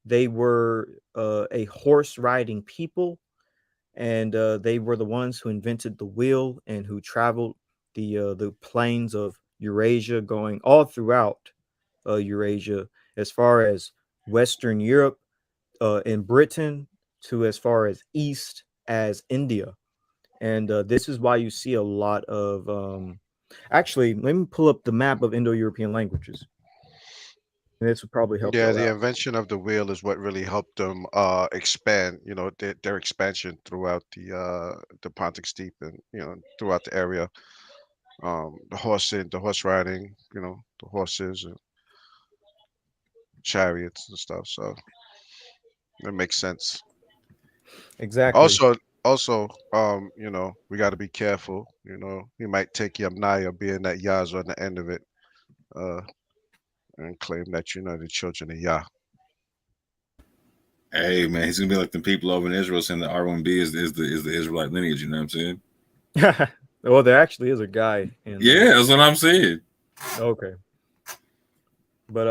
They were a horse-riding people, and they were the ones who invented the wheel and who traveled the plains of Eurasia, going all throughout Eurasia, as far as Western Europe and Britain, to as far as east as India. And this is why you see a lot of actually, let me pull up the map of Indo-European languages. And this would probably help. Yeah, the invention of the wheel is what really helped them expand, their expansion throughout the Pontic Steep and throughout the area. The horse riding, the horses and chariots and stuff. So it makes sense. Exactly. Also, we got to be careful. You might take Yamnaya, being that Yah's on the end of it, and claim that the children of Yah. Hey man, he's gonna be like the people over in Israel saying the R1B is the Israelite lineage. You know what I'm saying? Well, there actually is a guy. Yeah, that's what I'm saying. Okay. But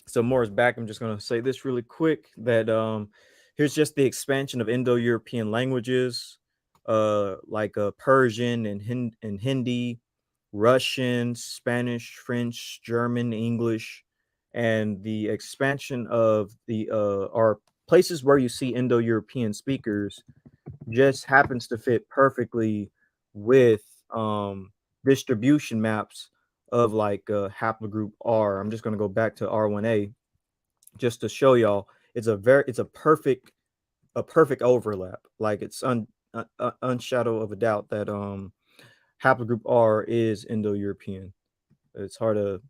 so Morris back. I'm just gonna say this really quick, that here's just the expansion of Indo-European languages, like Persian and Hindi, Russian, Spanish, French, German, English, and the expansion of the are places where you see Indo-European speakers just happens to fit perfectly with distribution maps of like haplogroup R. I'm just going to go back to R1A just to show y'all it's a perfect overlap. Like it's unshadow of a doubt that haplogroup R is Indo-European. It's hard to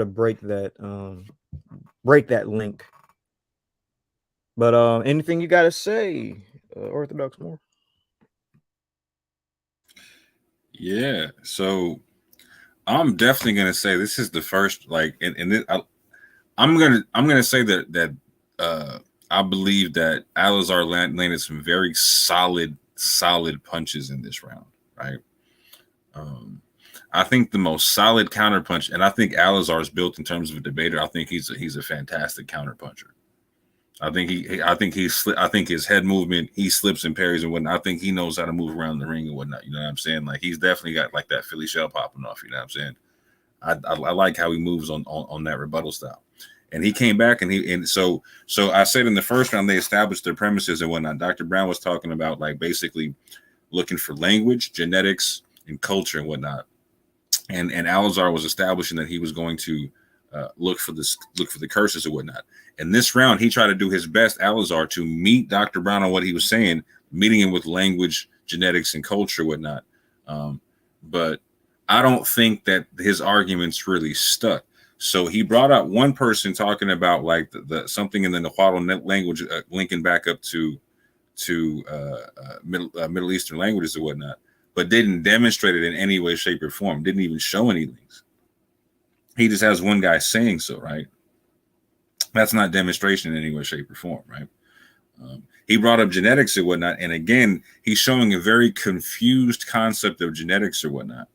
break that link. But anything you got to say, Orthodox More? Yeah, so I'm definitely gonna say this is the first, like, I'm gonna say that I believe that Alizar landed some very solid punches in this round, right? I think the most solid counterpunch, and I think Alizar is built in terms of a debater. I think he's a fantastic counterpuncher. I think his head movement, he slips and parries and whatnot. I think he knows how to move around the ring and whatnot. You know what I'm saying? Like, he's definitely got like that Philly shell popping off. You know what I'm saying? I like how he moves on that rebuttal style. And he came back and so I said in the first round they established their premises and whatnot. Dr. Brown was talking about like basically looking for language, genetics, and culture and whatnot. And Alizar was establishing that he was going to look for the curses and whatnot. And this round, he tried to do his best, Alizar, to meet Dr. Brown on what he was saying, meeting him with language, genetics, and culture, and whatnot. But I don't think that his arguments really stuck. So he brought out one person talking about like the something in the Nahuatl language, linking back up to Middle Eastern languages and whatnot, but didn't demonstrate it in any way, shape, or form. Didn't even show any links. He just has one guy saying so, right? That's not demonstration in any way, shape, or form, right? He brought up genetics and whatnot, and again, he's showing a very confused concept of genetics or whatnot,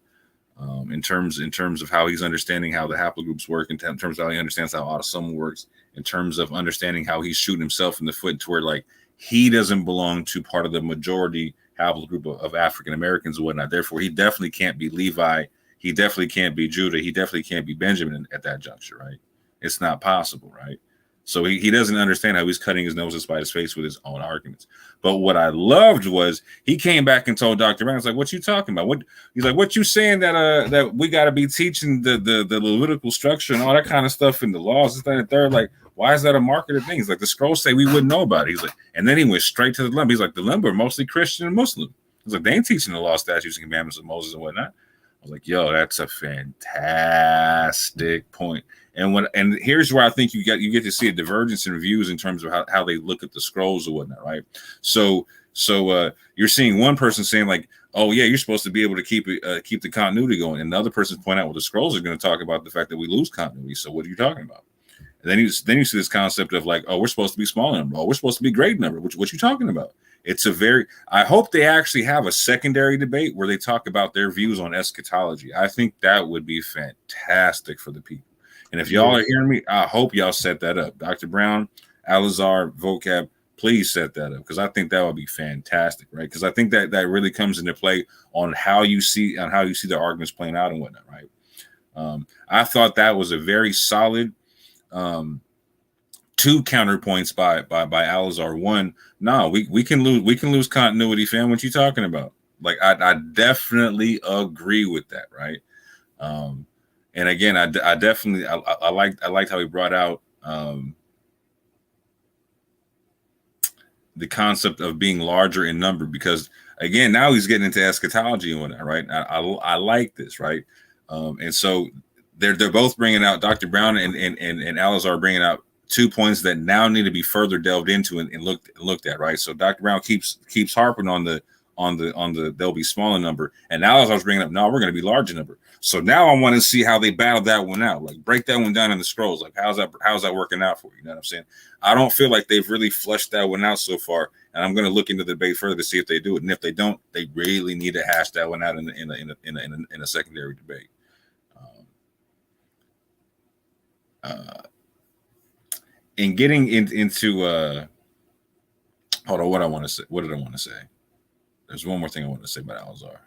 in terms of how he's understanding how the haplogroups work, in terms of how he understands how autosomal works, in terms of understanding how he's shooting himself in the foot to where like he doesn't belong to part of the majority haplogroup of African Americans and whatnot. Therefore, he definitely can't be Levi. He definitely can't be Judah. He definitely can't be Benjamin at that juncture, right? It's not possible, right? So he doesn't understand how he's cutting his nose to spite his face with his own arguments. But what I loved was he came back and told Dr. Brown, like, what you talking about? He's like, what you saying that we got to be teaching the Levitical structure and all that kind of stuff in the laws, and that and third, like, why is that a market of things? Like the scrolls say we wouldn't know about it. He's like, and then he went straight to the limb. He's like, the limb are mostly Christian and Muslim. He's like, they ain't teaching the law, statutes, and commandments of Moses and whatnot. I was like, yo, that's a fantastic point. And here's where I think you get to see a divergence in views in terms of how they look at the scrolls or whatnot, right? So you're seeing one person saying like, oh yeah, you're supposed to be able to keep the continuity going, and the other person's point out, well, the scrolls are going to talk about the fact that we lose continuity. So what are you talking about? And then you see this concept of like, oh, we're supposed to be small number. Oh, we're supposed to be great number. What you talking about? It's a very. I hope they actually have a secondary debate where they talk about their views on eschatology. I think that would be fantastic for the people. And if y'all are hearing me, I hope y'all set that up. Dr. Brown, Alizar, Vocab, please set that up, because I think that would be fantastic, right? Because I think that really comes into play on how you see the arguments playing out and whatnot, right? I thought that was a very solid two counterpoints by Alizar. One, no, we can lose continuity, fam. What you talking about? Like I definitely agree with that, right? And again, I definitely liked how he brought out the concept of being larger in number, because again, now he's getting into eschatology and whatnot, right? I like this, right? And so they're both bringing out, Dr. Brown and Alizar bringing out 2 points that now need to be further delved into and looked at, right? So Dr. Brown keeps harping on the they'll be smaller number, and Alizar's bringing up, no, we're going to be larger number. So now I want to see how they battle that one out, like break that one down in the scrolls. Like how's that working out for you? You know what I'm saying? I don't feel like they've really fleshed that one out so far, and I'm going to look into the debate further to see if they do it. And if they don't, they really need to hash that one out in a secondary debate. And getting into hold on, what did I want to say? There's one more thing I want to say about Alizar.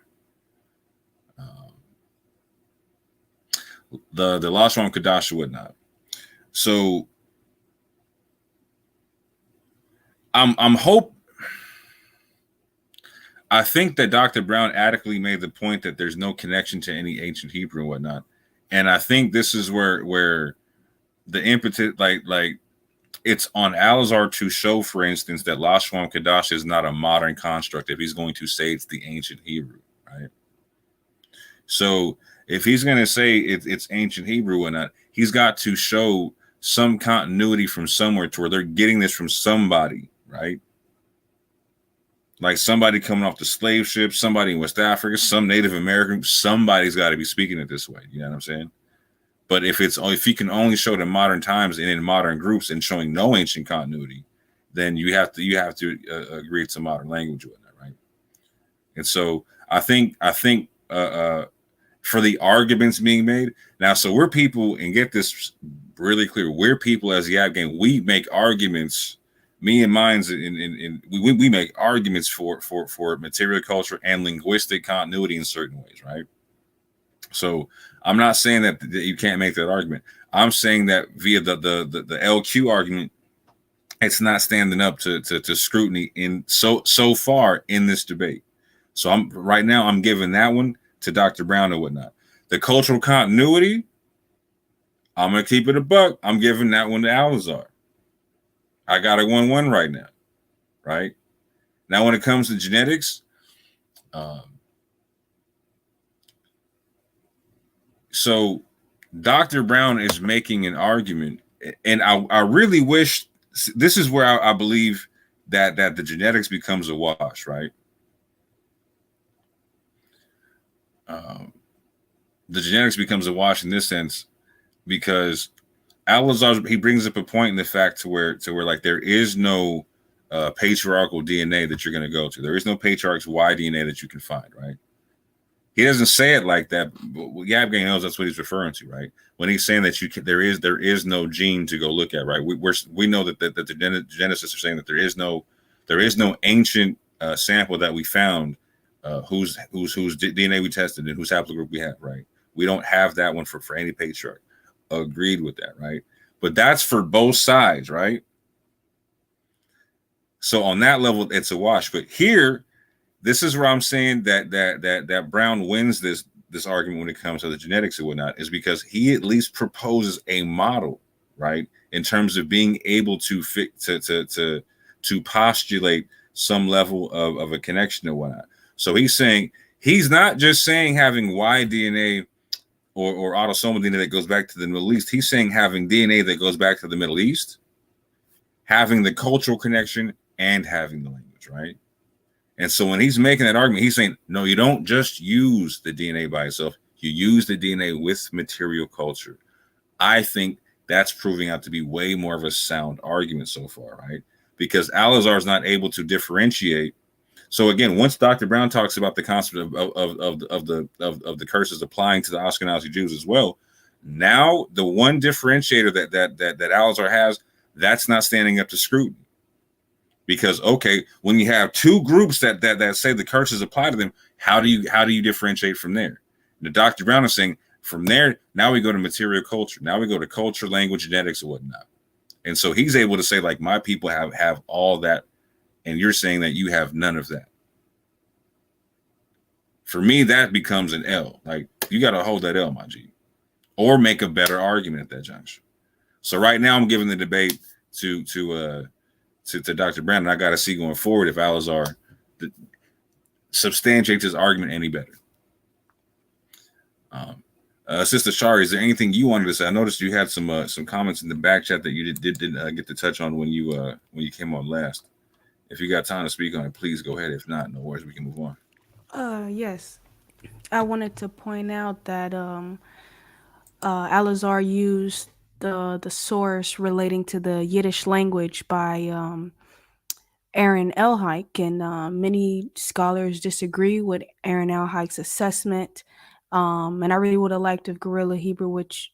The Lashon Kadash or whatnot. So I think that Dr. Brown adequately made the point that there's no connection to any ancient Hebrew and whatnot. And I think this is where the impetus, like it's on Alizar to show, for instance, that Lashon Kadash is not a modern construct if he's going to say it's the ancient Hebrew, right? So if he's going to say it's ancient Hebrew or not, he's got to show some continuity from somewhere to where they're getting this from somebody, right? Like somebody coming off the slave ship, somebody in West Africa, some Native American, somebody's got to be speaking it this way. You know what I'm saying? But if you can only show it in modern times and in modern groups and showing no ancient continuity, then you have to agree to modern language with that, right? And so I think for the arguments being made now, so we're people, and get this really clear, we're people as the YAP gang. We make arguments. Me and mine's we make arguments for material culture and linguistic continuity in certain ways, right? So I'm not saying that you can't make that argument. I'm saying that via the LQ argument, it's not standing up to scrutiny in so far in this debate. So I'm giving that one to Dr. Brown or whatnot. The cultural continuity, I'm gonna keep it a buck. I'm giving that one to Alizar. I got a 1-1 right now, right? Now when it comes to genetics, so Dr. Brown is making an argument, and I really wish, this is where I believe that the genetics becomes a wash, right? The genetics becomes a wash in this sense, because Alizar, he brings up a point in the fact to where like there is no patriarchal DNA that you're going to go to. There is no patriarch's Y DNA that you can find, right? He doesn't say it like that, but YAP gang knows that's what he's referring to, right? When he's saying that there is no gene to go look at, right? We know that the geneticists are saying that there is no ancient sample that we found whose DNA we tested and whose haplogroup we have, right? We don't have that one for any patriarch. Agreed with that, right? But that's for both sides, right? So on that level, it's a wash. But here, this is where I'm saying that Brown wins this argument when it comes to the genetics and whatnot, is because he at least proposes a model, right, in terms of being able to postulate some level of a connection and whatnot. So he's saying He's not just saying having Y DNA or autosomal DNA that goes back to the Middle East. He's saying having DNA that goes back to the Middle East, having the cultural connection, and having the language, right? And so when he's making that argument, he's saying, no, you don't just use the DNA by itself. You use the DNA with material culture. I think that's proving out to be way more of a sound argument so far, right? Because Al-Azhar is not able to differentiate. So again, once Dr. Brown talks about the concept of the curses applying to the Ashkenazi Jews as well, now the one differentiator that Al-Azhar has, that's not standing up to scrutiny. Because okay, when you have two groups that say the curses apply to them, how do you differentiate from there? And Dr. Brown is saying from there, now we go to material culture. Now we go to culture, language, genetics, and whatnot. And so he's able to say, like, my people have all that, and you're saying that you have none of that. For me, that becomes an L. Like, you got to hold that L, my G, or make a better argument at that juncture. So right now, I'm giving the debate to Dr. Brown, and I got to see going forward if Al-Azhar substantiates his argument any better. Sister Shari, is there anything you wanted to say? I noticed you had some comments in the back chat that you didn't get to touch on when you came on last. If you got time to speak on it, please go ahead. If not, no worries, we can move on. Yes. I wanted to point out that Al-Azhar used the source relating to the Yiddish language by Aaron Elhike, and many scholars disagree with Aaron Elhike's assessment. And I really would have liked if GRLA Hebrew, which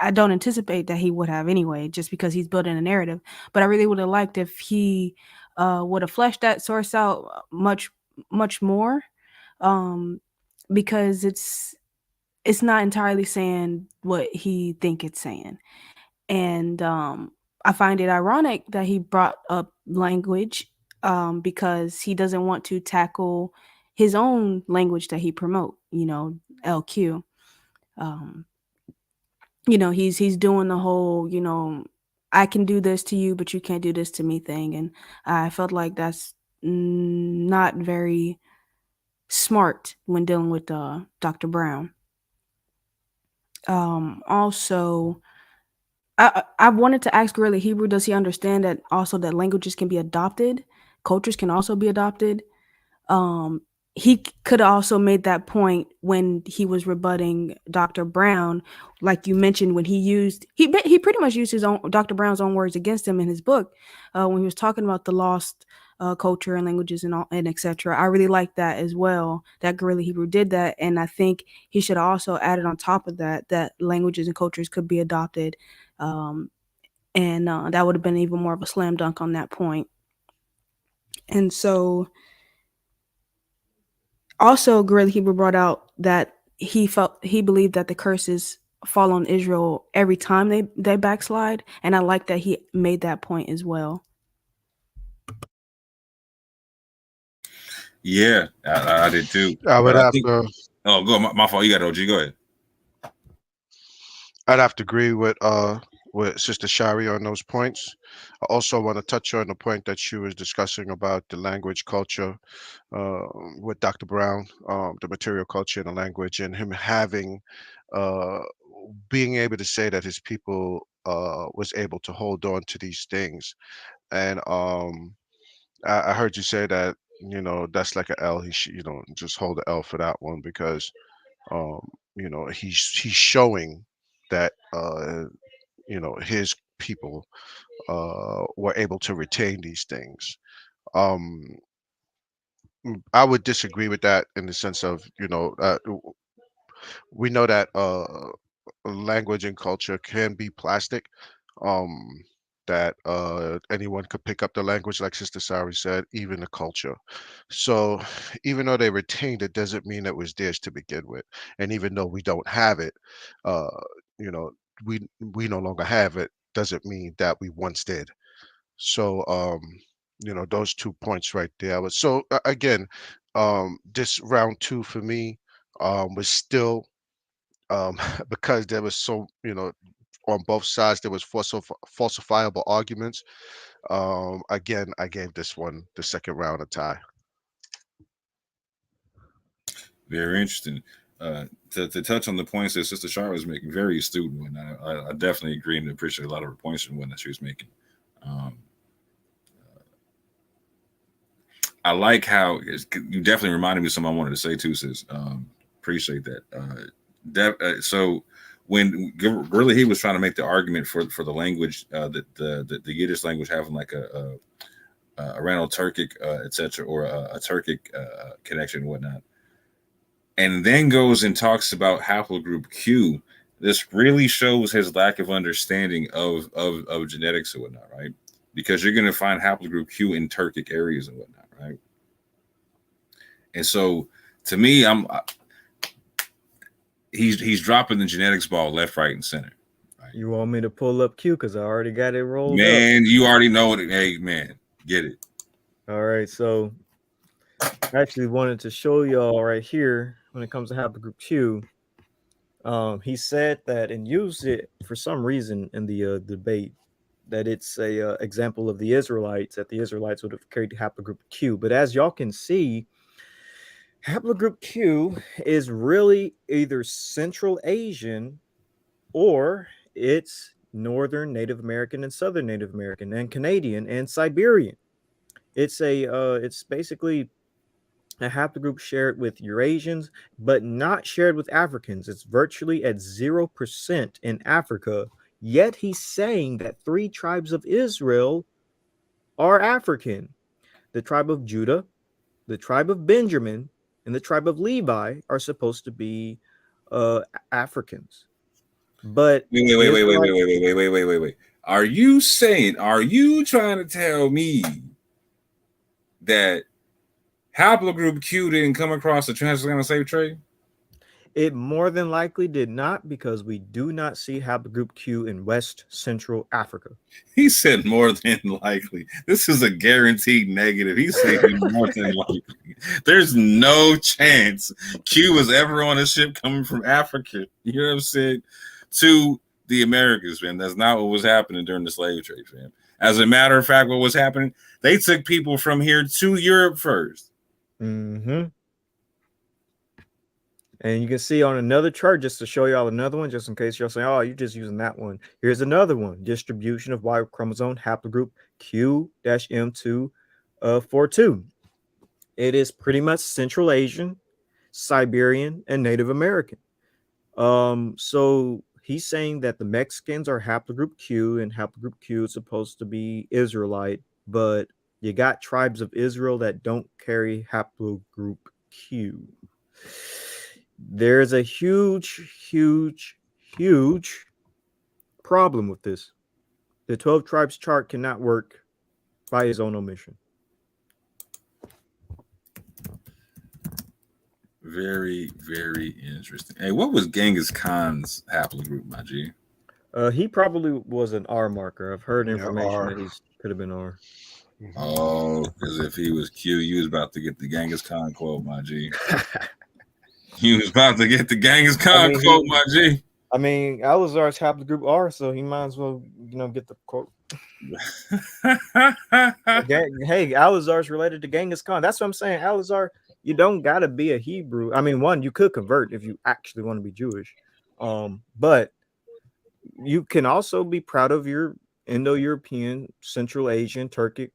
I don't anticipate that he would have anyway, just because he's building a narrative. But I really would have liked if he would have fleshed that source out much more, because it's not entirely saying what he think it's saying. And I find it ironic that he brought up language, because he doesn't want to tackle his own language that he promote, LQ. He's doing the whole, I can do this to you, but you can't do this to me thing. And I felt like that's not very smart when dealing with Dr. Brown. Also, I wanted to ask GRLA Hebrew, does he understand that also that languages can be adopted? Cultures can also be adopted? He could have also made that point when he was rebutting Dr. Brown, like you mentioned, when he pretty much used his own Dr. Brown's own words against him in his book, when he was talking about the lost culture and languages and etc. I really like that as well, that GRLA Hebrew did that, and I think he should also added on top of that languages and cultures could be adopted, and that would have been even more of a slam dunk on that point. And so also, GRLA Hebrew brought out that he believed that the curses fall on Israel every time they backslide, and I like that he made that point as well. Yeah, I did too. I would have to. Oh, go my fault. You got OG. Go ahead. I'd have to agree with Sister Shari on those points. I also want to touch on the point that she was discussing about the language culture with Dr. Brown, the material culture and the language, and him having being able to say that his people was able to hold on to these things. And I heard you say that, that's like an L. He should, just hold the L for that one, because he's showing that his people were able to retain these things. I would disagree with that in the sense of, we know that language and culture can be plastic. Um, that anyone could pick up the language, like Sister Sari said, even the culture. So even though they retained it, doesn't mean it was theirs to begin with. And even though we don't have it, uh, you know, we no longer have it, doesn't mean that we once did. So those 2 points right there. So again, this round two for me was still because there was so on both sides there was falsifiable arguments. Again, I gave this one the second round a tie. Very interesting. To touch on the points that Sister Charlotte was making, very astute one. I definitely agree and appreciate a lot of her points and what she was making. I like how you definitely reminded me of something I wanted to say too, sis. Appreciate that. So when really he was trying to make the argument for the language that the Yiddish language having like a Irano-Turkic etc. or a Turkic connection and whatnot, and then goes and talks about haplogroup Q. This really shows his lack of understanding of genetics and whatnot, right? Because you're going to find haplogroup Q in Turkic areas and whatnot, right? And so, to me, he's dropping the genetics ball left, right, and center. Right? You want me to pull up Q because I already got it rolled up. Man, you already know it. Hey, man, get it. All right, so I actually wanted to show y'all right here when it comes to haplogroup Q. He said that and used it for some reason in the debate that it's a example of the Israelites, that the Israelites would have carried haplogroup Q. But as y'all can see, haplogroup Q is really either Central Asian or it's Northern Native American and Southern Native American and Canadian and Siberian. It's basically a haplogroup shared with Eurasians, but not shared with Africans. It's virtually at 0% in Africa. Yet he's saying that 3 tribes of Israel are African. The tribe of Judah, the tribe of Benjamin, and the tribe of Levi are supposed to be Africans. But wait. Are you trying to tell me that haplogroup Q didn't come across the transatlantic slave trade? It more than likely did not, because we do not see haplogroup Q in West Central Africa. He said more than likely. This is a guaranteed negative. He said more than likely. There's no chance Q was ever on a ship coming from Africa, you know what I'm saying, to the Americas, man. That's not what was happening during the slave trade, fam. As a matter of fact, what was happening, they took people from here to Europe first. Mm-hmm. And you can see on another chart, just to show y'all another one, just in case y'all saying, oh, you're just using that one. Here's another one. Distribution of Y chromosome haplogroup Q-M242. It is pretty much Central Asian, Siberian, and Native American. So he's saying that the Mexicans are haplogroup Q, and haplogroup Q is supposed to be Israelite, but you got tribes of Israel that don't carry haplogroup Q. There's a huge problem with this. The 12 tribes chart cannot work by his own omission. Very, very interesting. Hey, what was Genghis Khan's haplogroup, my G? He probably was an R marker. I've heard information R. that he could have been R. Oh, because if he was Q, you was about to get the Genghis Khan quote, my G. You was about to get the Genghis Khan quote, my G. I mean, Alizar's haplogroup R, so he might as well, get the quote. Hey, Alizar's related to Genghis Khan. That's what I'm saying. Alizar, you don't gotta be a Hebrew. I mean, one, you could convert if you actually want to be Jewish, but you can also be proud of your Indo-European, Central Asian, Turkic,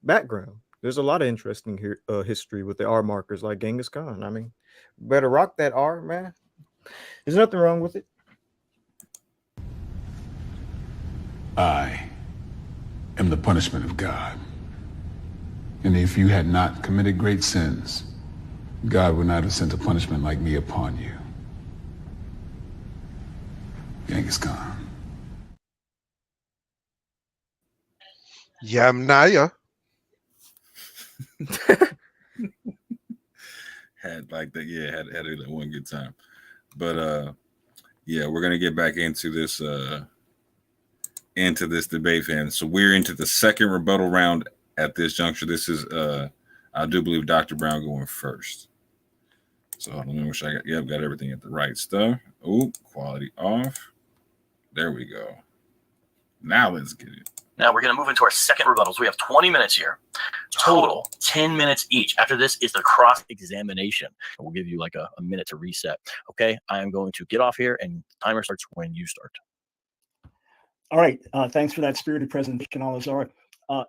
background. There's a lot of interesting history with the R markers like Genghis Khan. I mean, better rock that R, man. There's nothing wrong with it. I am the punishment of God. And if you had not committed great sins, God would not have sent a punishment like me upon you. Genghis Khan. Yamnaya. Had like that, yeah, had that one good time. But yeah, we're gonna get back into this debate, fam. So we're into the second rebuttal round at this juncture. This is I do believe Dr. Brown going first. So let me make sure I got everything at the right stuff. Oh, quality off. There we go. Now let's get it. Now we're going to move into our second rebuttals. We have 20 minutes here, total 10 minutes each. After this is the cross-examination. We'll give you like a minute to reset. Okay, I am going to get off here, and the timer starts when you start. All right. Thanks for that spirited presentation, Al-Azhar.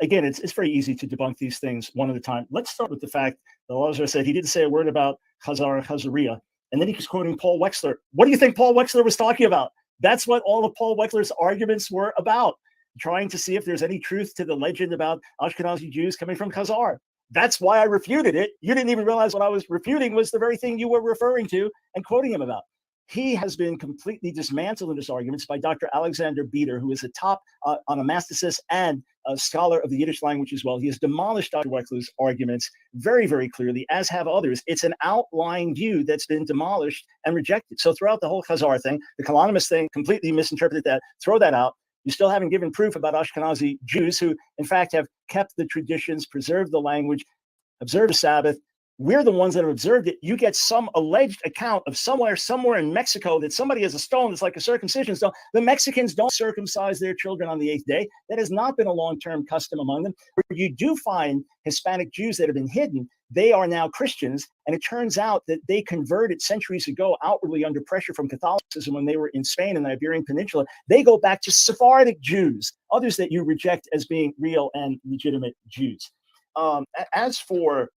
Again, it's very easy to debunk these things one at a time. Let's start with the fact that Al-Azhar said he didn't say a word about Chazariah, and then he was quoting Paul Wexler. What do you think Paul Wexler was talking about? That's what all of Paul Wexler's arguments were about, trying to see if there's any truth to the legend about Ashkenazi Jews coming from Khazar. That's why I refuted it. You didn't even realize what I was refuting was the very thing you were referring to and quoting him about. He has been completely dismantled in his arguments by Dr. Alexander Bieder, who is a top onomasticist and a scholar of the Yiddish language as well. He has demolished Dr. Wexler's arguments very, very clearly, as have others. It's an outlying view that's been demolished and rejected. So throughout the whole Khazar thing, the Kalonimist thing completely misinterpreted that. Throw that out. You still haven't given proof about Ashkenazi Jews who, in fact, have kept the traditions, preserved the language, observed the Sabbath. We're the ones that have observed it. You get some alleged account of somewhere in Mexico that somebody has a stone that's like a circumcision stone. The Mexicans don't circumcise their children on the 8th day. That has not been a long-term custom among them. Where you do find Hispanic Jews that have been hidden, they are now Christians. And it turns out that they converted centuries ago outwardly under pressure from Catholicism when they were in Spain and the Iberian Peninsula. They go back to Sephardic Jews, others that you reject as being real and legitimate Jews. As for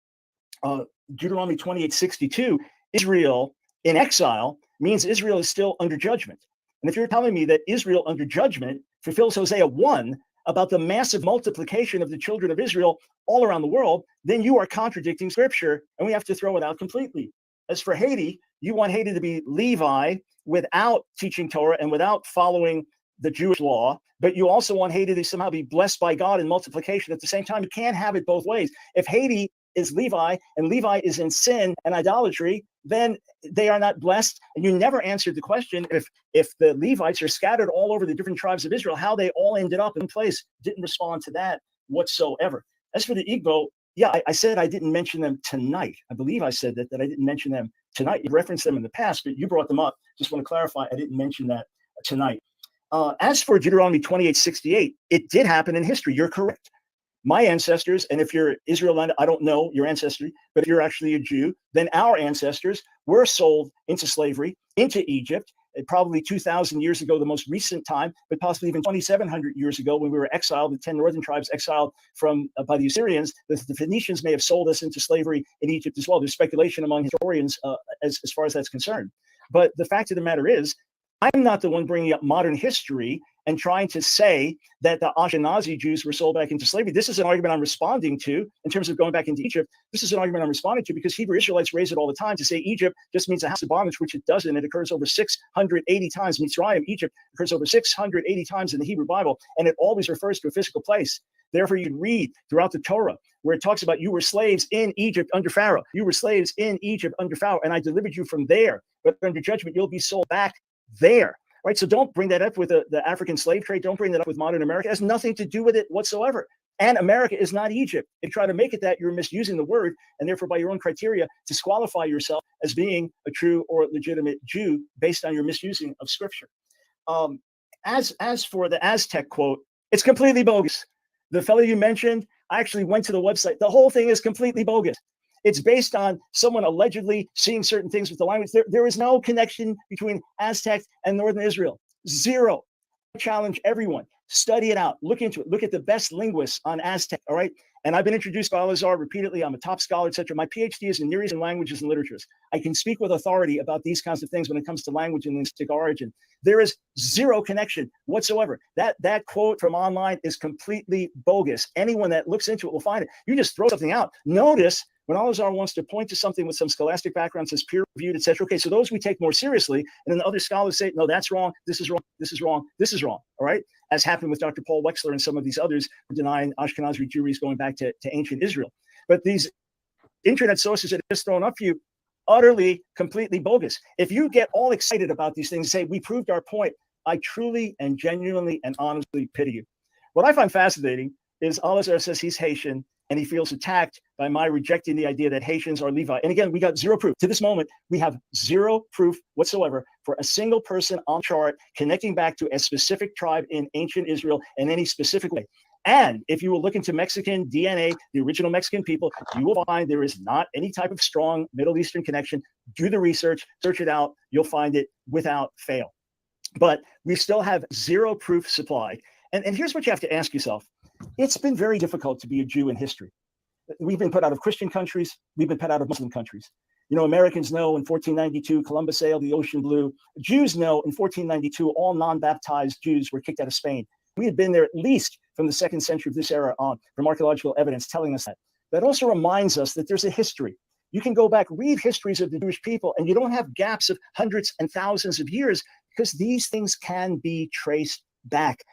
Deuteronomy 28:62, Israel in exile means Israel is still under judgment. And if you're telling me that Israel under judgment fulfills Hosea 1 about the massive multiplication of the children of Israel all around the world, then you are contradicting scripture, and we have to throw it out completely. As for Haiti, you want Haiti to be Levi without teaching Torah and without following the Jewish law, but you also want Haiti to somehow be blessed by God in multiplication at the same time. You can't have it both ways. If Haiti is Levi and Levi is in sin and idolatry, then they are not blessed. And you never answered the question if the Levites are scattered all over the different tribes of Israel, how they all ended up in place. Didn't respond to that whatsoever. As for the Igbo, yeah, I said I didn't mention them tonight. I believe I said that I didn't mention them tonight. You referenced them in the past, but you brought them up. Just want to clarify, I didn't mention that tonight. As for Deuteronomy 28:68, it did happen in history. You're correct. My ancestors, and if you're Israelite, I don't know your ancestry, but if you're actually a Jew, then our ancestors were sold into slavery, into Egypt, probably 2,000 years ago, the most recent time, but possibly even 2,700 years ago when we were exiled, the 10 northern tribes exiled from by the Assyrians. The Phoenicians may have sold us into slavery in Egypt as well. There's speculation among historians as far as that's concerned. But the fact of the matter is, I'm not the one bringing up modern history and trying to say that the Ashkenazi Jews were sold back into slavery. This is an argument I'm responding to in terms of going back into Egypt. This is an argument I'm responding to because Hebrew Israelites raise it all the time to say Egypt just means a house of bondage, which it doesn't. It occurs over 680 times. Mitzrayim, Egypt, occurs over 680 times in the Hebrew Bible, and it always refers to a physical place. Therefore, you read throughout the Torah where it talks about you were slaves in Egypt under Pharaoh. You were slaves in Egypt under Pharaoh, and I delivered you from there. But under judgment, you'll be sold back there. Right, so don't bring that up with the African slave trade. Don't bring that up with modern America. It has nothing to do with it whatsoever. And America is not Egypt. If you try to make it that, you're misusing the word, and therefore by your own criteria disqualify yourself as being a true or legitimate Jew based on your misusing of scripture. As for the Aztec quote, it's completely bogus. The fellow you mentioned, I actually went to the website. The whole thing is completely bogus. It's based on someone allegedly seeing certain things with the language. There is no connection between Aztecs and Northern Israel. Zero. I challenge everyone. Study it out. Look into it. Look at the best linguists on Aztec. All right. And I've been introduced by Al-Azhar repeatedly. I'm a top scholar, etc. My PhD is in Near Eastern languages and literatures. I can speak with authority about these kinds of things when it comes to language and linguistic origin. There is zero connection whatsoever. That quote from online is completely bogus. Anyone that looks into it will find it. You just throw something out. Notice when Al-Azhar wants to point to something with some scholastic background, says peer-reviewed, etc. Okay, so those we take more seriously, and then the other scholars say, no, that's wrong, this is wrong, this is wrong, this is wrong, all right? As happened with Dr. Paul Wexler and some of these others denying Ashkenazi Jewry going back to ancient Israel. But these internet sources that are just thrown up for you, utterly, completely bogus. If you get all excited about these things and say, we proved our point, I truly and genuinely and honestly pity you. What I find fascinating is Al-Azhar says he's Haitian, and he feels attacked by my rejecting the idea that Haitians are Levi. And again, we got zero proof. To this moment, we have zero proof whatsoever for a single person on chart connecting back to a specific tribe in ancient Israel in any specific way. And if you will look into Mexican DNA, the original Mexican people, you will find there is not any type of strong Middle Eastern connection. Do the research, search it out. You'll find it without fail. But we still have zero proof supply. And here's what you have to ask yourself. It's been very difficult to be a Jew in history. We've been put out of Christian countries. We've been put out of Muslim countries. You know, Americans know in 1492, Columbus sailed the ocean blue. Jews know in 1492, all non-baptized Jews were kicked out of Spain. We had been there at least from the 2nd century of this era on, from archaeological evidence telling us that. That also reminds us that there's a history. You can go back, read histories of the Jewish people, and you don't have gaps of hundreds and thousands of years because these things can be traced back.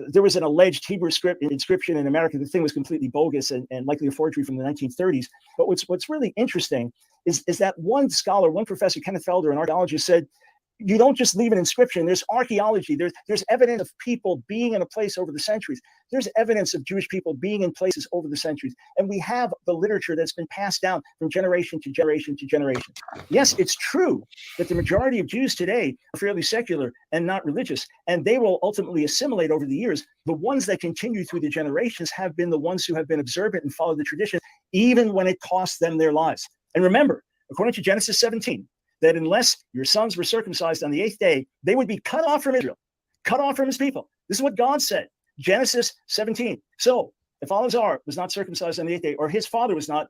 There was an alleged Hebrew inscription in America. The thing was completely bogus and likely a forgery from the 1930s. But what's really interesting is that one scholar, one professor, Kenneth Felder, an archaeologist, said, you don't just leave an inscription. There's archaeology. There's evidence of people being in a place over the centuries. There's evidence of Jewish people being in places over the centuries. And we have the literature that's been passed down from generation to generation to generation. Yes, it's true that the majority of Jews today are fairly secular and not religious, and they will ultimately assimilate over the years. The ones that continue through the generations have been the ones who have been observant and follow the tradition, even when it costs them their lives. And remember, according to Genesis 17, that unless your sons were circumcised on the 8th day, they would be cut off from Israel, cut off from his people. This is what God said, Genesis 17. So if Elazar was not circumcised on the 8th day, or his father was not,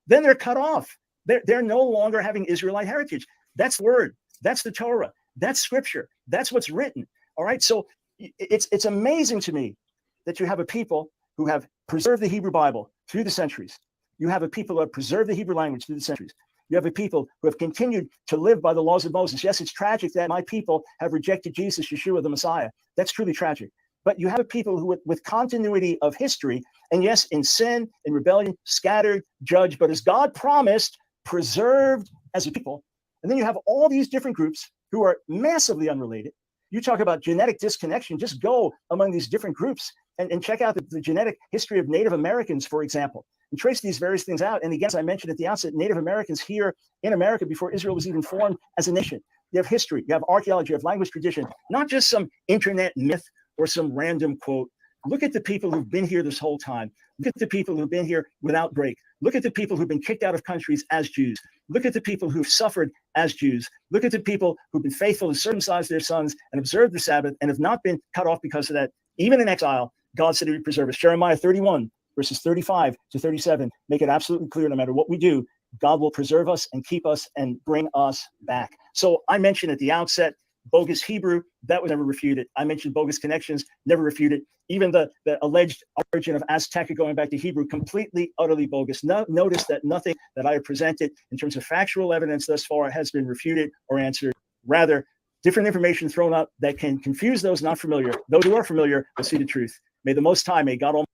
then they're cut off. They're no longer having Israelite heritage. That's the word. That's the Torah. That's scripture. That's what's written. All right. So it's amazing to me that you have a people who have preserved the Hebrew Bible through the centuries. You have a people who have preserved the Hebrew language through the centuries. You have a people who have continued to live by the laws of Moses. Yes, it's tragic that my people have rejected Jesus, Yeshua, the Messiah. That's truly tragic. But you have a people who, with continuity of history, and yes, in sin, in rebellion, scattered, judged, but as God promised, preserved as a people. And then you have all these different groups who are massively unrelated. You talk about genetic disconnection. Just go among these different groups and check out the genetic history of Native Americans, for example, and trace these various things out. And again, as I mentioned at the outset, Native Americans here in America before Israel was even formed as a nation. You have history, you have archaeology, you have language tradition, not just some internet myth or some random quote. Look at the people who've been here this whole time. Look at the people who've been here without break. Look at the people who've been kicked out of countries as Jews. Look at the people who've suffered as Jews. Look at the people who've been faithful to circumcise their sons and observe the Sabbath and have not been cut off because of that. Even in exile, God said he would preserve us. Jeremiah 31, verses 35 to 37, make it absolutely clear no matter what we do, God will preserve us and keep us and bring us back. So I mentioned at the outset, bogus Hebrew, that was never refuted. I mentioned bogus connections, never refuted. Even the alleged origin of Azteca going back to Hebrew, completely, utterly bogus. Notice that nothing that I have presented in terms of factual evidence thus far has been refuted or answered. Rather, different information thrown up that can confuse those not familiar. Those who are familiar will see the truth. May the Most High, may God Almighty.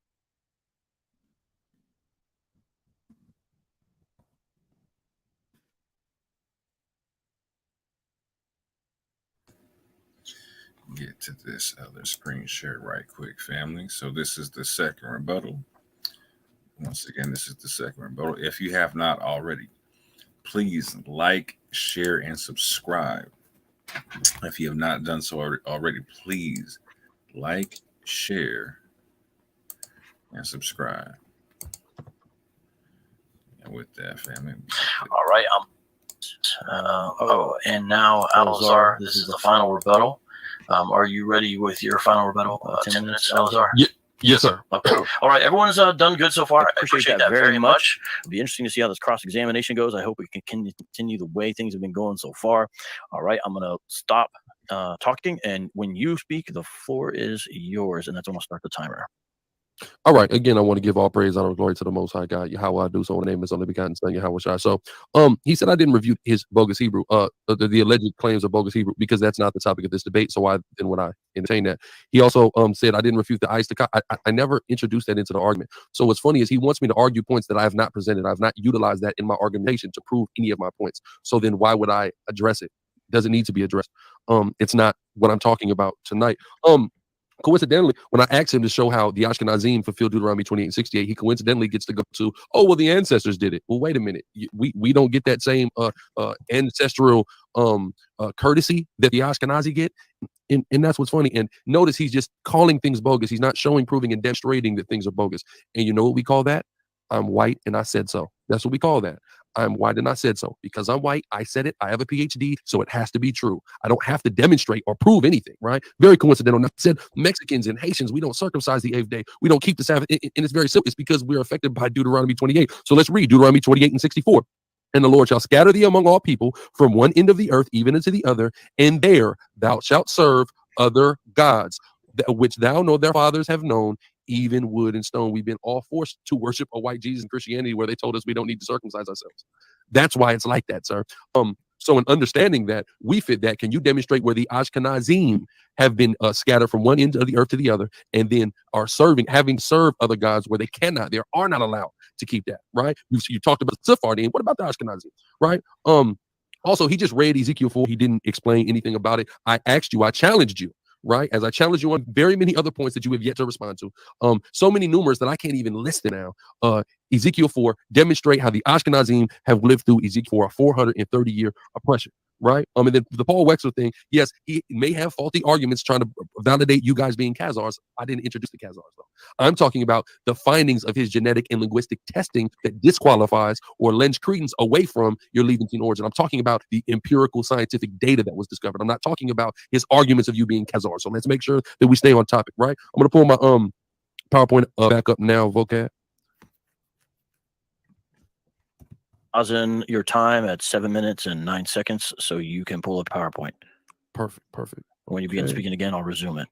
Get to this other screen share right quick, family. So this is the second rebuttal. Once again, this is the second rebuttal. If you have not already, please like, share, and subscribe. If you have not done so already, please like, share, and subscribe. And with that, family. All right. And now, Elazar, this is the final rebuttal. Are you ready with your final rebuttal? 10 minutes, Elazar? Yes, sir. Okay. All right. Everyone's done good so far. I appreciate that very much. It'll be interesting to see how this cross-examination goes. I hope we can continue the way things have been going so far. All right. I'm going to stop talking. And when you speak, the floor is yours. And that's when I'll start the timer. All right. Again, I want to give all praise, honor, and glory to the Most High God. Yahweh I do so in the name of His only begotten Son, Yahweh Shai. So, he said I didn't review his bogus Hebrew, the alleged claims of bogus Hebrew, because that's not the topic of this debate. So why then would I entertain that? He also said I didn't refute the ice. I never introduced that into the argument. So what's funny is he wants me to argue points that I have not presented. I've not utilized that in my argumentation to prove any of my points. So then why would I address it? Doesn't need to be addressed. It's not what I'm talking about tonight. Coincidentally, when I asked him to show how the Ashkenazim fulfilled Deuteronomy 28:68, he coincidentally gets to go to, oh, well, the ancestors did it. Well, wait a minute. We don't get that same ancestral courtesy that the Ashkenazi get. And that's what's funny. And notice he's just calling things bogus. He's not showing, proving, and demonstrating that things are bogus. And you know what we call that? I'm white and I said so. That's what we call that. I'm white and I said so. Because I'm white, I said it. I have a PhD, so it has to be true. I don't have to demonstrate or prove anything, right? Very coincidental. I said Mexicans and Haitians, we don't circumcise the 8th day. We don't keep the Sabbath. And it's very simple. It's because we're affected by Deuteronomy 28. So let's read Deuteronomy 28 and 64. And the Lord shall scatter thee among all people from one end of the earth even unto the other, and there thou shalt serve other gods, which thou nor their fathers have known, even wood and stone. We've been all forced to worship a white Jesus in Christianity, where they told us we don't need to circumcise ourselves. That's why it's like that, sir. So in understanding that, we fit that. Can you demonstrate where the Ashkenazim have been scattered from one end of the earth to the other, and then are having served other gods where they are not allowed to keep that, right? You talked about the Sephardim. What about the Ashkenazim, right? Also, he just read Ezekiel 4. He didn't explain anything about it. I challenged you, right? As I challenged you on very many other points that you have yet to respond to. So many numerous that I can't even list it now. Ezekiel 4 demonstrate how the Ashkenazim have lived through Ezekiel 4, a 430-year oppression, right? And then the Paul Wexler thing, yes, he may have faulty arguments trying to validate you guys being Khazars. I didn't introduce the Khazars, though. I'm talking about the findings of his genetic and linguistic testing that disqualifies or lends credence away from your Levantine origin. I'm talking about the empirical scientific data that was discovered. I'm not talking about his arguments of you being Khazar. So let's make sure that we stay on topic, right? I'm going to pull my PowerPoint back up now, vocab. In your time at 7 minutes and 9 seconds, so you can pull a PowerPoint. Perfect. When you begin speaking again, I'll resume it.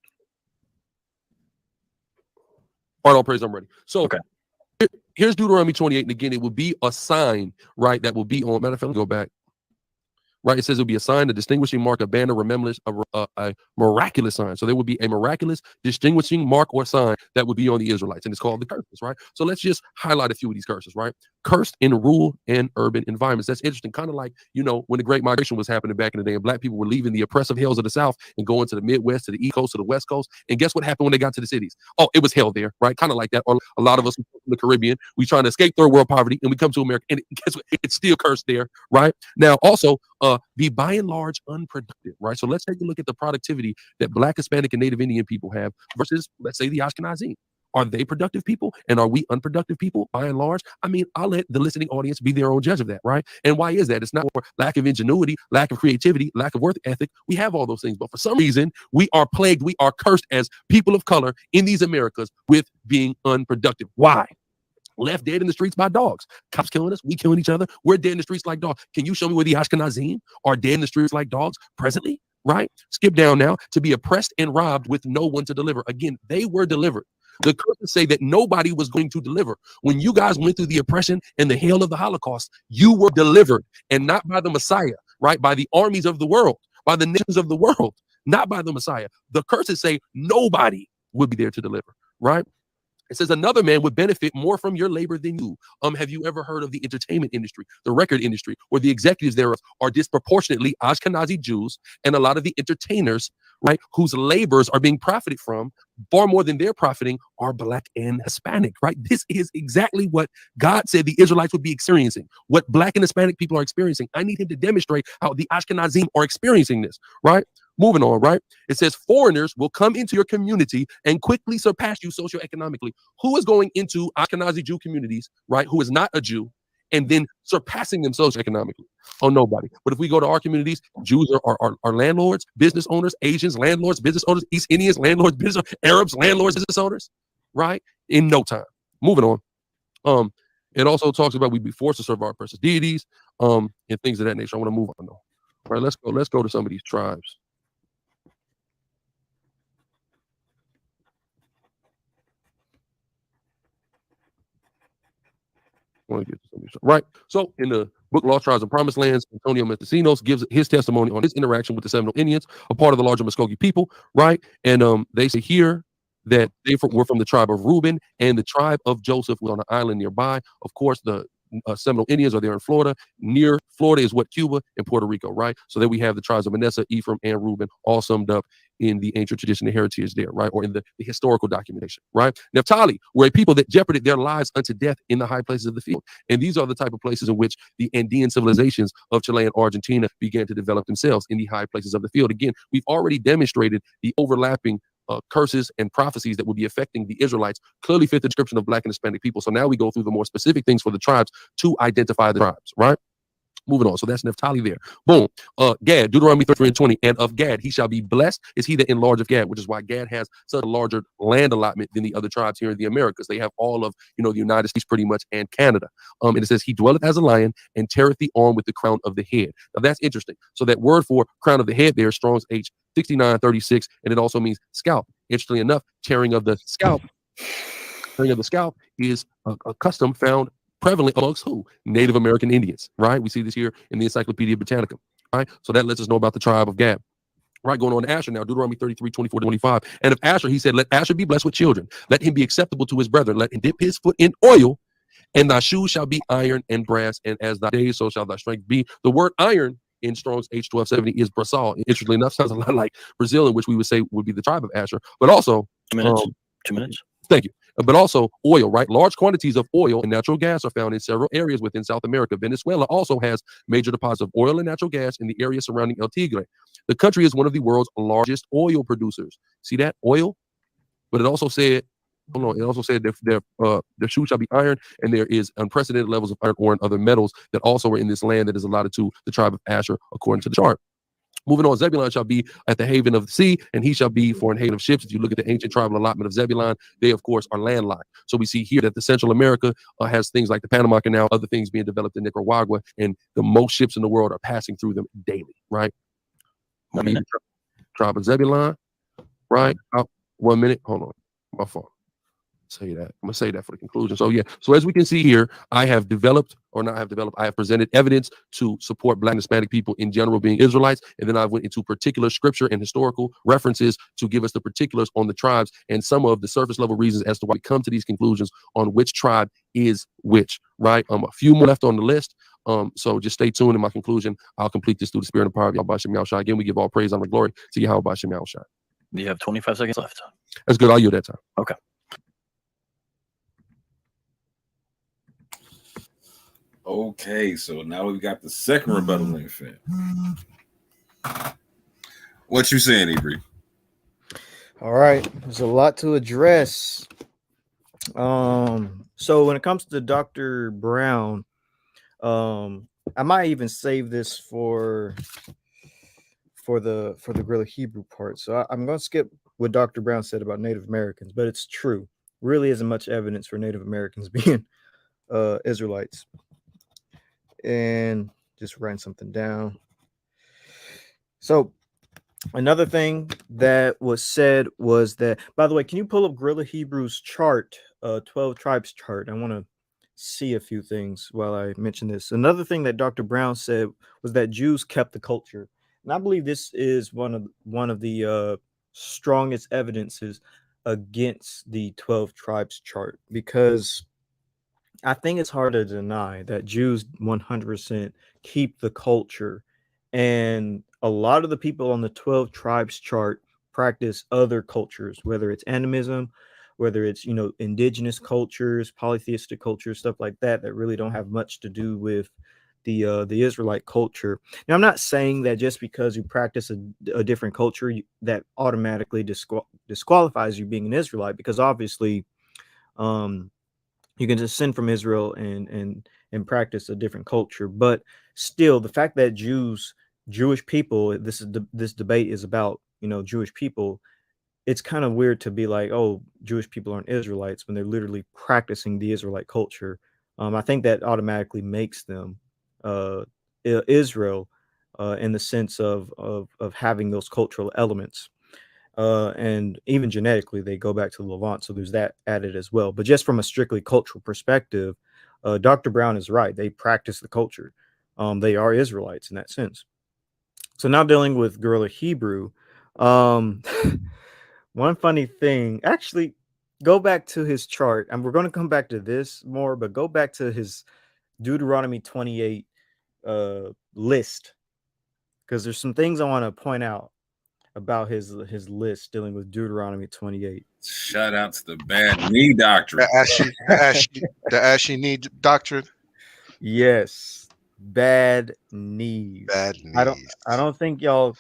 All right, all praise, I'm ready. So okay. Here's Deuteronomy 28, and again, it will be a sign, right? That will be on. Matter of fact, go back. Right, it says it will be a sign, a distinguishing mark, a banner, remembrance, a miraculous sign. So there will be a miraculous, distinguishing mark or sign that would be on the Israelites, and it's called the curses, right? So let's just highlight a few of these curses, right? Cursed in rural and urban environments. That's interesting, kind of like, when the Great Migration was happening back in the day, and black people were leaving the oppressive hells of the South and going to the Midwest, to the East Coast, to the West Coast. And guess what happened when they got to the cities? Oh, it was hell there, right? Kind of like that. Or a lot of us from the Caribbean, we trying to escape third world poverty, and we come to America, and guess what? It's still cursed there, right? Now, also, be by and large unproductive, right? So let's take a look at the productivity that Black, Hispanic, and Native Indian people have versus, let's say, the Ashkenazim. Are they productive people? And are we unproductive people by and large? I mean, I'll let the listening audience be their own judge of that, right? And why is that? It's not for lack of ingenuity, lack of creativity, lack of work ethic. We have all those things. But for some reason, we are plagued, we are cursed as people of color in these Americas with being unproductive. Why? Left dead in the streets by dogs. Cops killing us. We killing each other. We're dead in the streets like dogs. Can you show me where the Ashkenazim are dead in the streets like dogs presently? Right? Skip down now. To be oppressed and robbed with no one to deliver. Again, they were delivered. The curses say that nobody was going to deliver. When you guys went through the oppression and the hell of the Holocaust, you were delivered, and not by the Messiah, right? By the armies of the world, by the nations of the world, not by the Messiah. The curses say nobody would be there to deliver, right? It says another man would benefit more from your labor than you. Have you ever heard of the entertainment industry, the record industry, where the executives thereof are disproportionately Ashkenazi Jews, and a lot of the entertainers, right, whose labors are being profited from far more than they're profiting are Black and Hispanic, right? This is exactly what God said the Israelites would be experiencing, what Black and Hispanic people are experiencing. I need him to demonstrate how the Ashkenazim are experiencing this, right? Moving on, right? It says foreigners will come into your community and quickly surpass you socioeconomically. Who is going into Ashkenazi Jew communities, right, who is not a Jew, and then surpassing them socioeconomically? Oh, nobody. But if we go to our communities, Jews are landlords, business owners, Asians, landlords, business owners, East Indians, landlords, business owners, Arabs, landlords, business owners, right? In no time. Moving on. It also talks about we'd be forced to serve our oppressors deities, and things of that nature. I want to move on though. All right, let's go to some of these tribes. Want to get to something right? So in the book Lost Tribes and Promised Lands, Antonio Mendocinos gives his testimony on his interaction with the Seminole Indians, a part of the larger Muskogee people, right? And they say here that were from the tribe of Reuben, and the tribe of Joseph was on an island nearby. Of course, the Seminole Indians are there in Florida. Near Florida is what? Cuba and Puerto Rico, right? So then we have the tribes of Manasseh, Ephraim, and Reuben, all summed up in the ancient tradition and heritage there, right? Or in the historical documentation, right? Naphtali were a people that jeoparded their lives unto death in the high places of the field. And these are the type of places in which the Andean civilizations of Chile and Argentina began to develop themselves, in the high places of the field. Again, we've already demonstrated the overlapping curses and prophecies that would be affecting the Israelites clearly fit the description of Black and Hispanic people. So now we go through the more specific things for the tribes to identify the tribes, right? Moving on. So that's Naphtali there. Boom. Gad, Deuteronomy 33 and 20. And of Gad, he shall be blessed is he that enlargeth Gad, which is why Gad has such a larger land allotment than the other tribes here in the Americas. They have all of, the United States pretty much and Canada. And it says, he dwelleth as a lion and teareth the arm with the crown of the head. Now that's interesting. So that word for crown of the head there, Strong's H 6936, and it also means scalp. Interestingly enough, tearing of the scalp is a custom found prevalent amongst who? Native American Indians, right? We see this here in the Encyclopedia Britannica, right? So that lets us know about the tribe of Gad. Right, going on to Asher now, Deuteronomy 33, 24 to 25. And of Asher, he said, let Asher be blessed with children. Let him be acceptable to his brethren. Let him dip his foot in oil, and thy shoes shall be iron and brass, and as thy days, so shall thy strength be. The word iron in Strong's H1270 is Brasal. Interestingly enough, sounds a lot like Brazil, in which we would say would be the tribe of Asher, but also 2 minutes. 2 minutes. Thank you. But also oil, right? Large quantities of oil and natural gas are found in several areas within South America. Venezuela also has major deposits of oil and natural gas in the area surrounding El Tigre. The country is one of the world's largest oil producers. See that? Oil? But it also said, it also said their shoes shall be iron, and there is unprecedented levels of iron ore and other metals that also are in this land that is allotted to the tribe of Asher, according to the chart. Moving on, Zebulun shall be at the haven of the sea, and he shall be for an haven of ships. If you look at the ancient tribal allotment of Zebulun, they, of course, are landlocked. So we see here that the Central America has things like the Panama Canal, other things being developed in Nicaragua, and the most ships in the world are passing through them daily, right? 1 minute. Tribe of Zebulun, right? 1 minute. Hold on. My fault. Say that. I'm gonna say that for the conclusion. So yeah. So as we can see here, I have presented evidence to support Black and Hispanic people in general being Israelites, and then I went into particular scripture and historical references to give us the particulars on the tribes and some of the surface level reasons as to why we come to these conclusions on which tribe is which. Right. A few more left on the list. So just stay tuned. In my conclusion, I'll complete this through the spirit and power of Yahweh Shem Yahushua. Again, we give all praise, honor, and glory to Yahweh Shem Yahushua. You have 25 seconds left. That's good. I'll yield that time. Okay. Okay, so now we've got the second rebuttal link fan. What you saying, Avery? All right, there's a lot to address. So when it comes to Dr. Brown, I might even save this for the GRLA Hebrew part. So I'm going to skip what Dr. Brown said about Native Americans, but it's true. Really isn't much evidence for Native Americans being Israelites. And just writing something down. So another thing that was said was that, by the way, can you pull up GRLA Hebrew's chart, 12 tribes chart? I want to see a few things while I mention this. Another thing that Dr. Brown said was that Jews kept the culture. And I believe this is one of the strongest evidences against the 12 tribes chart, because I think it's hard to deny that Jews 100% keep the culture, and a lot of the people on the 12 tribes chart practice other cultures, whether it's animism, whether it's indigenous cultures, polytheistic cultures, stuff like that really don't have much to do with the Israelite culture. Now, I'm not saying that just because you practice a different culture that automatically disqualifies you being an Israelite, because obviously you can descend from Israel and practice a different culture. But still, the fact that Jewish people, this debate is about, Jewish people, it's kind of weird to be like, oh, Jewish people aren't Israelites when they're literally practicing the Israelite culture. I think that automatically makes them Israel in the sense of having those cultural elements. And even genetically, they go back to the Levant, so there's that added as well. But just from a strictly cultural perspective, Dr. Brown is right. They practice the culture. They are Israelites in that sense. So now dealing with GRLA Hebrew, one funny thing, actually, go back to his chart, and we're going to come back to this more, but go back to his Deuteronomy 28 list, because there's some things I want to point out about his list dealing with Deuteronomy 28. Shout out to the bad knee doctrine. The ashy knee doctrine. Yes, bad knees. Bad I knees. don't think y'all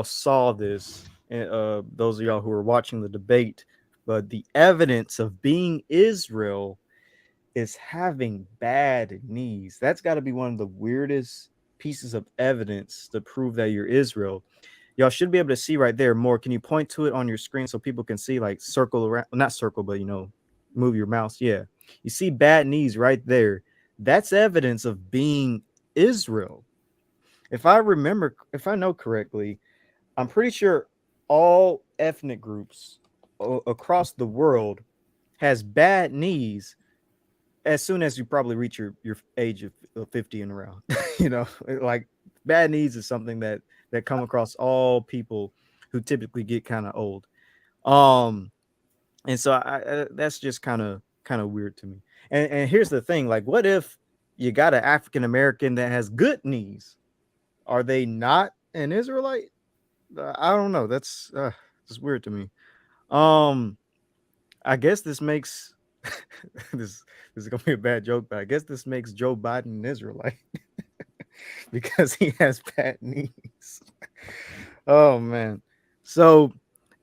saw this. Those of y'all who are watching the debate, but the evidence of being Israel is having bad knees. That's got to be one of the weirdest pieces of evidence to prove that you're Israel. Y'all should be able to see right there more. Can you point to it on your screen so people can see, like, circle around, not circle, but, you know, move your mouse? Yeah. You see bad knees right there. That's evidence of being Israel. If I know correctly, I'm pretty sure all ethnic groups across the world has bad knees as soon as you probably reach your age of 50 and around. You know, like, bad knees is something that come across all people who typically get kind of old. And so I that's just kind of weird to me. And here's the thing, like, what if you got an African American that has good knees? Are they not an Israelite? I don't know. That's just weird to me. I guess this makes this is gonna be a bad joke, but I guess this makes Joe Biden an Israelite because he has bad knees. Oh man. So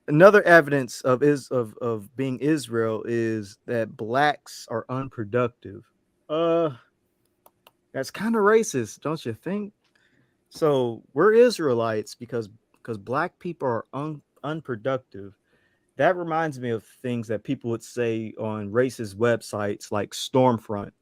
another evidence of being Israel is that blacks are unproductive. That's kind of racist, don't you think? So we're Israelites because black people are unproductive. That reminds me of things that people would say on racist websites like Stormfront.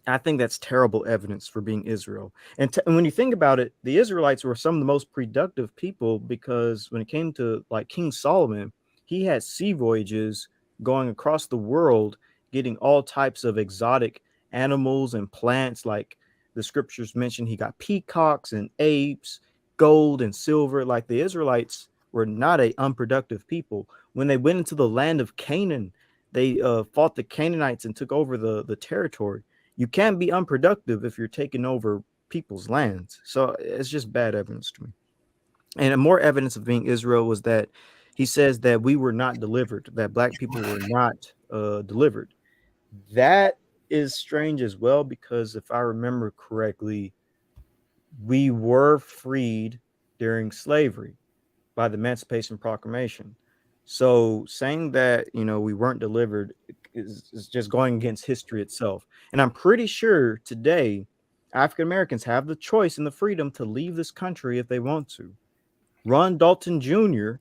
I think that's terrible evidence for being Israel. And when you think about it, the Israelites were some of the most productive people, because when it came to, like, King Solomon, he had sea voyages going across the world, getting all types of exotic animals and plants. Like the scriptures mention, he got peacocks and apes, gold and silver. Like, the Israelites were not a unproductive people. When they went into the land of Canaan, they fought the Canaanites and took over the territory. You can't be unproductive if you're taking over people's lands. So it's just bad evidence to me. And more evidence of being Israel was that he says that we were not delivered, that black people were not delivered. That is strange as well, because if I remember correctly, we were freed during slavery by the Emancipation Proclamation. So saying that, you know, we weren't delivered is just going against history itself. And I'm pretty sure today African Americans have the choice and the freedom to leave this country if they want to. Ron Dalton Jr.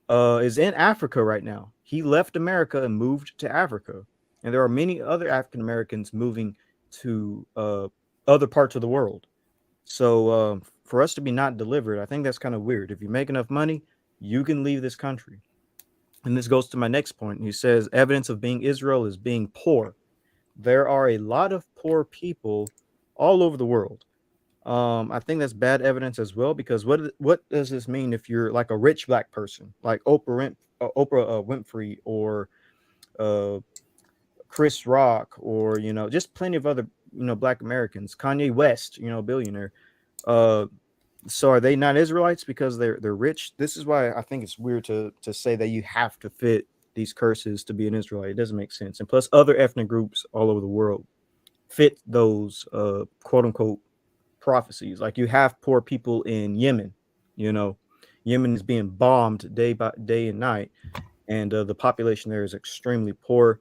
Is in Africa right now. He left America and moved to Africa. And there are many other African Americans moving to other parts of the world. So for us to be not delivered, I think that's kind of weird. If you make enough money, you can leave this country. And this goes to my next point. He says evidence of being Israel is being poor. There are a lot of poor people all over the world. I think that's bad evidence as well, because what does this mean if you're like a rich black person, like Oprah Winfrey, or Chris Rock, or, you know, just plenty of other, you know, black Americans, Kanye West, you know, billionaire. So are they not Israelites because they're rich? This is why I think it's weird to say that you have to fit these curses to be an Israelite. It doesn't make sense. And plus, other ethnic groups all over the world fit those quote unquote prophecies. Like, you have poor people in Yemen. You know, Yemen is being bombed day by day and night, and the population there is extremely poor.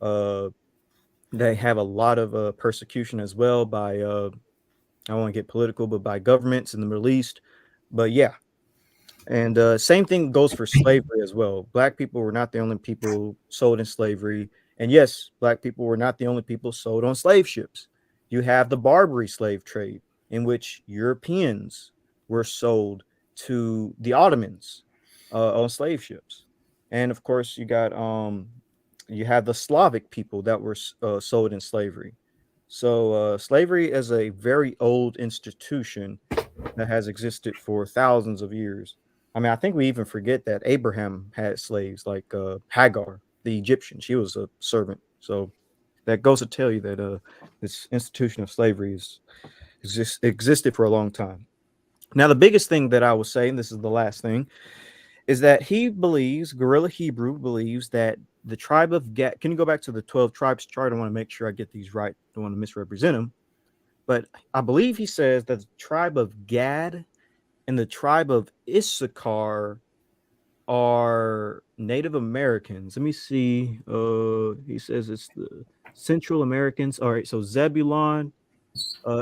They have a lot of persecution as well by I don't want to get political, but by governments in the Middle East. But yeah, and same thing goes for slavery as well. Black people were not the only people sold in slavery. And yes, black people were not the only people sold on slave ships. You have the Barbary slave trade, in which Europeans were sold to the Ottomans on slave ships. And of course, you have the Slavic people that were sold in slavery. So slavery is a very old institution that has existed for thousands of years. I mean, I think we even forget that Abraham had slaves, like Hagar, the Egyptian. She was a servant. So that goes to tell you that this institution of slavery existed for a long time. Now, the biggest thing that I will say, and this is the last thing, is that Guerrilla Hebrew believes that the tribe of Gad. Can you go back to the 12 tribes chart? I want to make sure I get these right. Don't want to misrepresent them. But I believe he says that the tribe of Gad and the tribe of Issachar are Native Americans. Let me see. He says it's the Central Americans. All right, so Zebulon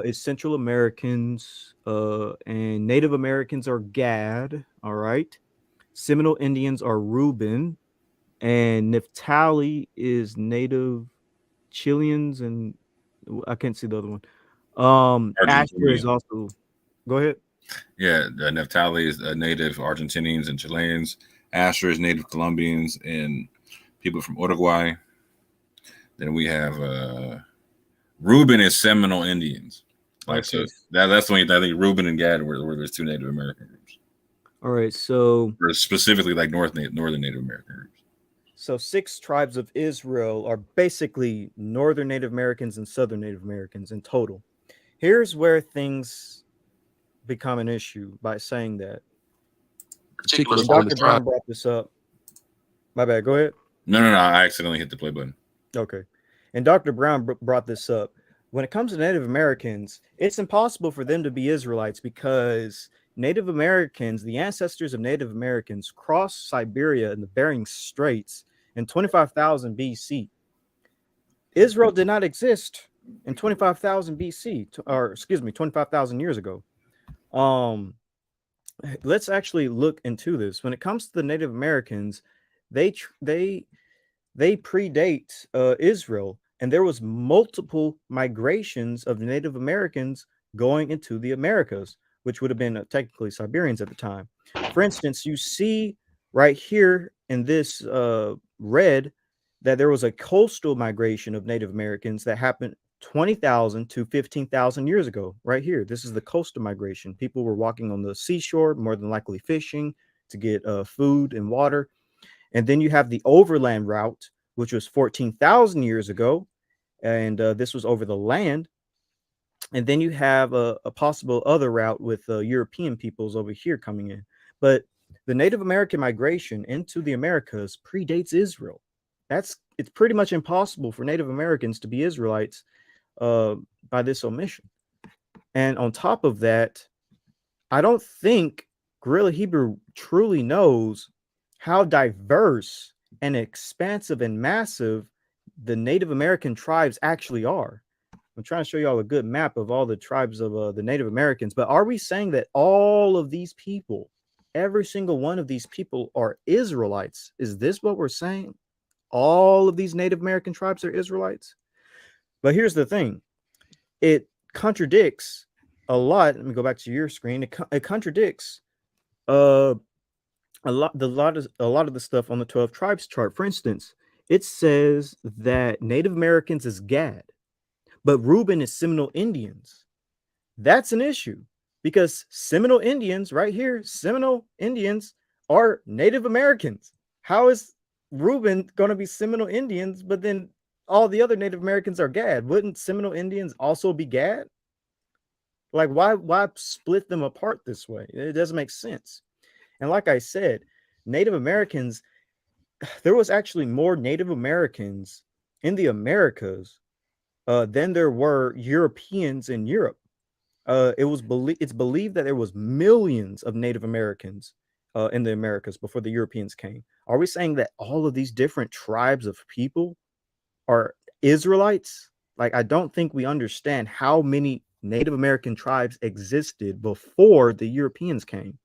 is Central Americans, and Native Americans are Gad. All right. Seminole Indians are Reuben, and Naphtali is Native Chileans, and I can't see the other one. Asher is also. Go ahead. Yeah, Naphtali is native Argentinians and Chileans. Asher is native Colombians and people from Uruguay. Then we have Reuben is Seminole Indians. Like Okay. so, that's the only I think Reuben and Gad were there's two Native American groups. All right, so Or specifically like northern Native American groups. So 6 tribes of Israel are basically northern Native Americans and southern Native Americans in total. Here's where things become an issue by saying that. Particularly Dr. Brown brought this up. My bad. Go ahead. No. I accidentally hit the play button. Okay. And Dr. Brown brought this up. When it comes to Native Americans, it's impossible for them to be Israelites because Native Americans, the ancestors of Native Americans, crossed Siberia and the Bering Straits in 25,000 BC. Israel did not exist in 25,000 BC, or excuse me, 25,000 years ago. Let's actually look into this. When it comes to the Native Americans, they predate Israel, and there was multiple migrations of Native Americans going into the Americas, which would have been technically Siberians at the time. For instance, you see right here in this red that there was a coastal migration of Native Americans that happened 20,000 to 15,000 years ago. Right here, this is the coastal migration. People were walking on the seashore, more than likely fishing to get food and water. And then you have the overland route, which was 14,000 years ago, and this was over the land. And then you have a possible other route with European peoples over here coming in. But the Native American migration into the Americas predates Israel. It's pretty much impossible for Native Americans to be Israelites by this omission. And on top of that, I don't think Guerrilla Hebrew truly knows how diverse and expansive and massive the Native American tribes actually are. I'm trying to show you all a good map of all the tribes of the Native Americans, but are we saying that all of these people, every single one of these people are Israelites? Is this what we're saying? All of these Native American tribes are Israelites? But here's the thing. It contradicts a lot. Let me go back to your screen. It contradicts a lot of the stuff on the 12 tribes chart. For instance, it says that Native Americans is Gad, but Reuben is Seminole Indians. That's an issue because Seminole Indians right here, Seminole Indians are Native Americans. How is Reuben going to be Seminole Indians, but then all the other Native Americans are Gad? Wouldn't Seminole Indians also be Gad? Like, why split them apart this way? It doesn't make sense. And like I said, Native Americans, there was actually more Native Americans in the Americas than there were Europeans in Europe. It's believed that there was millions of Native Americans in the Americas before the Europeans came. Are we saying that all of these different tribes of people are Israelites? Like, I don't think we understand how many Native American tribes existed before the Europeans came.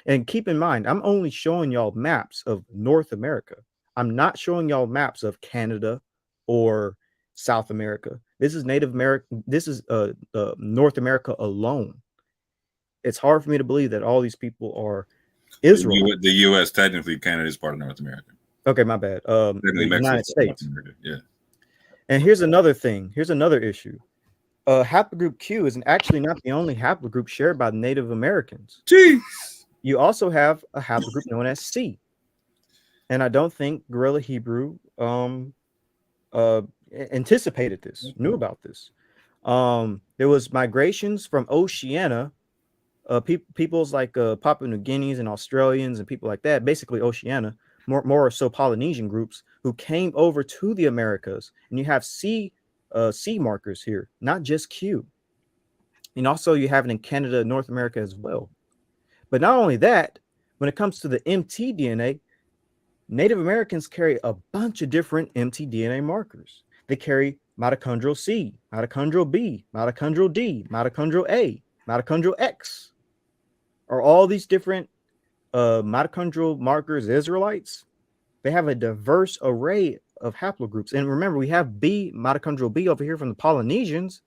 And keep in mind, I'm only showing y'all maps of North America. I'm not showing y'all maps of Canada or South America. This is Native America. This is North America alone. It's hard for me to believe that all these people are Israel. The U.S. technically Canada is part of North America. Okay, my bad. The United States. Yeah. And here's another thing. Here's another issue. Haplogroup Q is actually not the only haplogroup shared by the Native Americans. Jeez. You also have a haplogroup known as C. And I don't think Guerrilla Hebrew anticipated this, knew about this. There was migrations from Oceania, peoples like Papua New Guineas and Australians and people like that, basically Oceania, more so Polynesian groups who came over to the Americas. And you have C markers here, not just Q. And also you have it in Canada, North America as well. But not only that, when it comes to the mtDNA, Native Americans carry a bunch of different mtDNA markers. They carry mitochondrial C, mitochondrial B, mitochondrial D, mitochondrial A, mitochondrial X. Are all these different mitochondrial markers Israelites? They have a diverse array of haplogroups. And remember, we have B, mitochondrial B over here from the Polynesians,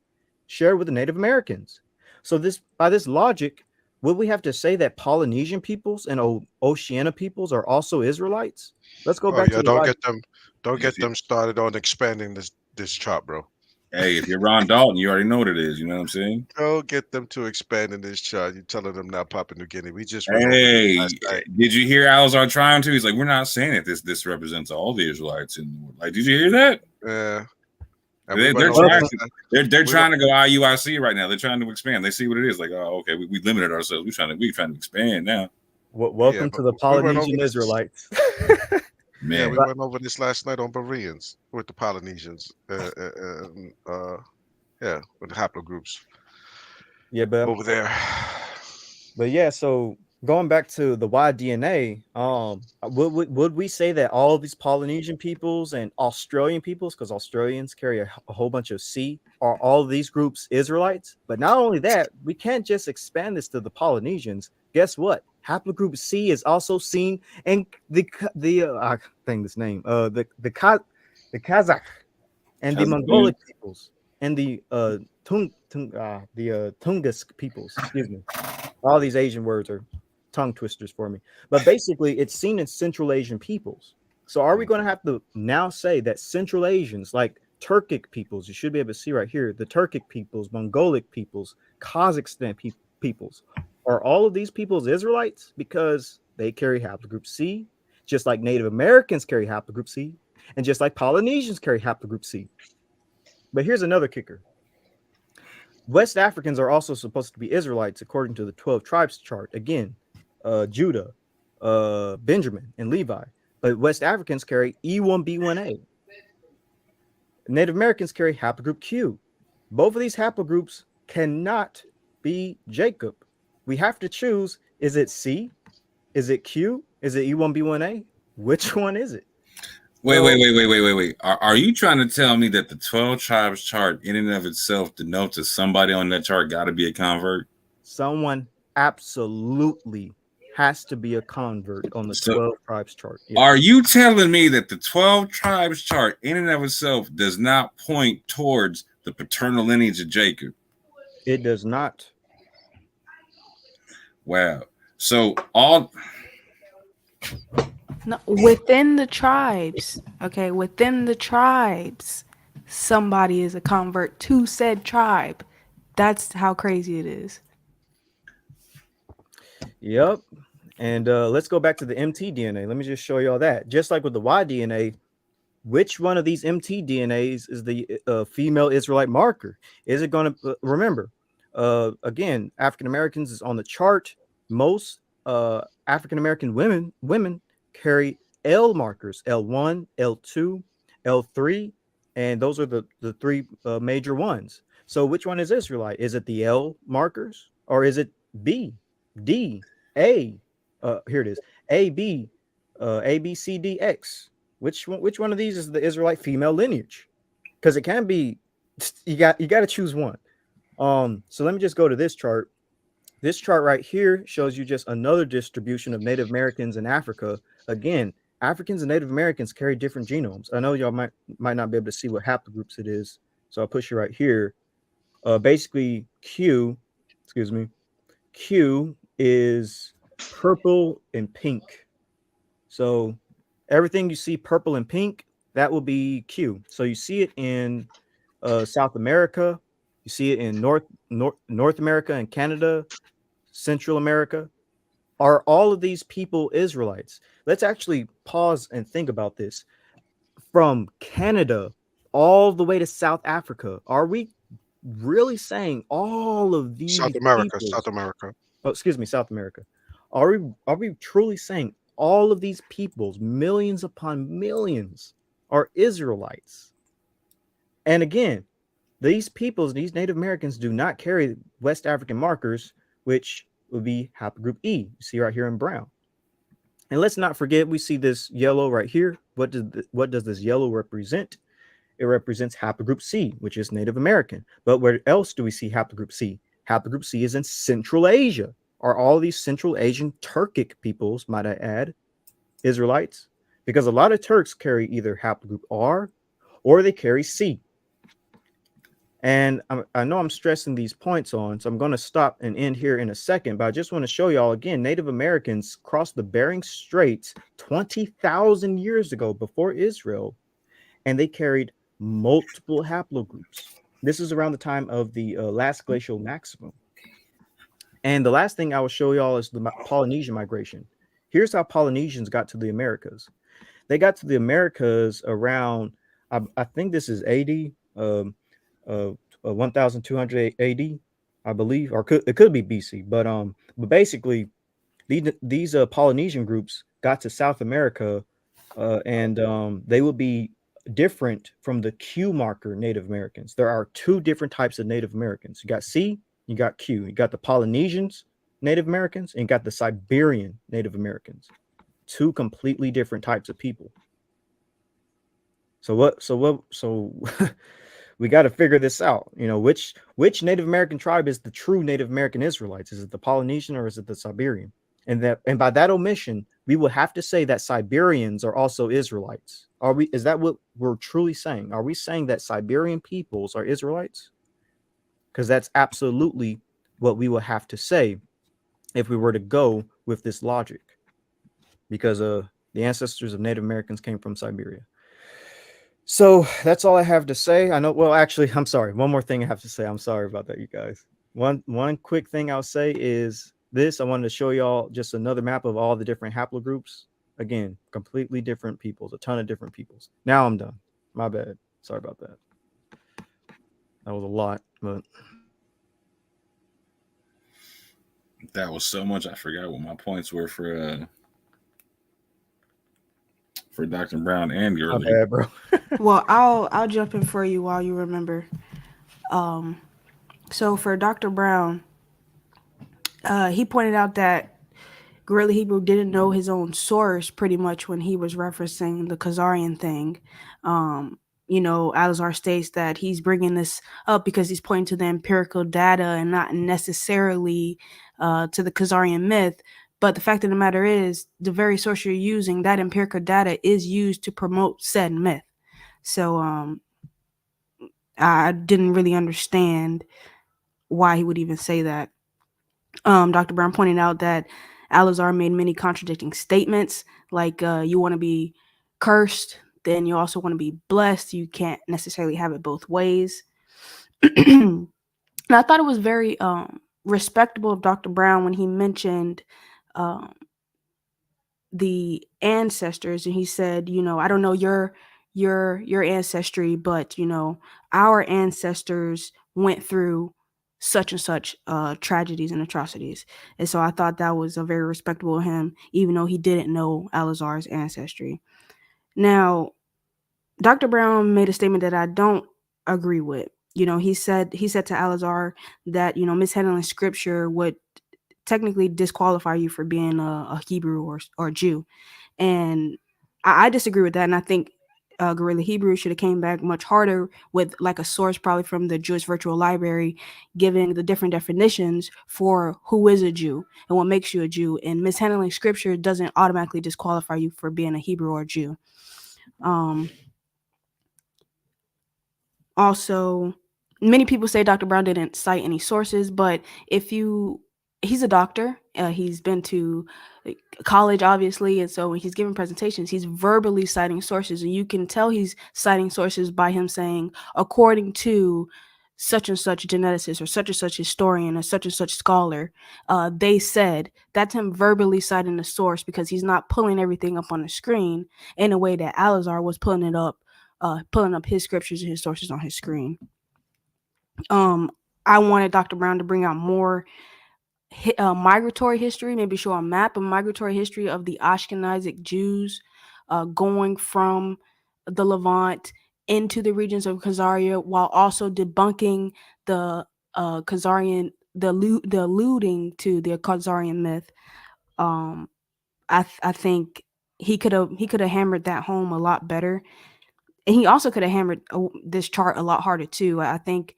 shared with the Native Americans. So by this logic, would we have to say that Polynesian peoples and Oceania peoples are also Israelites? Let's go back to the don't get them started on expanding this chart, bro. Hey, if you're Ron Dalton, you already know what it is. You know what I'm saying? Don't get them to expand in this chart. You're telling them not Papua New Guinea. We just hey, did you hear Alzar trying to? He's like, we're not saying that this represents all the Israelites in the world. Like, did you hear that? Yeah. They're trying to go IUIC right now. They're trying to expand. They see what it is. Like, oh, okay, we limited ourselves. We're trying to expand now. Welcome to the Polynesian Israelites. Man, yeah, we went over this last night on Bereans with the Polynesians. With the haplogroups. Yeah, but over there. But yeah, so going back to the Y-DNA, would we say that all of these Polynesian peoples and Australian peoples, because Australians carry a whole bunch of C, are all of these groups Israelites? But not only that, we can't just expand this to the Polynesians. Guess what? Haplogroup C is also seen in the Kazakh and the Mongolic peoples and the Tungus peoples. Excuse me. All these Asian words are tongue twisters for me. But basically, it's seen in Central Asian peoples. So are we going to have to now say that Central Asians, like Turkic peoples, you should be able to see right here, the Turkic peoples, Mongolic peoples, Kazakhstan peoples, are all of these peoples Israelites because they carry haplogroup C, just like Native Americans carry haplogroup C, and just like Polynesians carry haplogroup C? But here's another kicker. West Africans are also supposed to be Israelites according to the 12 tribes chart. Again, Judah, Benjamin, and Levi. But West Africans carry E1B1A. Native Americans carry haplogroup Q. Both of these haplogroups cannot be Jacob. We have to choose, is it C? Is it Q? Is it E1B1A? Which one is it? Wait. Are you trying to tell me that the 12 tribes chart in and of itself denotes that somebody on that chart got to be a convert? Someone absolutely has to be a convert on the 12 tribes chart. Yes. Are you telling me that the 12 tribes chart in and of itself does not point towards the paternal lineage of Jacob? It does not. Wow. So all... No, within the tribes, okay, within the tribes, somebody is a convert to said tribe. That's how crazy it is. Yep. And let's go back to the mtDNA. Let me just show you all that. Just like with the Y-DNA, which one of these mtDNAs is the female Israelite marker? Is it going to remember? Again, African Americans is on the chart. Most African American women carry L markers, L1, L2, L3, and those are the three major ones. So which one is Israelite? Is it the L markers or is it B, D, A? Here it is, A, B, A, B, C, D, X. Which one of these is the Israelite female lineage? Because it can be, you got to choose one. So let me just go to this chart. This chart right here shows you just another distribution of Native Americans in Africa. Again, Africans and Native Americans carry different genomes. I know y'all might not be able to see what haplogroups it is, so I'll push you right here. Basically, Q is purple and pink. So everything you see purple and pink, that will be Q. So you see it in South America, you see it in North America and Canada, Central America. Are all of these people Israelites? Let's actually pause and think about this. From Canada all the way to South Africa. Are we really saying all of these South America, peoples- South America. Oh, excuse me, South America. Are we truly saying all of these peoples, millions upon millions, are Israelites? And again, these peoples, these Native Americans, do not carry West African markers, which would be haplogroup E. You see right here in brown. And let's not forget, we see this yellow right here. What does this yellow represent? It represents haplogroup C, which is Native American. But where else do we see haplogroup C? Haplogroup C is in Central Asia. Are all these Central Asian Turkic peoples, might I add, Israelites? Because a lot of Turks carry either haplogroup R or they carry C. And I know I'm stressing these points on, so I'm going to stop and end here in a second, but I just want to show y'all again, Native Americans crossed the Bering Straits 20,000 years ago before Israel, and they carried multiple haplogroups. This is around the time of the last glacial maximum. And the last thing I will show y'all is the Polynesian migration. Here's how Polynesians got to the Americas. They got to the Americas around, I think this is AD, 1200 AD, I believe, or it could be BC, but basically these Polynesian groups got to South America, and they would be different from the Q marker Native Americans. There are two different types of Native Americans. You got C, you got Q. You got the Polynesians Native Americans, and you got the Siberian Native Americans. Two completely different types of people. So we got to figure this out. You know, which Native American tribe is the true Native American Israelites? Is it the Polynesian or is it the Siberian? And by that omission, we will have to say that Siberians are also Israelites. Is that what we're truly saying? Are we saying that Siberian peoples are Israelites? Because that's absolutely what we will have to say if we were to go with this logic. Because the ancestors of Native Americans came from Siberia. So that's all I have to say. I know. Well, actually, I'm sorry. One more thing I have to say. I'm sorry about that, you guys. One quick thing I'll say is this. I wanted to show y'all just another map of all the different haplogroups. Again, completely different peoples, a ton of different peoples. Now I'm done. My bad. Sorry about that. That was a lot, but that was so much. I forgot what my points were for Dr. Brown and my GRLA. bad, bro. Well, I'll jump in for you while you remember. So for Dr. Brown, he pointed out that GRLA Hebrew didn't know his own source pretty much when he was referencing the Khazarian thing. Alizar states that he's bringing this up because he's pointing to the empirical data and not necessarily to the Khazarian myth. But the fact of the matter is, the very source you're using, that empirical data is used to promote said myth. So I didn't really understand why he would even say that. Dr. Brown pointed out that Alizar made many contradicting statements, like you want to be cursed, then you also want to be blessed. You can't necessarily have it both ways. And I thought it was very respectable of Dr. Brown when he mentioned the ancestors, and he said, I don't know your ancestry, but our ancestors went through such and such tragedies and atrocities. And so I thought that was a very respectable of him, even though he didn't know Alizar's ancestry. Now, Dr. Brown made a statement that I don't agree with. He said to Alizar that mishandling scripture would technically disqualify you for being a Hebrew or Jew, and I disagree with that. And I think GRLA Hebrew should have came back much harder with like a source, probably from the Jewish Virtual Library, giving the different definitions for who is a Jew and what makes you a Jew. And mishandling scripture doesn't automatically disqualify you for being a Hebrew or Jew. Also, many people say Dr. Brown didn't cite any sources, but he's a doctor. He's been to college, obviously, and so when he's giving presentations, he's verbally citing sources, and you can tell he's citing sources by him saying, according to such and such geneticist or such historian or such and such scholar, they said. That's him verbally citing the source, because he's not pulling everything up on the screen in a way that Alizar was pulling it up pulling up his scriptures and his sources on his screen. I wanted Dr. Brown to bring out more migratory history, maybe show a map of migratory history of the Ashkenazic Jews going from the Levant into the regions of Khazaria, while also debunking the Khazarian, the alluding to the Khazarian myth. I think he could have hammered that home a lot better, and he also could have hammered this chart a lot harder too. I think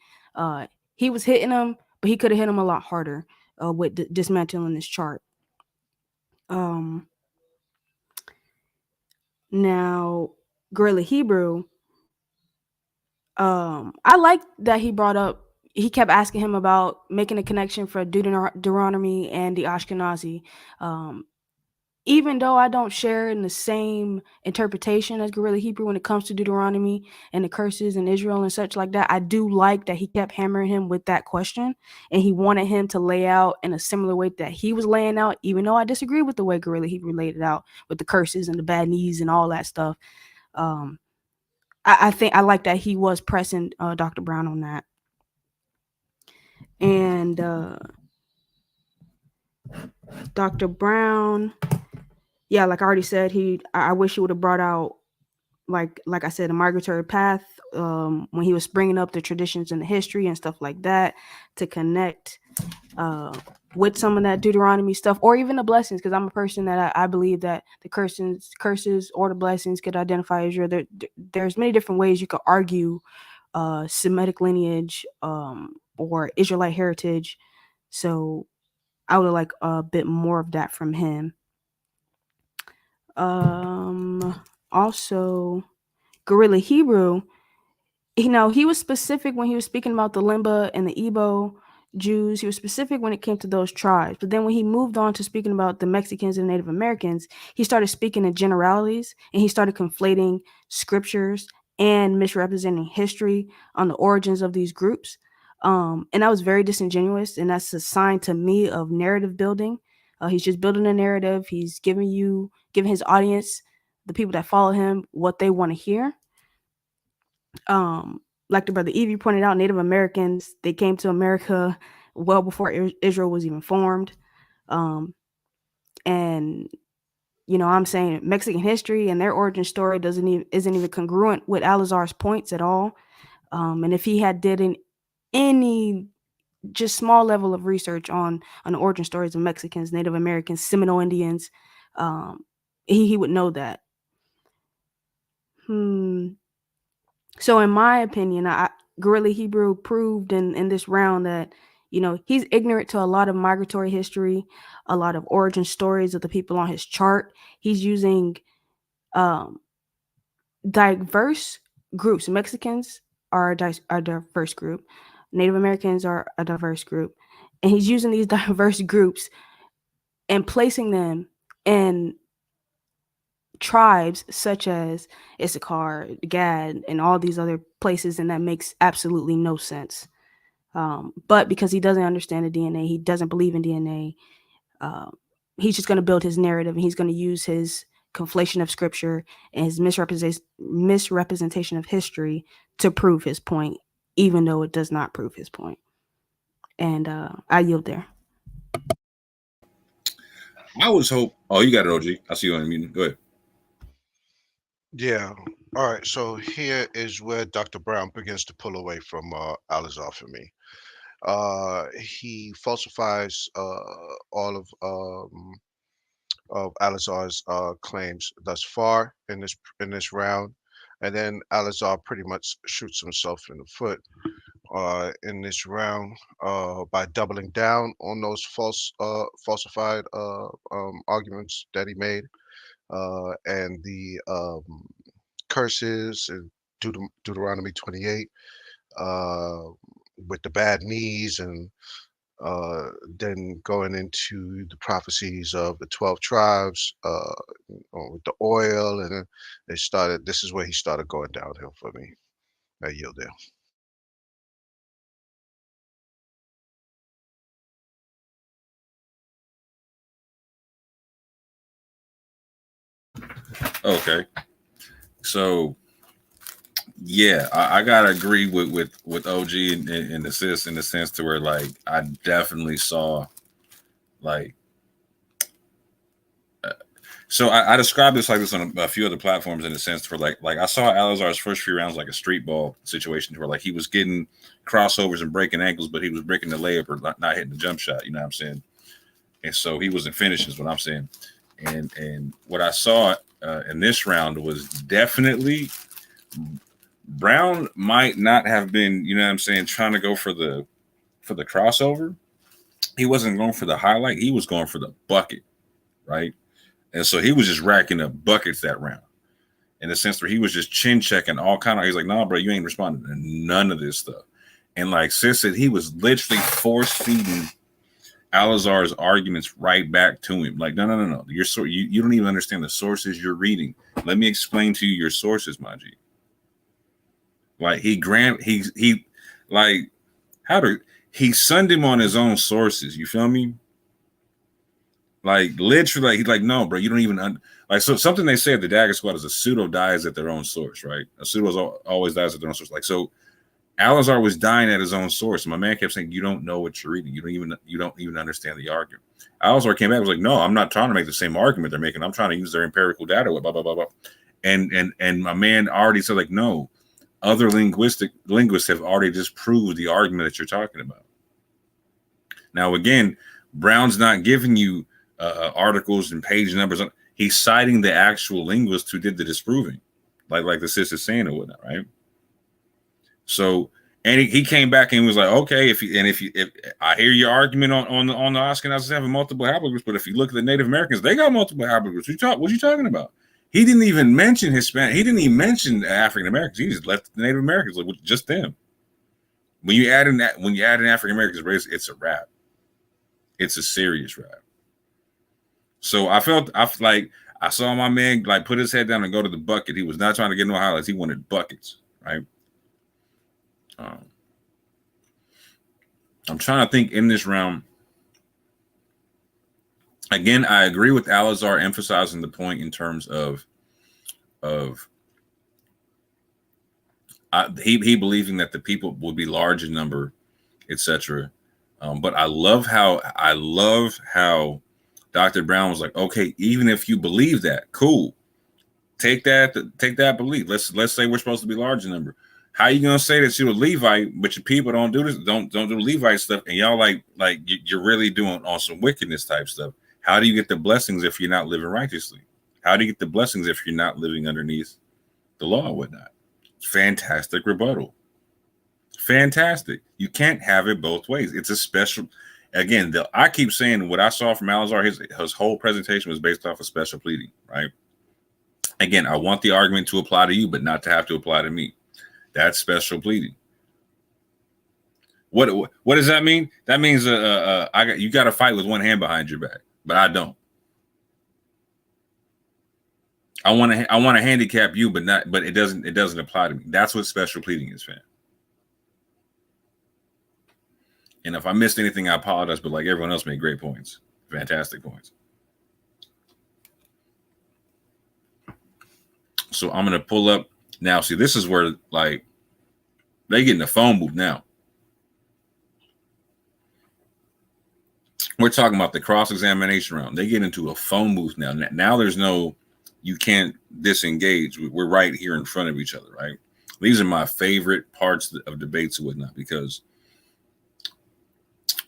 he was hitting him, but he could have hit him a lot harder with dismantling this chart. Now, GRLA Hebrew, I like that he kept asking him about making a connection for Deuteronomy and the Ashkenazi. Even though I don't share in the same interpretation as GRLA Hebrew when it comes to Deuteronomy and the curses in Israel and such like that, I do like that he kept hammering him with that question, and he wanted him to lay out in a similar way that he was laying out, even though I disagree with the way GRLA Hebrew laid it out with the curses and the bad knees and all that stuff. I think I like that he was pressing Dr. Brown on that. And Dr. Brown, yeah, like I already said, I wish he would have brought out, like I said, a migratory path when he was bringing up the traditions and the history and stuff like that to connect with some of that Deuteronomy stuff, or even the blessings, because I'm a person that I believe that the curses or the blessings could identify Israel. There's many different ways you could argue Semitic lineage or Israelite heritage. So I would like a bit more of that from him. Also, GRLA Hebrew, he was specific when he was speaking about the Limba and the Igbo Jews. He was specific when it came to those tribes. But then when he moved on to speaking about the Mexicans and Native Americans, he started speaking in generalities, and he started conflating scriptures and misrepresenting history on the origins of these groups. And that was very disingenuous, and that's a sign to me of narrative building. He's just building a narrative. He's giving his audience, the people that follow him, what they want to hear. Like the brother Evie pointed out, Native Americans, they came to America well before Israel was even formed. And I'm saying Mexican history and their origin story isn't even congruent with Alazar's points at all. And if he had did any just small level of research on the origin stories of Mexicans, Native Americans, Seminole Indians, he would know that. So in my opinion, GRLA Hebrew proved in this round that, he's ignorant to a lot of migratory history, a lot of origin stories of the people on his chart. He's using diverse groups. Mexicans are a diverse group. Native Americans are a diverse group. And he's using these diverse groups and placing them in tribes such as Issachar, Gad, and all these other places, and that makes absolutely no sense. But because he doesn't understand the DNA, he doesn't believe in DNA, he's just going to build his narrative, and he's going to use his conflation of scripture and his misrepresentation of history to prove his point, even though it does not prove his point. And I yield there. I was hope. Oh, you got it, OG. I see you on the meeting. Go ahead. Yeah. All right. So here is where Dr. Brown begins to pull away from Alizar for me. He falsifies all of Alizar's claims thus far in this round, and then Alizar pretty much shoots himself in the foot in this round by doubling down on those falsified arguments that he made, and the curses in Deuteronomy 28 with the bad knees, and then going into the prophecies of the 12 tribes with the oil, and then this is where he started going downhill for me. I yield there. Okay. So Yeah, I gotta agree with OG and the sis in the sense to where like I definitely saw like so I described this like this on a few other platforms in the sense for like I saw Alazar's first few rounds like a street ball situation where like he was getting crossovers and breaking ankles, but he was breaking the layup or not hitting the jump shot. You know what I'm saying? And so he wasn't finishing, is what I'm saying. And what I saw in this round was definitely Brown might not have been, you know what I'm saying, trying to go for the crossover. He wasn't going for the highlight. He was going for the bucket, right? And so he was just racking up buckets that round in the sense where he was just chin checking all kind of, he's like, no, bro, you ain't responding to none of this stuff. And like sis said, he was literally force feeding Alazar's arguments right back to him. Like, no. You don't even understand the sources you're reading. Let me explain to you your sources, my G. Like he sunned him on his own sources. You feel me? Like literally, he's like, no, bro, you don't even like. So something they say at the Dagger Squad is a pseudo dies at their own source, right? A pseudo always dies at their own source. Like so, Alazar was dying at his own source. And my man kept saying, you don't know what you're reading. You don't even understand the argument. Alazar came back and was like, no, I'm not trying to make the same argument they're making. I'm trying to use their empirical data. Blah blah blah blah. And my man already said like, no, other linguists have already disproved the argument that you're talking about. Now again, Brown's not giving you articles and page numbers. He's citing the actual linguist who did the disproving, like the sis is saying or whatnot, right? So, and he came back and was like, okay, if I hear your argument on the Ashkenazis having multiple haplogroups, but if you look at the Native Americans, they got multiple haplogroups. What you talking about? He didn't even mention Hispanic. He didn't even mention African Americans. He just left the Native Americans like just them. When you add in African Americans race, it's a wrap. It's a serious wrap. So I saw my man like put his head down and go to the bucket. He was not trying to get no highlights. He wanted buckets, right? I'm trying to think in this round. Again, I agree with Alazar emphasizing the point in terms of he believing that the people will be large in number, etc. But I love how Dr. Brown was like, okay, even if you believe that, cool, take that belief. Let's say we're supposed to be large in number. How are you gonna say that you're a Levite, but your people don't do this, don't do Levite stuff, and y'all like you're really doing on some wickedness type stuff? How do you get the blessings if you're not living righteously? How do you get the blessings if you're not living underneath the law and whatnot? Fantastic rebuttal. Fantastic. You can't have it both ways. It's a special. Again, I keep saying what I saw from Alazar, his whole presentation was based off of special pleading, right? Again, I want the argument to apply to you, but not to have to apply to me. That's special pleading. What does that mean? That means you got to fight with one hand behind your back, but I don't. I want to handicap you, but it doesn't apply to me. That's what special pleading is, fam. And if I missed anything, I apologize. But like everyone else made great points, fantastic points. So I'm gonna pull up now. See, this is where like they get in the phone booth now. We're talking about the cross-examination round. They get into a phone booth now. Now there's no, you can't disengage. We're right here in front of each other, right? These are my favorite parts of debates and whatnot because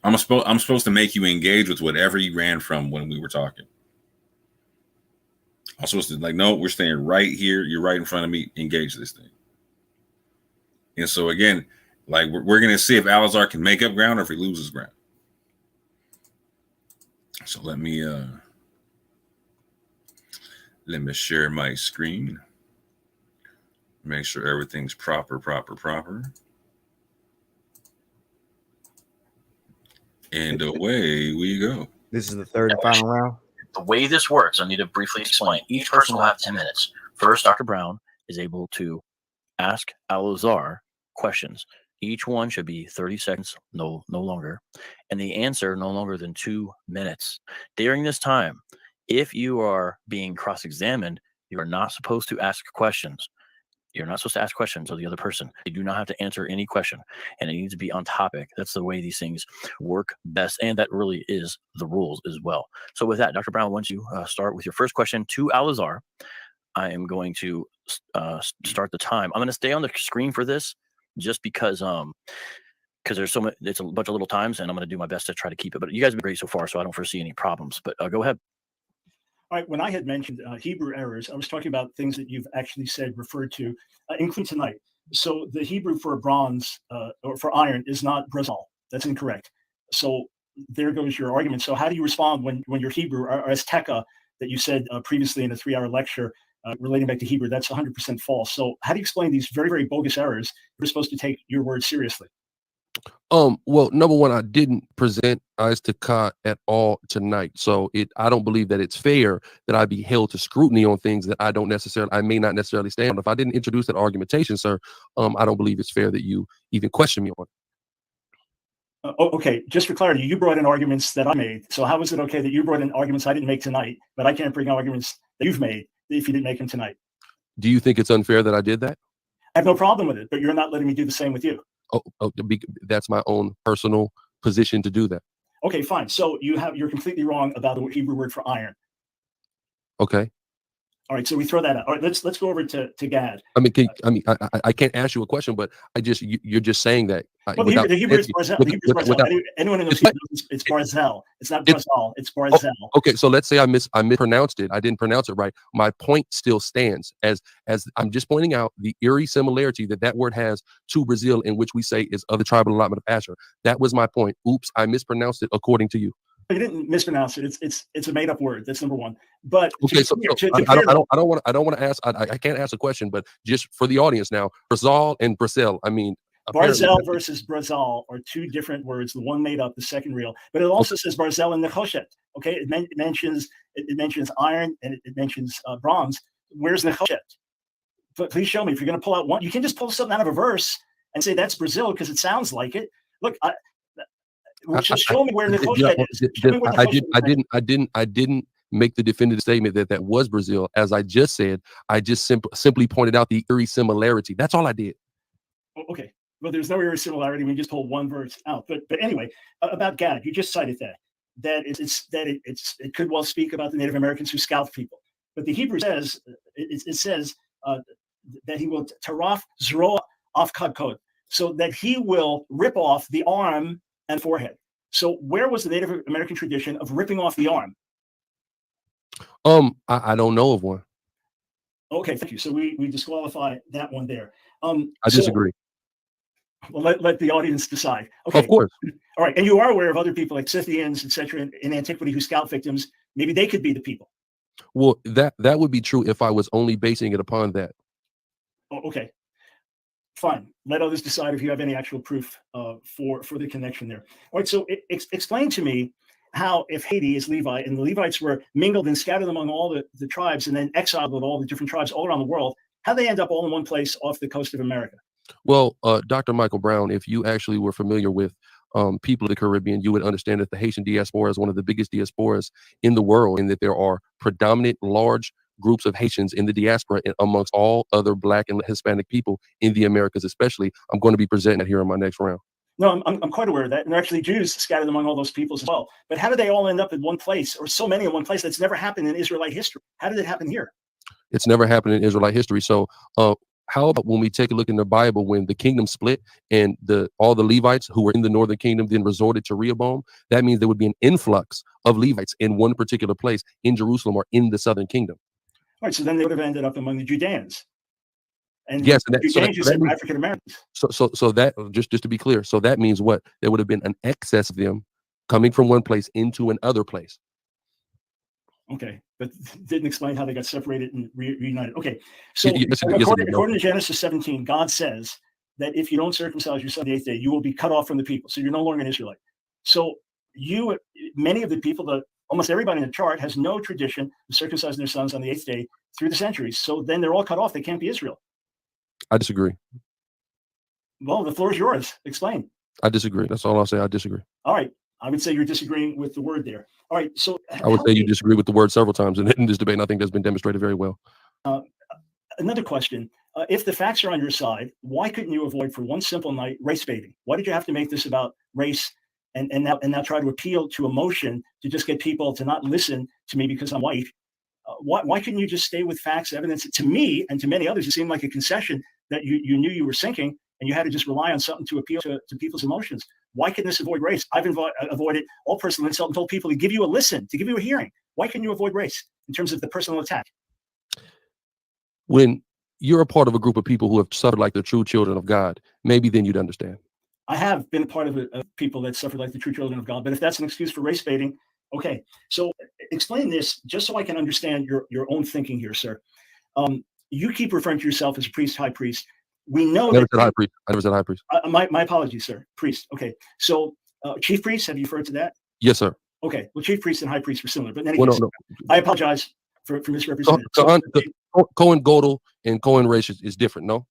I'm supposed to make you engage with whatever you ran from when we were talking. I'm supposed to like, no, we're staying right here. You're right in front of me. Engage this thing. And so again, like we're going to see if Alazar can make up ground or if he loses ground. So let me share my screen. Make sure everything's proper. And away we go. This is the third and final round. The way this works, I need to briefly explain. Each person will have 10 minutes. First, Dr. Brown is able to ask Alazar questions. Each one should be 30 seconds, no longer, and the answer no longer than 2 minutes. During this time, if you are being cross-examined, you are not supposed to ask questions. You're not supposed to ask questions of the other person. You do not have to answer any question, and it needs to be on topic. That's the way these things work best, and that really is the rules as well. So with that, Dr. Brown, once you start with your first question to Al-Azhar, I am going to start the time. I'm going to stay on the screen for this just because there's so much, it's a bunch of little times, and I'm going to do my best to try to keep it. But you guys have been great so far, so I don't foresee any problems. But go ahead. All right, when I had mentioned Hebrew errors, I was talking about things that you've actually said, referred to, including tonight. So the Hebrew for bronze or for iron is not brazal. That's incorrect. So there goes your argument. So how do you respond when your Hebrew, or as Teka that you said previously in a 3-hour lecture relating back to Hebrew, that's 100% false. So how do you explain these very, very bogus errors? We're supposed to take your word seriously. Well, number one, I didn't present Eyes to Ka at all tonight. So I don't believe that it's fair that I be held to scrutiny on things that I may not necessarily stand on. If I didn't introduce that argumentation, sir, I don't believe it's fair that you even question me on it. Okay, just for clarity, you brought in arguments that I made. So how is it okay that you brought in arguments I didn't make tonight, but I can't bring arguments that you've made if you didn't make them tonight? Do you think it's unfair that I did that? I have no problem with it, but you're not letting me do the same with you. That's my own personal position to do that. Okay, fine. So you're completely wrong about the Hebrew word for iron. Okay. All right, so we throw that out. All right, let's go over to Gad. I mean, I can't ask you a question, but you're just saying that. Well, the Hebrew is barzal. Anyone who knows Hebrew knows it's barzal. It's not barzal. It's barzal. Okay, so let's say I mispronounced it. I didn't pronounce it right. My point still stands as I'm just pointing out the eerie similarity that word has to Brazil, in which we say is of the tribal allotment of Asher. That was my point. Oops, I mispronounced it according to you. You didn't mispronounce it. It's a made up word. That's number one. But okay, I don't want to ask. I can't ask a question, but just for the audience now, Brazil and Brazil. I mean, barzal versus brazal are two different words. The one made up, the second real. But it also says barzal and nechoshet. Okay, it mentions iron and it mentions bronze. Where's nechoshet? But please show me. If you're going to pull out one, you can just pull something out of a verse and say that's Brazil because it sounds like it. Look, show me where nechoshet is. I didn't make the definitive statement that was Brazil. As I just said, I just simply pointed out the eerie similarity. That's all I did. Okay. Well, there's no eerie similarity. We just pulled one verse out. But anyway, about Gad, you just cited that it could well speak about the Native Americans who scalped people. But the Hebrew says it says that he will taraf zroa af kadkod, so that he will rip off the arm and forehead. So where was the Native American tradition of ripping off the arm? I don't know of one. Okay, thank you. So we disqualify that one there. I disagree. Well, let the audience decide. Okay. Of course. All right. And you are aware of other people like Scythians, etc., in antiquity who scalp victims. Maybe they could be the people. Well, that would be true if I was only basing it upon that. Oh, okay. Fine. Let others decide if you have any actual proof for the connection there. All right. So explain to me how, if Haiti is Levi and the Levites were mingled and scattered among all the tribes and then exiled with all the different tribes all around the world, how they end up all in one place off the coast of America? Well, Dr. Michael Brown, if you actually were familiar with people of the Caribbean, you would understand that the Haitian diaspora is one of the biggest diasporas in the world, and that there are predominant large groups of Haitians in the diaspora and amongst all other Black and Hispanic people in the Americas, especially. I'm going to be presenting that here in my next round. No, I'm quite aware of that. And there are actually Jews scattered among all those peoples as well. But how did they all end up in one place, or so many in one place? That's never happened in Israelite history. How did it happen here? It's never happened in Israelite history. So how about when we take a look in the Bible, when the kingdom split and all the Levites who were in the northern kingdom then resorted to Rehoboam? That means there would be an influx of Levites in one particular place in Jerusalem or in the southern kingdom. All right, so then they would have ended up among the Judeans. And yes, and Judeans, you said, were African Americans. So that just to be clear, so that means what? There would have been an excess of them coming from one place into another place. Okay, but didn't explain how they got separated and reunited. Okay, so according to Genesis 17, God says that if you don't circumcise your son the 8th day, you will be cut off from the people. So you're no longer an Israelite. So many of the people, almost everybody in the chart has no tradition of circumcising their sons on the 8th day through the centuries. So then they're all cut off. They can't be Israel. I disagree. Well, the floor is yours. Explain. I disagree. That's all I'll say. I disagree. All right. I would say you're disagreeing with the word there. All right. So I would say you disagree with the word several times in this debate, and I think that's been demonstrated very well. Another question. If the facts are on your side, why couldn't you avoid for one simple night race baiting? Why did you have to make this about race and now try to appeal to emotion to just get people to not listen to me because I'm white? Why couldn't you just stay with facts, evidence? To me and to many others, it seemed like a concession that you knew you were sinking and you had to just rely on something to appeal to people's emotions. Why couldn't this avoid race? I've avoided all personal insult and told people to give you a listen, to give you a hearing. Why couldn't you avoid race in terms of the personal attack? When you're a part of a group of people who have suffered like the true children of God, maybe then you'd understand. I have been a part of people that suffered like the true children of God, but if that's an excuse for race baiting, okay. So explain this just so I can understand your own thinking here, sir. You keep referring to yourself as a priest, high priest. We know I never said high priest. I never said high priest. My apologies, sir. Priest. Okay. So chief priest, have you referred to that? Yes, sir. Okay. Well, chief priest and high priest were similar, but in any Well, case, no. I apologize for misrepresenting. Cohen Godel and Cohen race is different, no?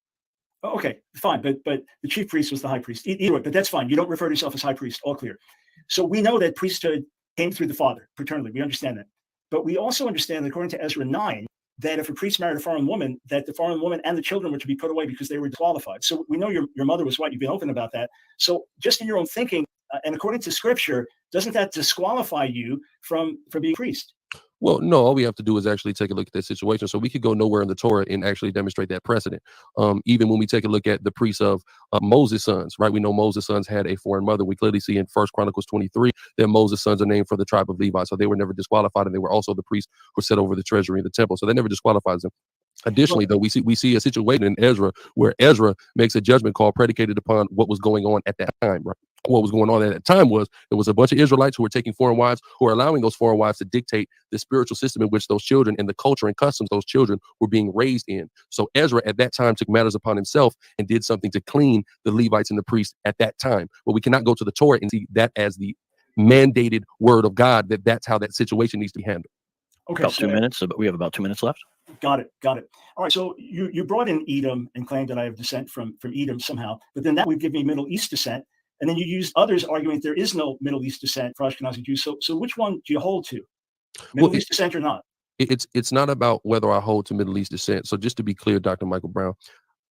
Okay, fine, but the chief priest was the high priest. Either way, but that's fine. You don't refer to yourself as high priest. All clear. So we know that priesthood came through the father paternally. We understand that, but we also understand that according to Ezra 9, that if a priest married a foreign woman, that the foreign woman and the children were to be put away because they were disqualified. So we know your mother was white. You've been open about that. So just in your own thinking, and according to Scripture, doesn't that disqualify you from being a priest? Well, no, all we have to do is actually take a look at that situation. So we could go nowhere in the Torah and actually demonstrate that precedent. Even when we take a look at the priests of Moses' sons, right? We know Moses' sons had a foreign mother. We clearly see in 1 Chronicles 23 that Moses' sons are named for the tribe of Levi. So they were never disqualified, and they were also the priests who set over the treasury in the temple. So that never disqualifies them. Additionally, though, we see a situation in Ezra where Ezra makes a judgment call predicated upon what was going on at that time, right? What was going on at that time was there was a bunch of Israelites who were taking foreign wives, who were allowing those foreign wives to dictate the spiritual system in which those children and the culture and customs those children were being raised in. So Ezra at that time took matters upon himself and did something to clean the Levites and the priests at that time. But we cannot go to the Torah and see that as the mandated word of God, that's how that situation needs to be handled. Okay, about 2 minutes. We have about 2 minutes left. Got it. All right. So you brought in Edom and claimed that I have descent from Edom somehow, but then that would give me Middle East descent. And then you used others arguing that there is no Middle East descent for Ashkenazi Jews. So which one do you hold to? Middle East descent or not? It's not about whether I hold to Middle East descent. So just to be clear, Dr. Michael Brown,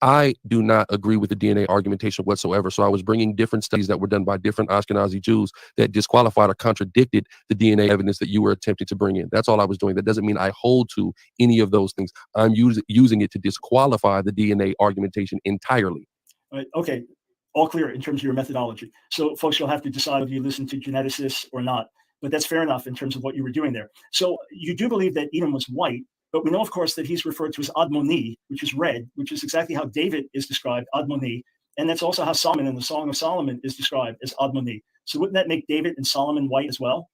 I do not agree with the DNA argumentation whatsoever. So I was bringing different studies that were done by different Ashkenazi Jews that disqualified or contradicted the DNA evidence that you were attempting to bring in. That's all I was doing. That doesn't mean I hold to any of those things. I'm using it to disqualify the DNA argumentation entirely. All right, okay. All clear in terms of your methodology. So folks, you'll have to decide whether you listen to geneticists or not. But that's fair enough in terms of what you were doing there. So you do believe that Edom was white, but we know, of course, that he's referred to as Admoni, which is red, which is exactly how David is described, Admoni. And that's also how Solomon in the Song of Solomon is described as Admoni. So wouldn't that make David and Solomon white as well?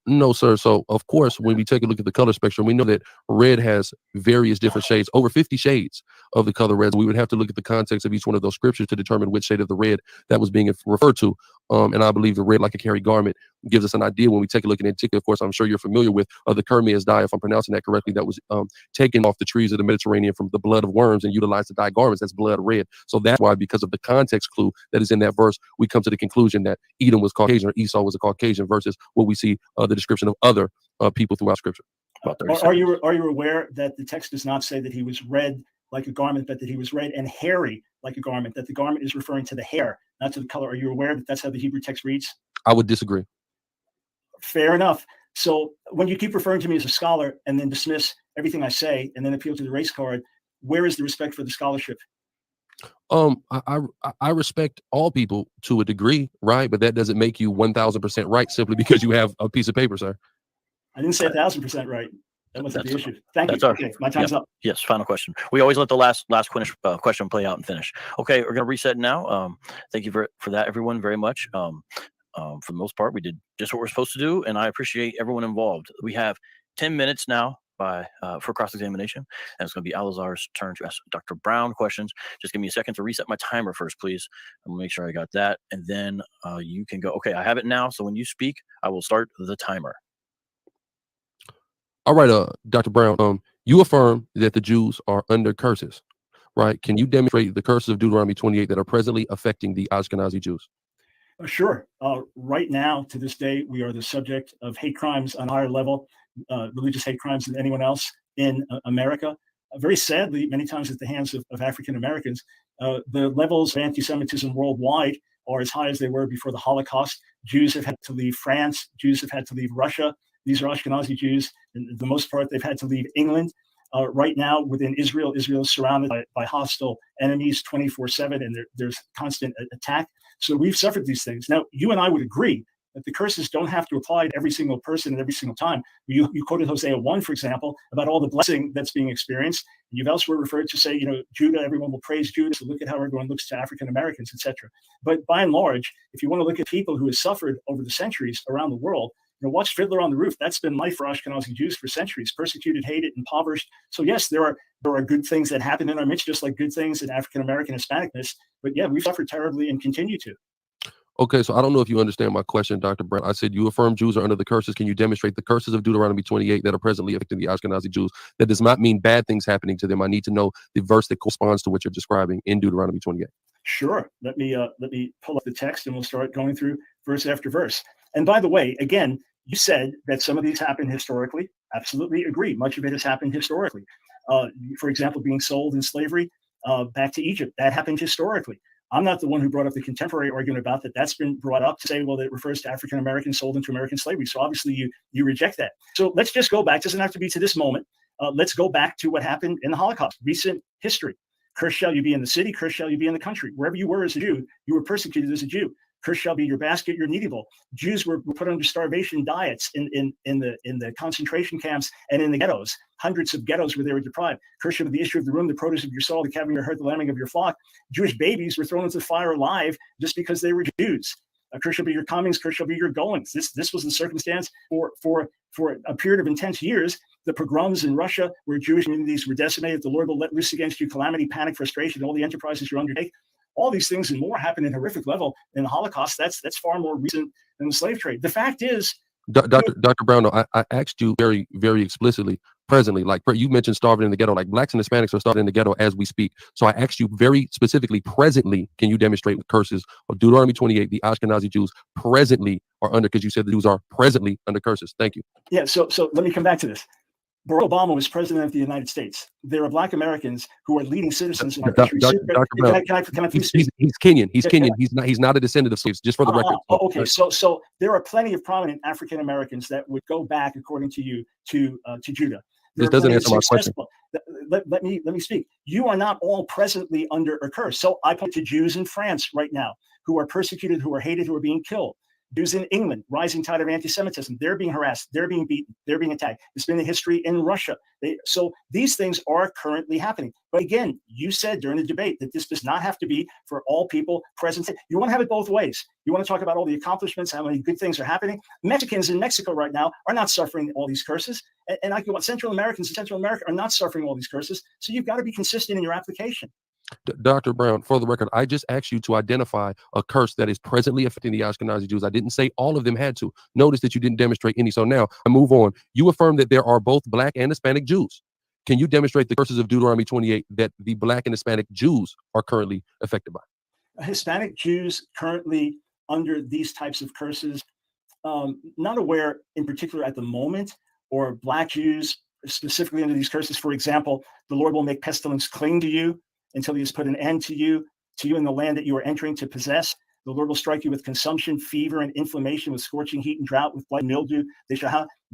No, sir. So, of course, when we take a look at the color spectrum, we know that red has various different shades, over 50 shades of the color red. We would have to look at the context of each one of those scriptures to determine which shade of the red that was being referred to. And I believe the red like a carry garment gives us an idea when we take a look at Antiquity. Of course, I'm sure you're familiar with the Kermes dye, if I'm pronouncing that correctly, that was taken off the trees of the Mediterranean from the blood of worms and utilized to dye garments. That's blood red. So that's why, because of the context clue that is in that verse, we come to the conclusion that Edom was Caucasian or Esau was a Caucasian versus what we see the description of other people throughout Scripture. Are you aware that the text does not say that he was red like a garment, but that he was red and hairy like a garment, that the garment is referring to the hair, not to the color? Are you aware that that's how the Hebrew text reads? I would disagree. Fair enough. So when you keep referring to me as a scholar and then dismiss everything I say and then appeal to the race card, where is the respect for the scholarship? I respect all people to a degree, right? But that doesn't make you 1,000% right simply because you have a piece of paper, sir. I didn't say 1,000% right. That wasn't the issue. Thank you. Okay, my time's up. Yes, final question. We always let the last question play out and finish. Okay, we're going to reset now. Thank you for that, everyone, very much. For the most part, we did just what we're supposed to do, and I appreciate everyone involved. We have 10 minutes now for cross-examination, and it's going to be Alazar's turn to ask Dr. Brown questions. Just give me a second to reset my timer first, please. I'm going to make sure I got that, and then you can go. Okay, I have it now, so when you speak, I will start the timer. All right, Dr. Brown, you affirm that the Jews are under curses, right? Can you demonstrate the curses of Deuteronomy 28 that are presently affecting the Ashkenazi Jews? Sure. Right now, to this day, we are the subject of hate crimes on a higher level, religious hate crimes than anyone else in America. very sadly, many times at the hands of African Americans. The levels of anti-Semitism worldwide are as high as they were before the Holocaust. Jews have had to leave France. Jews have had to leave Russia. These are Ashkenazi Jews. And for the most part, they've had to leave England. Right now, within Israel, Israel is surrounded by hostile enemies 24/7, and there's constant attack. So we've suffered these things. Now, you and I would agree that the curses don't have to apply to every single person at every single time. You quoted Hosea 1, for example, about all the blessing that's being experienced. You've elsewhere referred to say, Judah, everyone will praise Judah. So look at how everyone looks to African Americans, etc. But by and large, if you want to look at people who have suffered over the centuries around the world, watch Fiddler on the Roof. That's been life for Ashkenazi Jews for centuries, persecuted, hated, impoverished. So yes, there are good things that happen in our midst, just like good things in African American Hispanicness. But yeah, we've suffered terribly and continue to. Okay, so I don't know if you understand my question, Dr. Brown. I said you affirm Jews are under the curses. Can you demonstrate the curses of Deuteronomy 28 that are presently affecting the Ashkenazi Jews? That does not mean bad things happening to them. I need to know the verse that corresponds to what you're describing in Deuteronomy 28. Sure. Let me pull up the text and we'll start going through verse after verse. And by the way, again, you said that some of these happened historically. Absolutely agree. Much of it has happened historically. For example, being sold in slavery back to Egypt, that happened historically. I'm not the one who brought up the contemporary argument about that. That's been brought up to say, well, it refers to African Americans sold into American slavery. So obviously you reject that. So let's just go back. It doesn't have to be to this moment. Let's go back to what happened in the Holocaust, recent history. Cursed shall you be in the city, cursed shall you be in the country. Wherever you were as a Jew, you were persecuted as a Jew. Cursed shall be your basket, your kneading bowl. Jews were put under starvation diets in the concentration camps and in the ghettos. Hundreds of ghettos where they were deprived. Cursed shall be the issue of the room, the produce of your soul, the calving of your herd, the lambing of your flock. Jewish babies were thrown into the fire alive just because they were Jews. Cursed shall be your comings, cursed shall be your goings. This was the circumstance for a period of intense years. The pogroms in Russia, where Jewish communities were decimated, the Lord will let loose against you calamity, panic, frustration, all the enterprises you undertake. All these things and more happened in horrific level in the Holocaust. That's far more recent than the slave trade. The fact is, Dr. Brown, I asked you very, very explicitly, presently, like you mentioned starving in the ghetto, like blacks and Hispanics are starving in the ghetto as we speak. So I asked you very specifically, presently, can you demonstrate the curses of Deuteronomy 28, the Ashkenazi Jews presently are under, because you said the Jews are presently under curses. Thank you. Yeah, so let me come back to this. Barack Obama was president of the United States. There are Black Americans who are leading citizens in our country. Can I please speak? He's Kenyan. He's Kenyan. He's not a descendant of slaves, just for the record. Okay, so there are plenty of prominent African Americans that would go back, according to you, to Judah. This doesn't answer my question. Let me speak. You are not all presently under a curse. So I point to Jews in France right now who are persecuted, who are hated, who are being killed. Jews in England, rising tide of anti-Semitism. They're being harassed. They're being beaten. They're being attacked. It's been the history in Russia. So these things are currently happening. But again, you said during the debate that this does not have to be for all people present. You want to have it both ways. You want to talk about all the accomplishments, how many good things are happening. Mexicans in Mexico right now are not suffering all these curses. And I can want Central Americans in Central America are not suffering all these curses. So you've got to be consistent in your application. Dr. Brown, for the record, I just asked you to identify a curse that is presently affecting the Ashkenazi Jews. I didn't say all of them had to. Notice that you didn't demonstrate any. So now I move on. You affirm that there are both Black and Hispanic Jews. Can you demonstrate the curses of Deuteronomy 28 that the Black and Hispanic Jews are currently affected by? Hispanic Jews currently under these types of curses, not aware in particular at the moment, or Black Jews specifically under these curses. For example, the Lord will make pestilence cling to you until he has put an end to you in the land that you are entering to possess. The Lord will strike you with consumption, fever, and inflammation, with scorching heat and drought, with blood and mildew.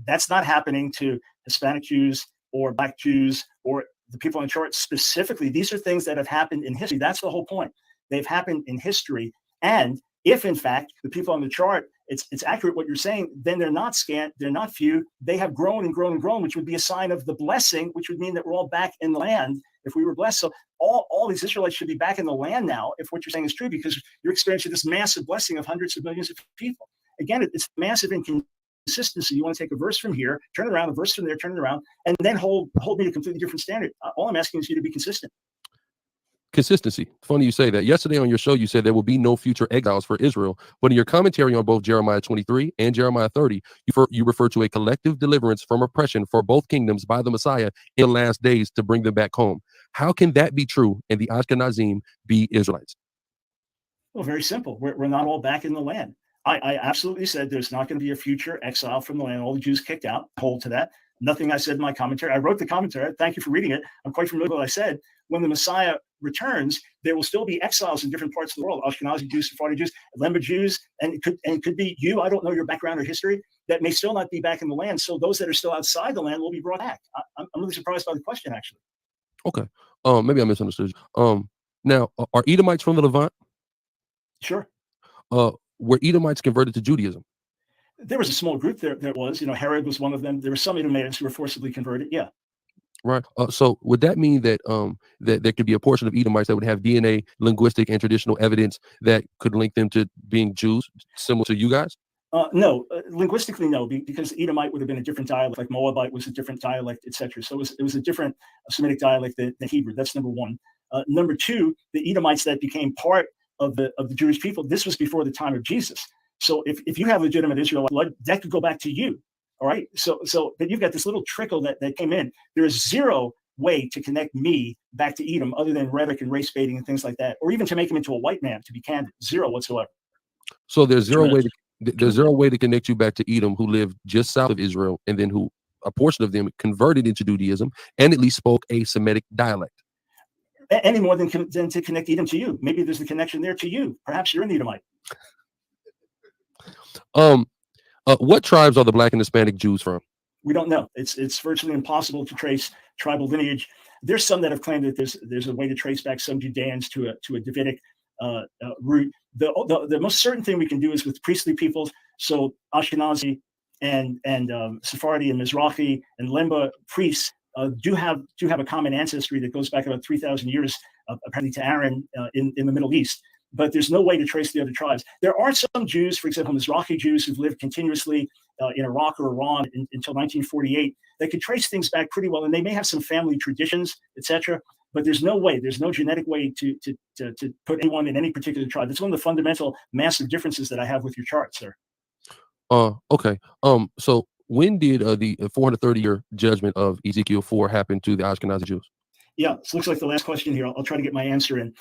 That's not happening to Hispanic Jews or Black Jews or the people on the chart specifically. These are things that have happened in history. That's the whole point. They've happened in history. And if, in fact, the people on the chart, it's accurate what you're saying, then they're not scant, they're not few. They have grown and grown and grown, which would be a sign of the blessing, which would mean that we're all back in the land if we were blessed. So all these Israelites should be back in the land now, if what you're saying is true, because you're experiencing this massive blessing of hundreds of millions of people. Again, it's massive inconsistency. You want to take a verse from here, turn it around, a verse from there, turn it around, and then hold me to a completely different standard. All I'm asking is you to be consistent. Consistency. Funny you say that. Yesterday on your show, you said there will be no future exiles for Israel. But in your commentary on both Jeremiah 23 and Jeremiah 30, you refer to a collective deliverance from oppression for both kingdoms by the Messiah in the last days to bring them back home. How can that be true and the Ashkenazim be Israelites? Well, very simple. We're not all back in the land. I absolutely said there's not going to be a future exile from the land. All the Jews kicked out, hold to that. Nothing I said in my commentary. I wrote the commentary. Thank you for reading it. I'm quite familiar with what I said. When the Messiah returns, there will still be exiles in different parts of the world, Ashkenazi Jews, Sephardi Jews, Lemba Jews, and it could be you. I don't know your background or history, that may still not be back in the land. So those that are still outside the land will be brought back. I'm really surprised by the question, actually. Okay. Maybe I misunderstood you. Now, are Edomites from the Levant? Sure. Were Edomites converted to Judaism? There was a small group there. There was, Herod was one of them. There were some Edomites who were forcibly converted. Yeah. Right. So would that mean that that there could be a portion of Edomites that would have DNA, linguistic, and traditional evidence that could link them to being Jews, similar to you guys? No, linguistically, no, because Edomite would have been a different dialect, like Moabite was a different dialect, etc. So it was a different Semitic dialect than Hebrew. That's number one. Number two, the Edomites that became part of the Jewish people, this was before the time of Jesus. So if you have legitimate Israelite blood, that could go back to you. All right. So but you've got this little trickle that came in. There is zero way to connect me back to Edom other than rhetoric and race baiting and things like that, or even to make him into a white man, to be candid. Zero whatsoever. So there's zero way to connect you back to Edom, who lived just south of Israel, and then who a portion of them converted into Judaism and at least spoke a Semitic dialect. Any more than to connect Edom to you. Maybe there's a connection there to you. Perhaps you're an Edomite. What tribes are the Black and Hispanic Jews from? We don't know. It's virtually impossible to trace tribal lineage. There's some that have claimed that there's a way to trace back some Judeans to a Davidic root. The most certain thing we can do is with priestly peoples. So Ashkenazi and Sephardi and Mizrahi and Lemba priests do have a common ancestry that goes back about 3,000 years, apparently to Aaron in the Middle East. But there's no way to trace the other tribes. There are some Jews, for example, Mizrahi Jews who've lived continuously in Iraq or Iran until 1948. They could trace things back pretty well, and they may have some family traditions, etc. But there's no genetic way to put anyone in any particular tribe. That's one of the fundamental massive differences that I have with your chart, sir. Okay. So when did the 430-year judgment of Ezekiel 4 happen to the Ashkenazi Jews? Yeah, it looks like the last question here. I'll try to get my answer in.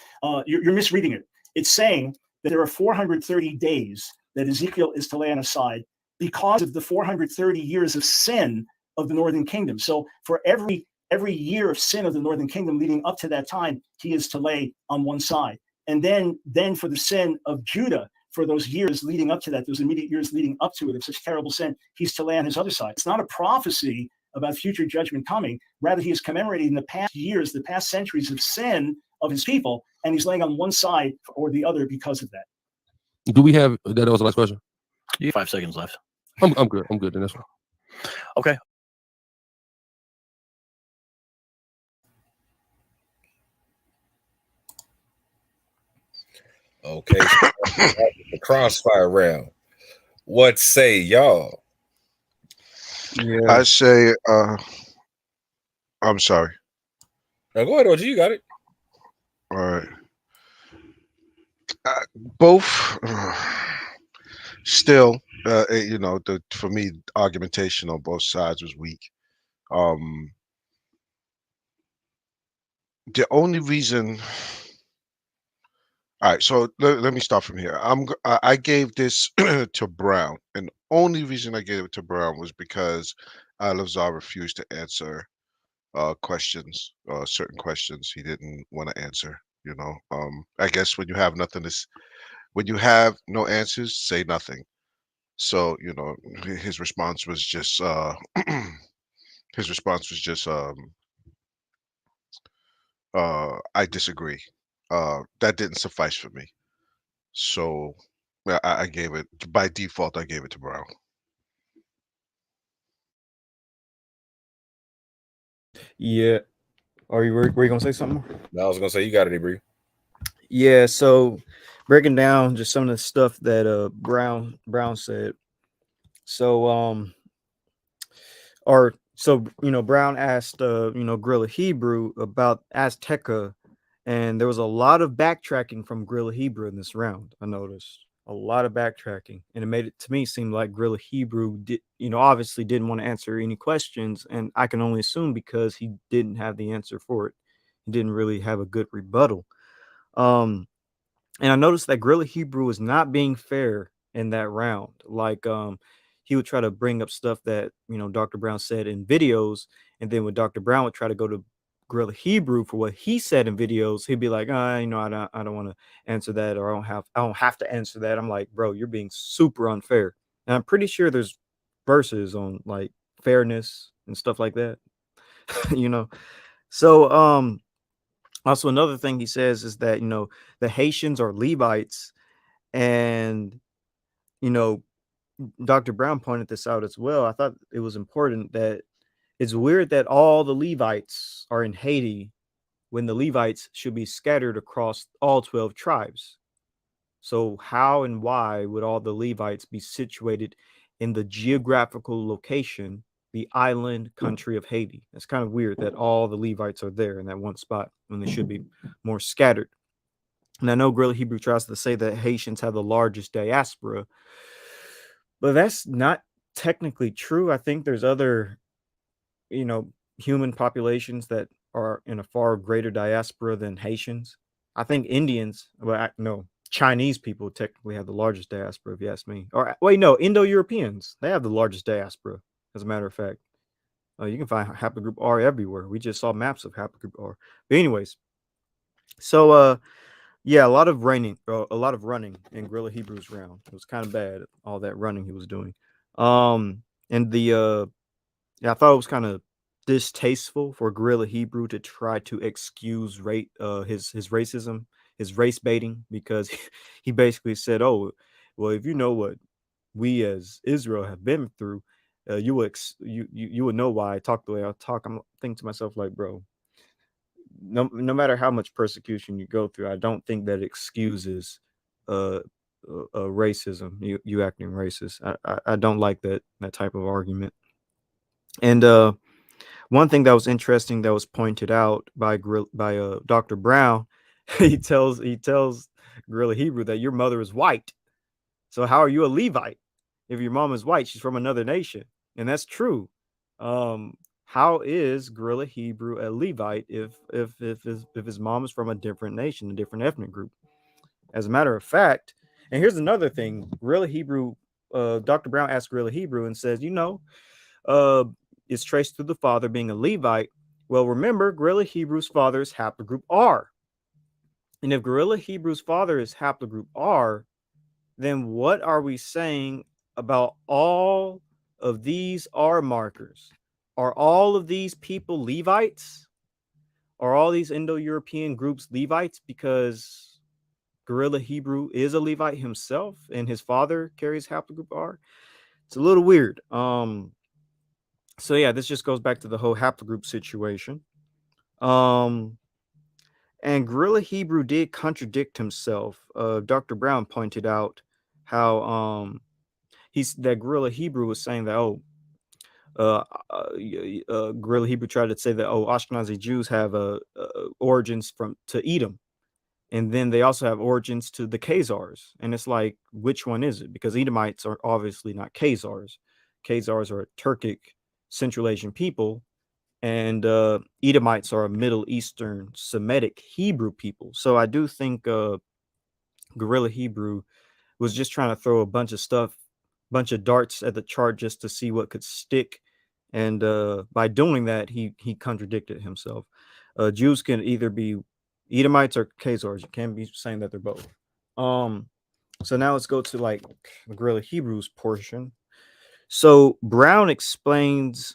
You're misreading it. It's saying that there are 430 days that Ezekiel is to lay on aside because of the 430 years of sin of the northern kingdom. So for every year of sin of the northern kingdom leading up to that time, he is to lay on one side. And then for the sin of Judah, for those years leading up to that, those immediate years leading up to it of such terrible sin, he's to lay on his other side. It's not a prophecy about future judgment coming. Rather, he is commemorating the past years, the past centuries of sin of his people, and he's laying on one side or the other because of that. Do we have that was the last question? You have 5 seconds left. I'm good. I'm good. And that's one. Okay. Okay. The crossfire round. What say y'all? Yeah. I say I'm sorry. Now go ahead, OG, you got it. All right. Both still, for me, argumentation on both sides was weak. The only reason. All right, so let me start from here. I gave this to Brown, and the only reason I gave it to Brown was because Lazar refused to answer questions, certain questions he didn't want to answer. I guess when you have when you have no answers, say nothing. So his response was just I disagree. That didn't suffice for me. So I gave it by default. I gave it to Brown. Yeah. Were you gonna say something more? I was gonna say you got it, Bree. Yeah. So breaking down just some of the stuff that Brown said. So Brown asked GRLA Hebrew about Azteca, and there was a lot of backtracking from GRLA Hebrew in this round. I noticed a lot of backtracking, and it made it to me seem like GRLA Hebrew obviously didn't want to answer any questions, and I can only assume because he didn't have the answer for it. He didn't really have a good rebuttal. And I noticed that GRLA Hebrew was not being fair in that round. Like he would try to bring up stuff that, you know, Dr. Brown said in videos, and then when Dr. Brown would try to go to Guerrilla Hebrew for what he said in videos, he'd be like, you know, I don't want to answer that, or I don't have to answer that. I'm like, bro, you're being super unfair. And I'm pretty sure there's verses on like fairness and stuff like that. You know. So also another thing he says is that, you know, the Haitians are Levites, and, you know, Dr. Brown pointed this out as well. I thought it was important that it's weird that all the Levites are in Haiti when the Levites should be scattered across all 12 tribes. So how and why would all the Levites be situated in the geographical location, the island country of Haiti? It's kind of weird that all the Levites are there in that one spot when they should be more scattered. And I know Guerrilla Hebrew tries to say that Haitians have the largest diaspora, but that's not technically true. I think there's other, you know, human populations that are in a far greater diaspora than Haitians. I think Indians, well, no, Chinese people technically have the largest diaspora, if you ask me. Or wait, no, Indo-Europeans, they have the largest diaspora, as a matter of fact. You can find haplogroup R everywhere. We just saw maps of haplogroup R. But anyways, so yeah, a lot of running in Guerrilla Hebrew's round. It was kind of bad, all that running he was doing. And the yeah, I thought it was kind of distasteful for Guerrilla Hebrew to try to excuse his racism, his race baiting, because he basically said, "Oh, well, if you know what we as Israel have been through, you would know why I talk the way I talk." I'm thinking to myself, like, bro, no matter how much persecution you go through, I don't think that excuses racism. You acting racist. I don't like that type of argument. And one thing that was interesting that was pointed out by Dr. Brown, he tells Guerrilla Hebrew that your mother is white. So how are you a Levite if your mom is white? She's from another nation, and that's true. How is Guerrilla Hebrew a Levite if his mom is from a different nation, a different ethnic group? As a matter of fact, and here's another thing: Guerrilla Hebrew, Dr. Brown asked Guerrilla Hebrew and says, is traced through the father being a Levite. Well, remember, Guerrilla Hebrew's father is haplogroup R. And if Guerrilla Hebrew's father is haplogroup R, then what are we saying about all of these R markers? Are all of these people Levites? Are all these Indo-European groups Levites because Guerrilla Hebrew is a Levite himself and his father carries haplogroup R? It's a little weird. So yeah, this just goes back to the whole haplogroup situation. And Guerrilla Hebrew did contradict himself. Dr. Brown pointed out how that Guerrilla Hebrew was saying that Guerrilla Hebrew tried to say that Ashkenazi Jews have origins to Edom, and then they also have origins to the Khazars. And it's like, which one is it? Because Edomites are obviously not Khazars. Khazars are Turkic Central Asian people, and Edomites are a Middle Eastern Semitic Hebrew people. So I do think Guerrilla Hebrew was just trying to throw a bunch of darts at the chart just to see what could stick, and by doing that, he contradicted himself. Jews can either be Edomites or Khazars. You can't be saying that they're both. So now let's go to like the Guerrilla Hebrew's portion. So Brown explains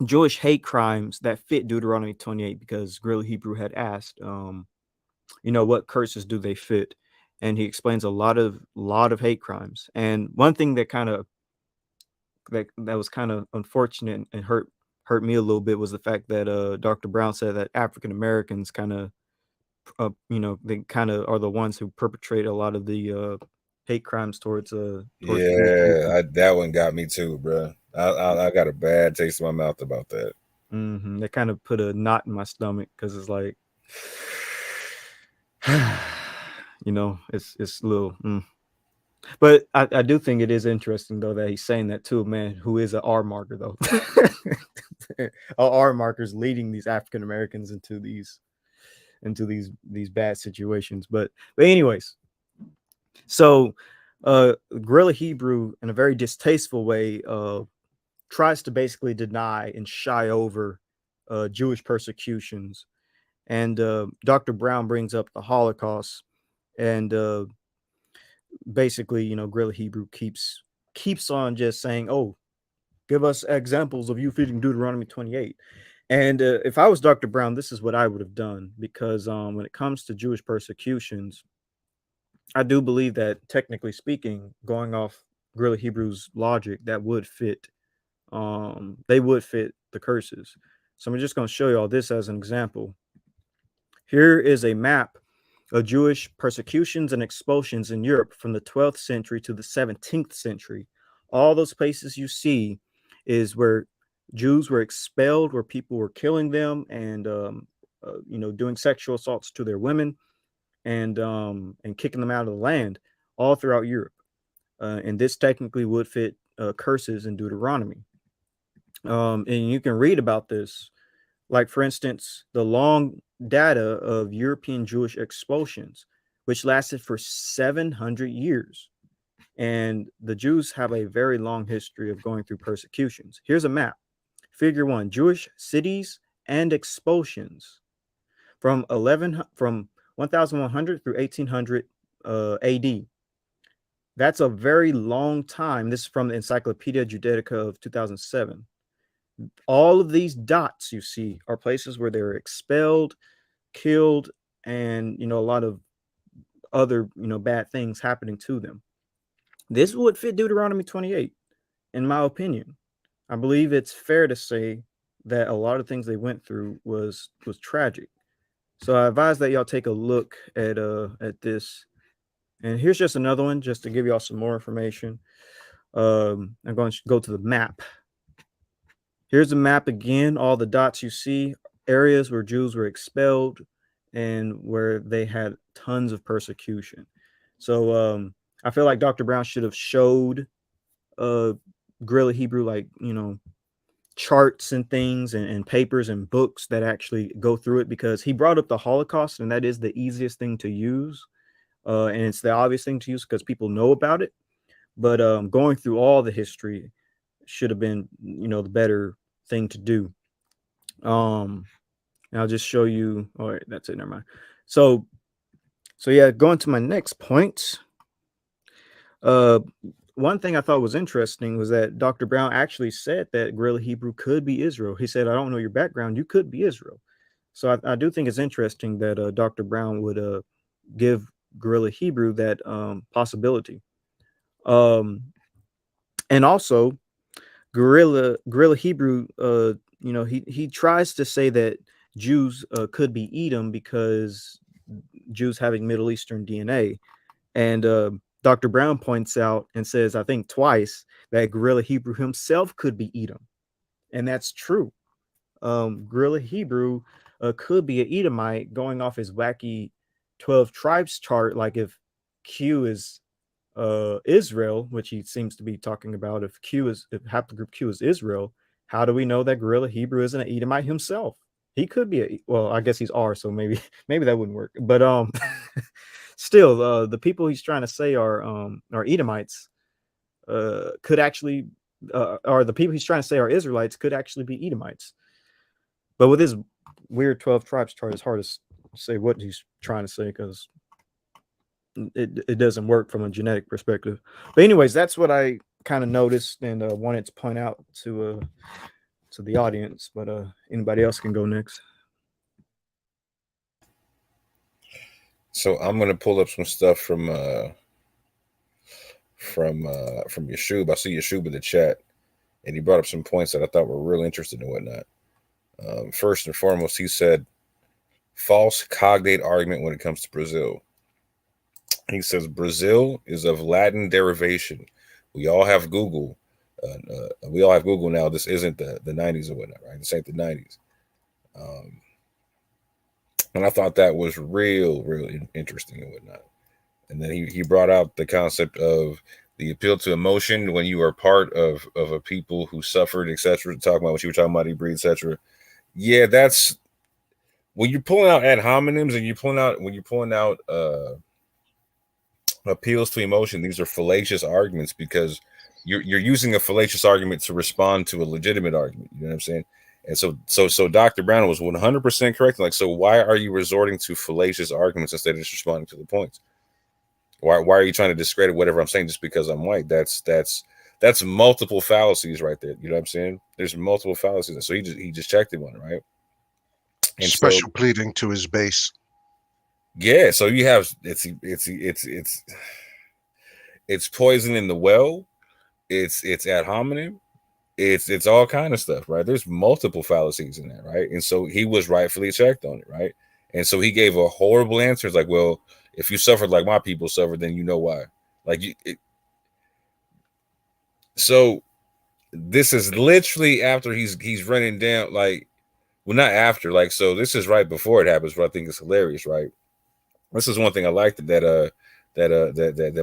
Jewish hate crimes that fit Deuteronomy 28, because Guerrilla Hebrew had asked, what curses do they fit? And he explains a lot of hate crimes. And one thing that was kind of unfortunate and hurt me a little bit was the fact that Dr. Brown said that African Americans kind of, they kind of are the ones who perpetrate a lot of the hate crimes towards yeah, that one got me too, bro. I got a bad taste in my mouth about that. They kind of put a knot in my stomach, because it's like, it's a little. But I do think it is interesting though that he's saying that to a man who is an R marker though. R markers leading these African Americans into these bad situations. But anyways, so Guerrilla Hebrew, in a very distasteful way, tries to basically deny and shy over Jewish persecutions. And Dr. Brown brings up the Holocaust, and basically, Guerrilla Hebrew keeps on just saying, "Oh, give us examples of you feeding Deuteronomy 28." And if I was Dr. Brown, this is what I would have done, because when it comes to Jewish persecutions, I do believe that, technically speaking, going off Guerrilla Hebrew's logic, that would fit. They would fit the curses. So I'm just going to show you all this as an example. Here is a map of Jewish persecutions and expulsions in Europe from the 12th century to the 17th century. All those places you see is where Jews were expelled, where people were killing them and doing sexual assaults to their women, and kicking them out of the land, all throughout Europe. And this technically would fit curses in Deuteronomy. And you can read about this, like, for instance, the long data of European Jewish expulsions, which lasted for 700 years. And the Jews have a very long history of going through persecutions. Here's a map. Figure 1, Jewish cities and expulsions from 1100 through 1800 AD. That's a very long time. This is from the Encyclopedia Judaica of 2007. All of these dots you see are places where they were expelled, killed, and a lot of other bad things happening to them. This would fit Deuteronomy 28, in my opinion. I believe it's fair to say that a lot of things they went through was tragic. So I advise that y'all take a look at this. And here's just another one, just to give y'all some more information. I'm going to go to the map. Here's the map again. All the dots you see, areas where Jews were expelled and where they had tons of persecution. So I feel like Dr. Brown should have showed Guerrilla Hebrew, like, charts and things and papers and books that actually go through it, because he brought up the Holocaust, and that is the easiest thing to use. And it's the obvious thing to use because people know about it. But going through all the history should have been, the better thing to do. And I'll just show you. All right, that's it. Never mind. So yeah, going to my next point. One thing I thought was interesting was that Dr. Brown actually said that Guerrilla Hebrew could be Israel. He said, "I don't know your background. You could be Israel." So I do think it's interesting that Dr. Brown would give Guerrilla Hebrew that possibility. And also, Guerrilla Hebrew, he tries to say that Jews could be Edom because Jews having Middle Eastern DNA. And Dr. Brown points out and says, I think twice, that Guerrilla Hebrew himself could be Edom. And that's true. Guerrilla Hebrew could be an Edomite, going off his wacky 12 tribes chart. Like, if Q is Israel, which he seems to be talking about, if haplogroup Q is Israel, how do we know that Guerrilla Hebrew isn't an Edomite himself? He could be I guess he's R, so maybe that wouldn't work. But still, the people he's trying to say are Edomites could actually, or the people he's trying to say are Israelites could actually be Edomites. But with his weird 12 tribes chart, it's hard to say what he's trying to say, because it doesn't work from a genetic perspective. But anyways, that's what I kind of noticed and wanted to point out to the audience. But anybody else can go next. So I'm gonna pull up some stuff from Yeshub. I see Yeshub in the chat, and he brought up some points that I thought were real interesting and whatnot. First and foremost, he said false cognate argument when it comes to Brazil. He says Brazil is of Latin derivation. We all have Google. We all have Google now. This isn't the 90s or whatnot, right? This ain't the 90s. And I thought that was really interesting and whatnot. And then he brought out the concept of the appeal to emotion when you are part of a people who suffered, etc. Talking about what you were talking about, Hebrew, etc. Yeah, that's when you're pulling out ad hominems and when you're pulling out appeals to emotion. These are fallacious arguments because you're using a fallacious argument to respond to a legitimate argument. You know what I'm saying? And so Dr. Brown was 100% correct. Like, so why are you resorting to fallacious arguments instead of just responding to the points? Why are you trying to discredit whatever I'm saying just because I'm white? That's multiple fallacies right there. You know what I'm saying? There's multiple fallacies. So he just checked him on it, right? And Special pleading to his base. Yeah, so you have it's poison in the well, it's ad hominem, it's all kind of stuff, right? There's multiple fallacies in that, right? And so he was rightfully checked on it, right? And so he gave a horrible answer. It's like, well, if you suffered like my people suffered, then you know why. Like so this is literally after he's running down, like, well, not after, like, so this is right before it happens, but I think it's hilarious, right? This is one thing I liked that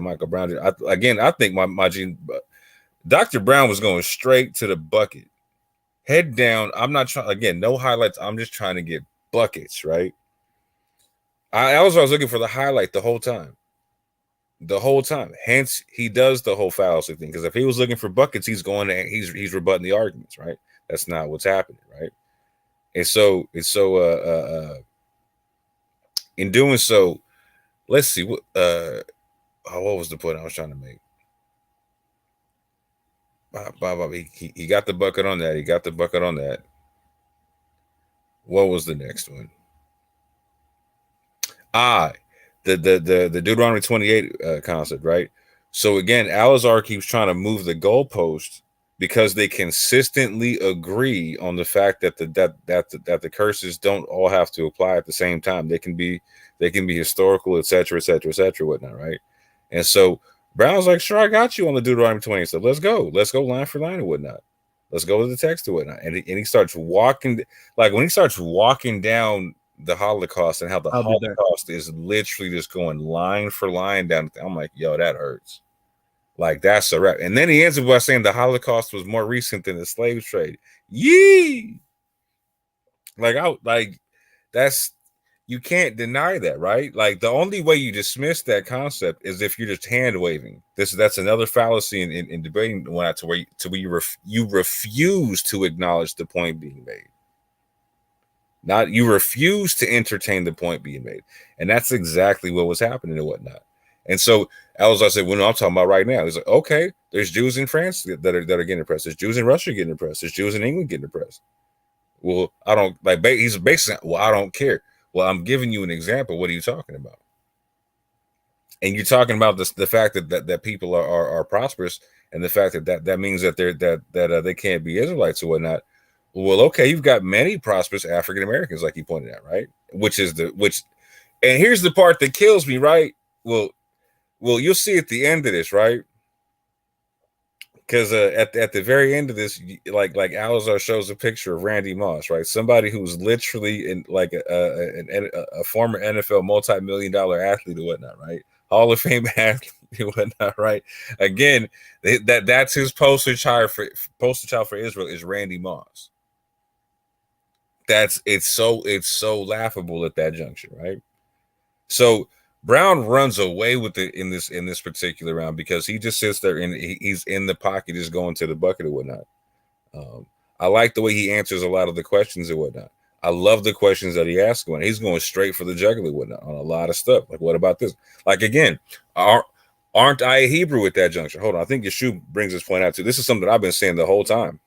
Michael Brown did. I think my gene, Dr. Brown was going straight to the bucket, head down. I'm not trying, again, no highlights. I'm just trying to get buckets, right? I was looking for the highlight the whole time. Hence, he does the whole fallacy thing, because if he was looking for buckets, he's rebutting the arguments, right? That's not what's happening, right? And so in doing so, let's see what was the point I was trying to make. He got the bucket on that. What was the next one? The Deuteronomy 28 concept, right? So again, Alizar keeps trying to move the goalpost because they consistently agree on the fact that the curses don't all have to apply at the same time. They can be historical, etc., whatnot, right? And so Brown's like, sure, I got you on the Deuteronomy 20 stuff. Let's go line for line and whatnot. Let's go with the text and whatnot. And he starts walking, like when he starts walking down the Holocaust and how the Holocaust is literally just going line for line down. I'm like, yo, that hurts. Like, that's a wrap. And then he ends up by saying the Holocaust was more recent than the slave trade. Yee! That's, you can't deny that, right? Like, the only way you dismiss that concept is if you're just hand waving. That's another fallacy in debating to where you refuse to acknowledge the point being made. Not, you refuse to entertain the point being made, and that's exactly what was happening and whatnot. And so I said, well, no, I'm talking about right now. It's like, okay, there's Jews in France that are getting oppressed. There's Jews in Russia getting oppressed. There's Jews in England getting oppressed. Well, I don't like. He's basically, well, I don't care. Well, I'm giving you an example. What are you talking about? And you're talking about the fact that people are prosperous, and the fact that means that they can't be Israelites or whatnot. Well, okay, you've got many prosperous African Americans, like you pointed out, right? And here's the part that kills me, right? Well, you'll see at the end of this, right? Because at the very end of this, like Alizar shows a picture of Randy Moss, right? Somebody who's literally in like a former NFL multi-million-dollar athlete or whatnot, right? Hall of Fame athlete and whatnot, right? Again, that's his poster child for Israel is Randy Moss. It's so laughable at that juncture, right? So Brown runs away with it in this particular round because he just sits there and he's in the pocket, just going to the bucket or whatnot. I like the way he answers a lot of the questions and whatnot. I love the questions that he asks. When he's going straight for the jugular whatnot on a lot of stuff. Like, what about this? Like, again, aren't I a Hebrew at that juncture? Hold on, I think Yeshua brings this point out too. This is something I've been saying the whole time.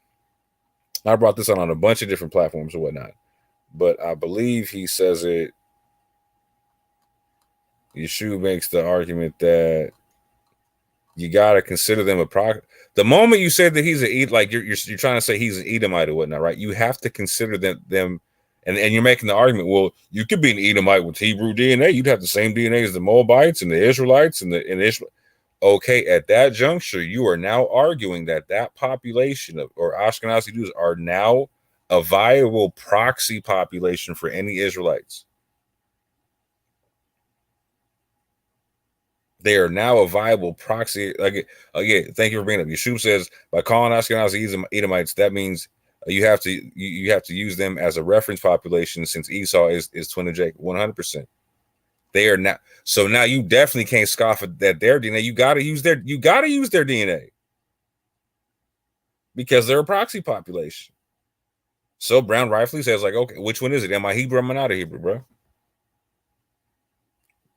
I brought this on a bunch of different platforms or whatnot, but I believe he says it. Yeshua makes the argument that you got to consider them the moment you said that he's you're trying to say he's an Edomite or whatnot, right? You have to consider them, and you're making the argument. Well, you could be an Edomite with Hebrew DNA. You'd have the same DNA as the Moabites and the Israelites and Israel. Okay, at that juncture, you are now arguing that population or Ashkenazi Jews are now a viable proxy population for any Israelites. They are now a viable proxy. Again, thank you for bringing up. Yeshua says by calling Ashkenazi Edomites, that means you have to use them as a reference population since Esau is twin of Jacob. 100%. They are not. So now you definitely can't scoff at that their DNA. You gotta use their DNA because they're a proxy population. So Brown rightfully says, like, okay, which one is it? Am I Hebrew? Am I not a Hebrew, bro?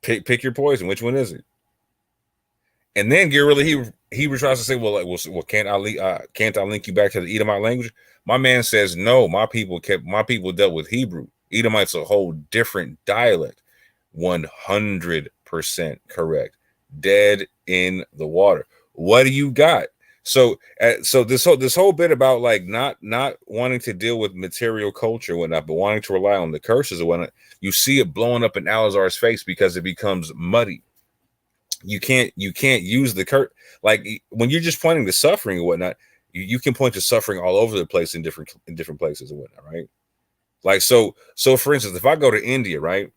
Pick your poison. Which one is it? And then GRLA Hebrew tries to say, well, can't I link you back to the Edomite language? My man says no. My people dealt with Hebrew. Edomite's a whole different dialect. 100% correct. Dead in the water. What do you got? So this whole bit about like not wanting to deal with material culture and whatnot, but wanting to rely on the curses and whatnot, you see it blowing up in Alazar's face because it becomes muddy. You can't use the curse, like when you're just pointing to suffering and whatnot. You can point to suffering all over the place in different places and whatnot, right? Like so for instance, if I go to India, right,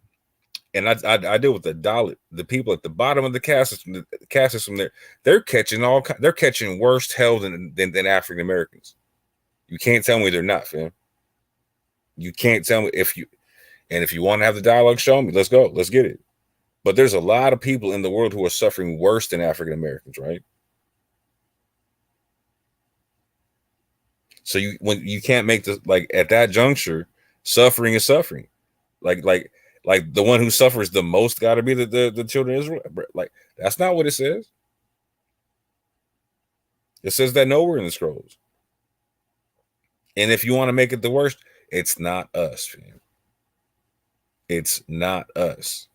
and I deal with the Dalit, the people at the bottom of the caste system, they're catching worse hell than African Americans. You can't tell me they're not, fam. You can't tell me if you want to have the dialogue, show me. Let's go. Let's get it. But there's a lot of people in the world who are suffering worse than African Americans, right? So you can't make this, like, at that juncture, suffering is suffering. Like the one who suffers the most got to be the children of Israel. Like, that's not what it says. It says that nowhere in the scrolls. And if you want to make it the worst, it's not us, fam. It's not us.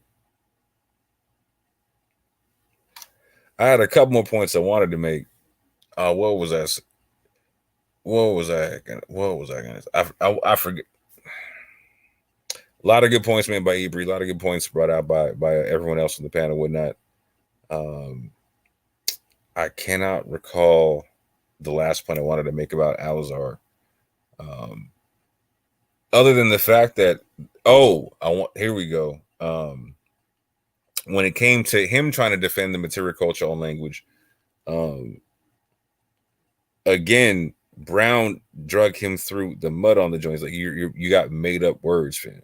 I had a couple more points I wanted to make. What was I gonna? I forget. A lot of good points made by Ibri. A lot of good points brought out by everyone else on the panel and whatnot. I cannot recall the last point I wanted to make about Alazar. Other than the fact that, here we go. When it came to him trying to defend the material culture on language, again, Brown drug him through the mud on the joints. Like, you got made up words, fam.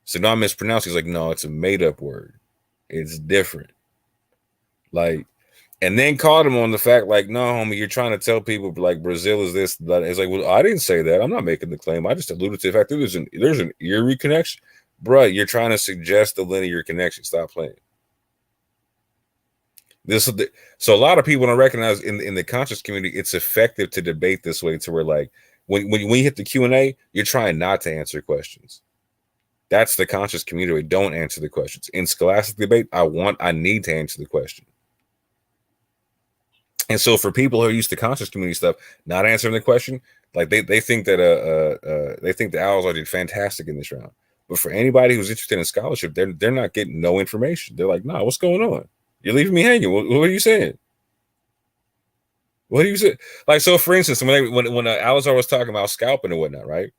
So not mispronounced. He's like, no, it's a made up word. It's different. Like, and then caught him on the fact, like, no, homie, you're trying to tell people like Brazil is this, that. It's like, well, I didn't say that. I'm not making the claim. I just alluded to the fact that there's an eerie connection. Bruh, you're trying to suggest the linear connection. Stop playing. So a lot of people don't recognize in the conscious community, it's effective to debate this way, to where, like, when you hit the Q&A, you're trying not to answer questions. That's the conscious community. Don't answer the questions. In scholastic debate, I need to answer the question. And so for people who are used to conscious community stuff, not answering the question, like they think that they think the Owls did fantastic in this round. But for anybody who's interested in scholarship, they're not getting no information. They're like, nah, what's going on? You're leaving me hanging. What are you saying? What do you say? Like, so for instance, when Alazar was talking about scalping and whatnot, right?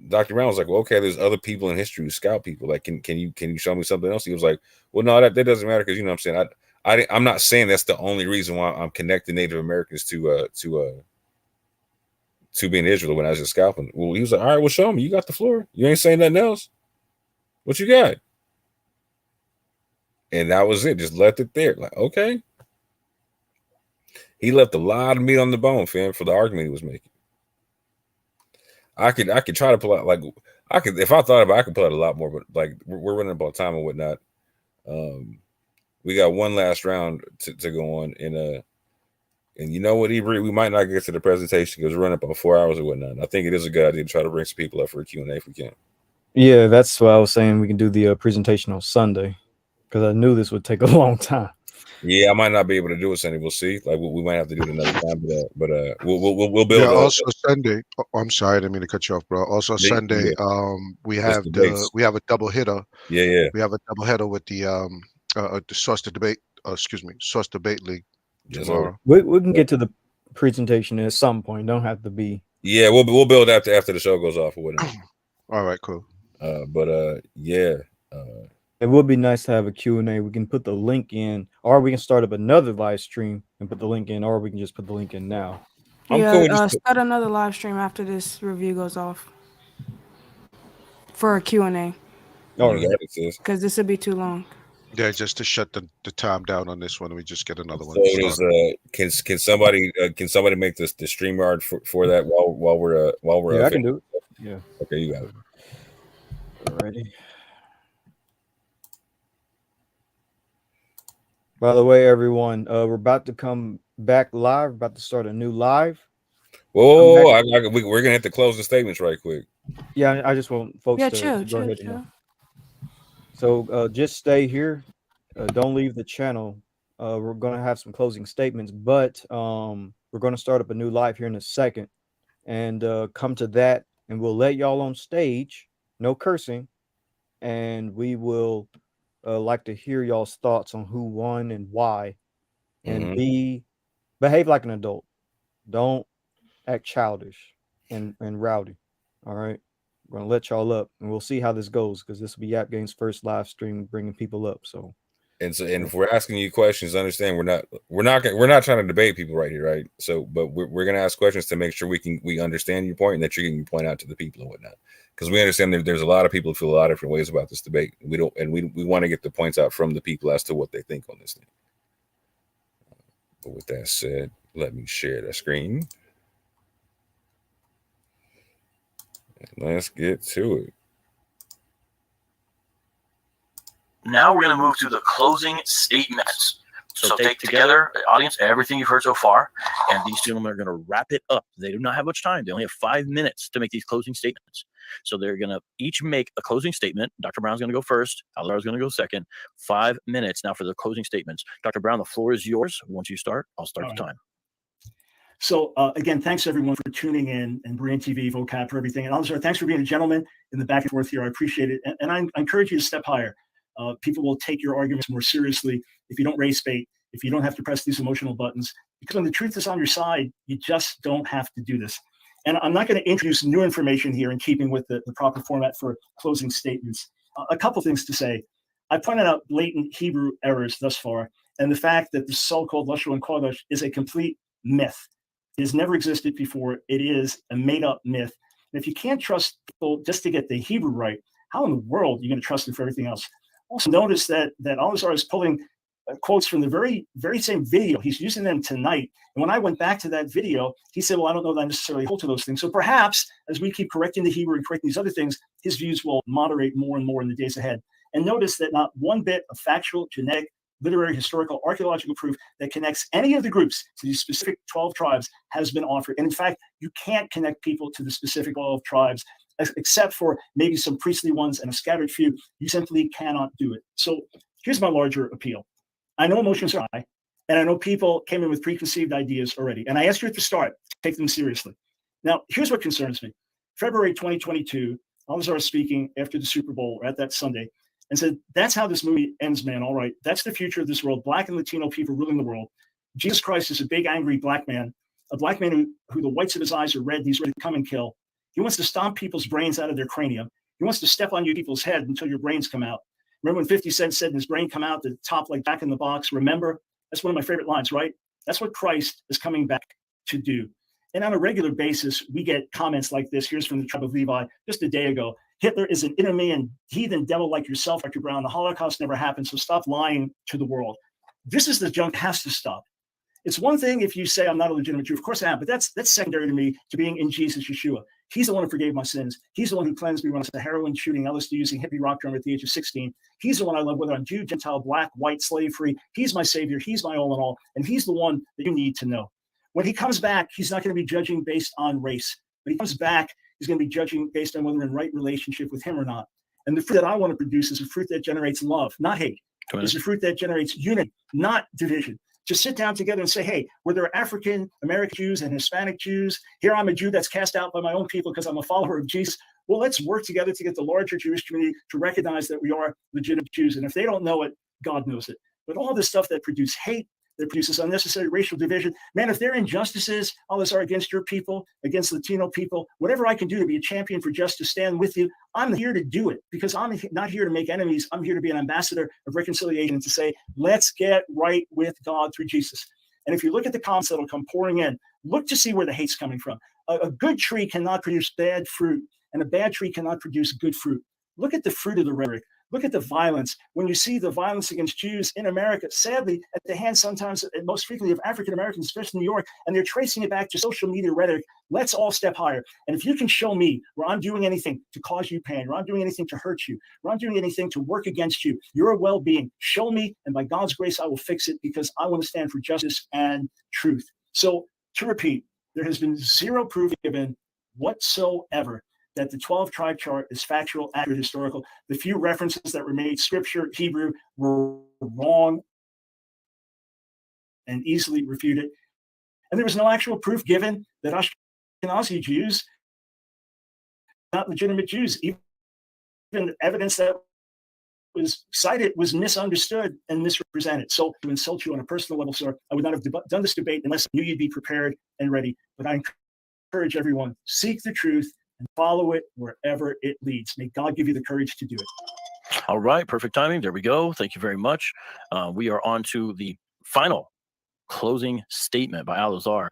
Dr. Brown was like, well, okay, there's other people in history who scalp people. Like, can you show me something else? He was like, well, no, that doesn't matter, because, you know what I'm saying, I'm not saying that's the only reason why I'm connecting Native Americans to being Israel when I was just scalping. Well, he was like, all right, well, show me. You got the floor. You ain't saying nothing else. What you got? And that was it. Just left it there. Like, okay. He left a lot of meat on the bone, fam, for the argument he was making. I could try to pull out, like, if I thought about it, I could pull out a lot more, but like we're running up on time and whatnot. We got one last round to go on, and you know what, Ibri, we might not get to the presentation because we're running up on 4 hours or whatnot. I think it is a good idea to try to bring some people up for a Q&A if we can. Yeah, that's what I was saying. We can do the presentation on Sunday, because I knew this would take a long time. Yeah, I might not be able to do it Sunday. We'll see. Like, we might have to do it another time, but we'll build. Yeah. Also Sunday. I'm sorry, I didn't mean to cut you off, bro. Also Sunday, we have a double hitter. Yeah. We have a double hitter with the Source Debate League tomorrow. We can get to the presentation at some point. Don't have to be. Yeah, we'll build after the show goes off or whatever. All right, cool. It would be nice to have a Q&A. We can put the link in, or we can start up another live stream and put the link in, or we can just put the link in now. Start another live stream after this review goes off for a Q&A. All You right. got it, sis. Because this would be too long. Yeah, just to shut the time down on this one, we just get another one So does started. can somebody make the StreamYard for that while we're Yeah, I can do it. Yeah. Okay, you got it. Alrighty. By the way, everyone, we're about to come back live. About to start a new live. Whoa, we're gonna have to close the statements right quick. Yeah, I just want folks Yeah, to chill, go chill, ahead and chill. know. So just stay here. Don't leave the channel. We're gonna have some closing statements, but we're gonna start up a new live here in a second, and come to that, and we'll let y'all on stage. No cursing, and we will like to hear y'all's thoughts on who won and why, and behave like an adult. Don't act childish and rowdy. All right. We're gonna let y'all up, and we'll see how this goes, because this will be Yap Game's first live stream bringing people up. So and if we're asking you questions, understand we're not trying to debate people right here, right? So, but we're gonna ask questions to make sure we understand your point and that you can point out to the people and whatnot, because we understand there's a lot of people who feel a lot of different ways about this debate. We want to get the points out from the people as to what they think on this thing. But with that said, let me share the screen. Let's get to it. Now we're going to move to the closing statements. So take together, the audience, everything you've heard so far, and these gentlemen are going to wrap it up. They do not have much time. They only have 5 minutes to make these closing statements. So they're going to each make a closing statement. Dr. Brown's going to go first. Alara's going to go second. 5 minutes now for the closing statements. Dr. Brown, the floor is yours. Once you start, I'll start the time. So again, thanks everyone for tuning in, and Berean TV, vocab, for everything. And also, thanks for being a gentleman in the back and forth here. I appreciate it. And I encourage you to step higher. People will take your arguments more seriously if you don't race bait, if you don't have to press these emotional buttons. Because when the truth is on your side, you just don't have to do this. And I'm not going to introduce new information here in keeping with the proper format for closing statements. A couple things to say. I pointed out blatant Hebrew errors thus far, and the fact that the so-called Lashon Kodesh is a complete myth. It has never existed before. It is a made-up myth. And if you can't trust people just to get the Hebrew right, how in the world are you going to trust them for everything else? Also notice that Al-Azhar is pulling quotes from the very, very same video. He's using them tonight. And when I went back to that video, he said, well, I don't know that I necessarily hold to those things. So perhaps as we keep correcting the Hebrew and correcting these other things, his views will moderate more and more in the days ahead. And notice that not one bit of factual, genetic, literary, historical, archaeological proof that connects any of the groups to these specific 12 tribes has been offered. And in fact, you can't connect people to the specific 12 tribes, except for maybe some priestly ones and a scattered few. You simply cannot do it. So here's my larger appeal. I know emotions are high, and I know people came in with preconceived ideas already. And I asked you at the start, take them seriously. Now, here's what concerns me. February 2022, Al-Azhar speaking after the Super Bowl, or at that Sunday, and said, that's how this movie ends, man. All right, that's the future of this world. Black and Latino people ruling the world. Jesus Christ is a big, angry black man, a black man who the whites of his eyes are red, and he's ready to come and kill. He wants to stomp people's brains out of their cranium. He wants to step on you people's head until your brains come out. Remember when 50 Cent said his brain come out the top like Jack in the Box? Remember? That's one of my favorite lines, right? That's what Christ is coming back to do. And on a regular basis, we get comments like this. Here's from the tribe of Levi just a day ago. Hitler is an interman, heathen devil like yourself, Dr. Brown. The Holocaust never happened, so stop lying to the world. This is the junk that has to stop. It's one thing if you say I'm not a legitimate Jew. Of course I am, but that's secondary to me, to being in Jesus, Yeshua. He's the one who forgave my sins. He's the one who cleansed me when I was a heroin shooting, LSD using hippie rock drummer at the age of 16. He's the one I love, whether I'm Jew, Gentile, black, white, slave free. He's my savior. He's my all in all. And he's the one that you need to know. When he comes back, he's not going to be judging based on race. When he comes back, he's going to be judging based on whether we're in right relationship with him or not. And the fruit that I want to produce is a fruit that generates love, not hate. It's a fruit that generates unity, not division. Just sit down together and say, hey, were there African American Jews and Hispanic Jews? Here I'm a Jew that's cast out by my own people because I'm a follower of Jesus. Well, let's work together to get the larger Jewish community to recognize that we are legitimate Jews. And if they don't know it, God knows it. But all this stuff that produces hate, that produces unnecessary racial division, man, if there are injustices, all this are against your people, against Latino people, whatever I can do to be a champion for justice, stand with you, I'm here to do it, because I'm not here to make enemies. I'm here to be an ambassador of reconciliation and to say, let's get right with God through Jesus. And if you look at the comments that'll come pouring in, look to see where the hate's coming from. A good tree cannot produce bad fruit, and a bad tree cannot produce good fruit. Look at the fruit of the rhetoric. Look at the violence. When you see the violence against Jews in America, sadly, at the hands sometimes, and most frequently, of African Americans, especially in New York, and they're tracing it back to social media rhetoric, let's all step higher. And if you can show me where I'm doing anything to cause you pain, where I'm doing anything to hurt you, where I'm doing anything to work against you, your well-being, show me, and by God's grace, I will fix it, because I want to stand for justice and truth. So to repeat, there has been zero proof given whatsoever that the 12-tribe chart is factual, accurate, historical. The few references that were made, scripture, Hebrew, were wrong and easily refuted. And there was no actual proof given that Ashkenazi Jews are not legitimate Jews. Even evidence that was cited was misunderstood and misrepresented. So to insult you on a personal level, sir, I would not have done this debate unless I knew you'd be prepared and ready. But I encourage everyone, seek the truth and follow it wherever it leads. May God give you the courage to do it. All right, perfect timing. There we go. Thank you very much. We are on to the final closing statement by Al-Azhar.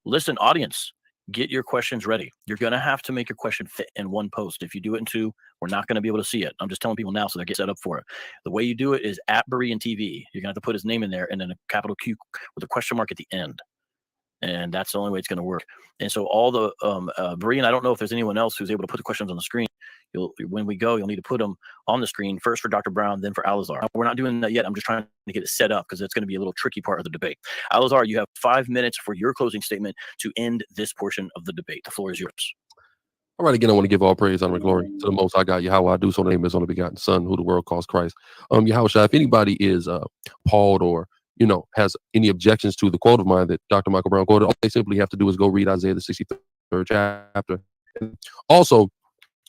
Listen, audience, get your questions ready. You're going to have to make your question fit in one post. If you do it in two, we're not going to be able to see it. I'm just telling people now so they get set up for it. The way you do it is at Berean TV. You're going to have to put his name in there and then a capital Q with a question mark at the end. And that's the only way it's going to work. And so all the Berean, I don't know if there's anyone else who's able to put the questions on the screen. When we go, you'll need to put them on the screen first for Dr. Brown, then for Al-Azhar. We're not doing that yet. I'm just trying to get it set up because it's going to be a little tricky part of the debate. Al-Azhar, you have 5 minutes for your closing statement to end this portion of the debate. The floor is yours. All right, again, I want to give all praise, honor, and glory to the Most High God, Yahweh. I do so, the name is only begotten Son, who the world calls Christ. Yahweh, if anybody is appalled or has any objections to the quote of mine that Dr. Michael Brown quoted, all they simply have to do is go read Isaiah the 63rd chapter. And also,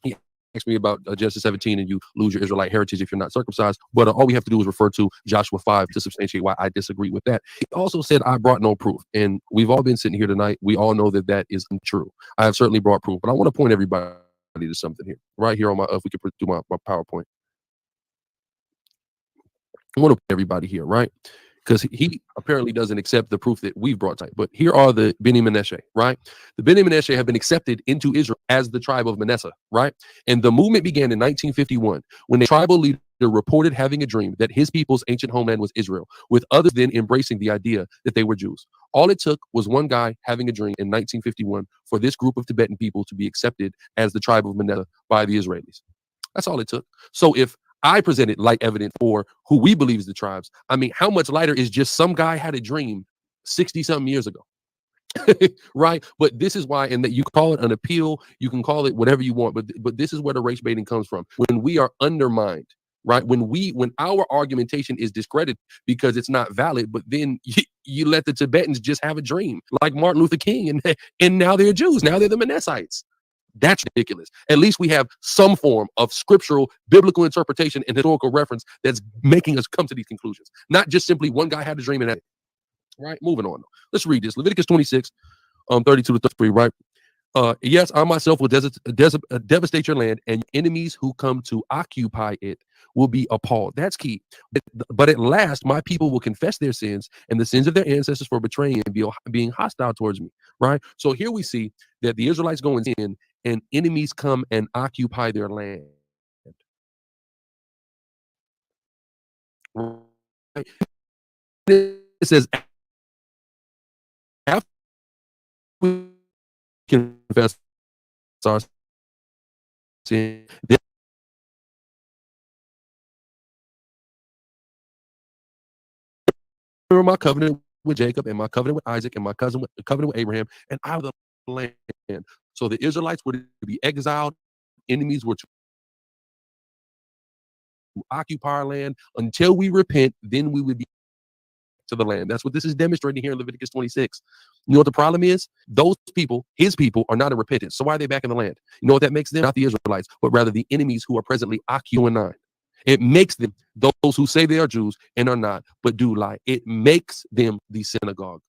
he asked me about Genesis 17 and you lose your Israelite heritage if you're not circumcised. But all we have to do is refer to Joshua 5 to substantiate why I disagree with that. He also said I brought no proof. And we've all been sitting here tonight. We all know that that is untrue. I have certainly brought proof. But I want to point everybody to something here. Right here on my, if we could do my PowerPoint. I want to put everybody here, right? Because he apparently doesn't accept the proof that we've brought tonight. But here are the Beni Menashe, right? The Beni Menashe have been accepted into Israel as the tribe of Manasseh, right? And the movement began in 1951 when a tribal leader reported having a dream that his people's ancient homeland was Israel, with others then embracing the idea that they were Jews. All it took was one guy having a dream in 1951 for this group of Tibetan people to be accepted as the tribe of Manasseh by the Israelis. That's all it took. So if I presented light evidence for who we believe is the tribes, I mean, how much lighter is just some guy had a dream 60-something years ago, right? But this is why, and that you call it an appeal, you can call it whatever you want, but this is where the race baiting comes from. When we are undermined, right? When our argumentation is discredited because it's not valid, but then you let the Tibetans just have a dream like Martin Luther King, and now they're Jews, now they're the Manassites. That's ridiculous. At least we have some form of scriptural, biblical interpretation and historical reference that's making us come to these conclusions. Not just simply one guy had a dream and that. Right? Moving on. Let's read this. Leviticus 26, 32 to 33, right? Yes, I myself will devastate your land, and enemies who come to occupy it will be appalled. That's key. But at last, my people will confess their sins and the sins of their ancestors for betraying and being hostile towards me. Right? So here we see that the Israelites going in and enemies come and occupy their land. Right? It says, after we confess our sin, my covenant with Jacob and my covenant with Isaac and my covenant with Abraham, and out of the land. So the Israelites were to be exiled, enemies were to occupy our land until we repent, then we would be to the land. That's what this is demonstrating here in Leviticus 26. You know what the problem is? Those people, his people, are not in repentance. So why are they back in the land? You know what that makes them? Not the Israelites, but rather the enemies who are presently occupying. It makes them those who say they are Jews and are not, but do lie. It makes them the synagogue.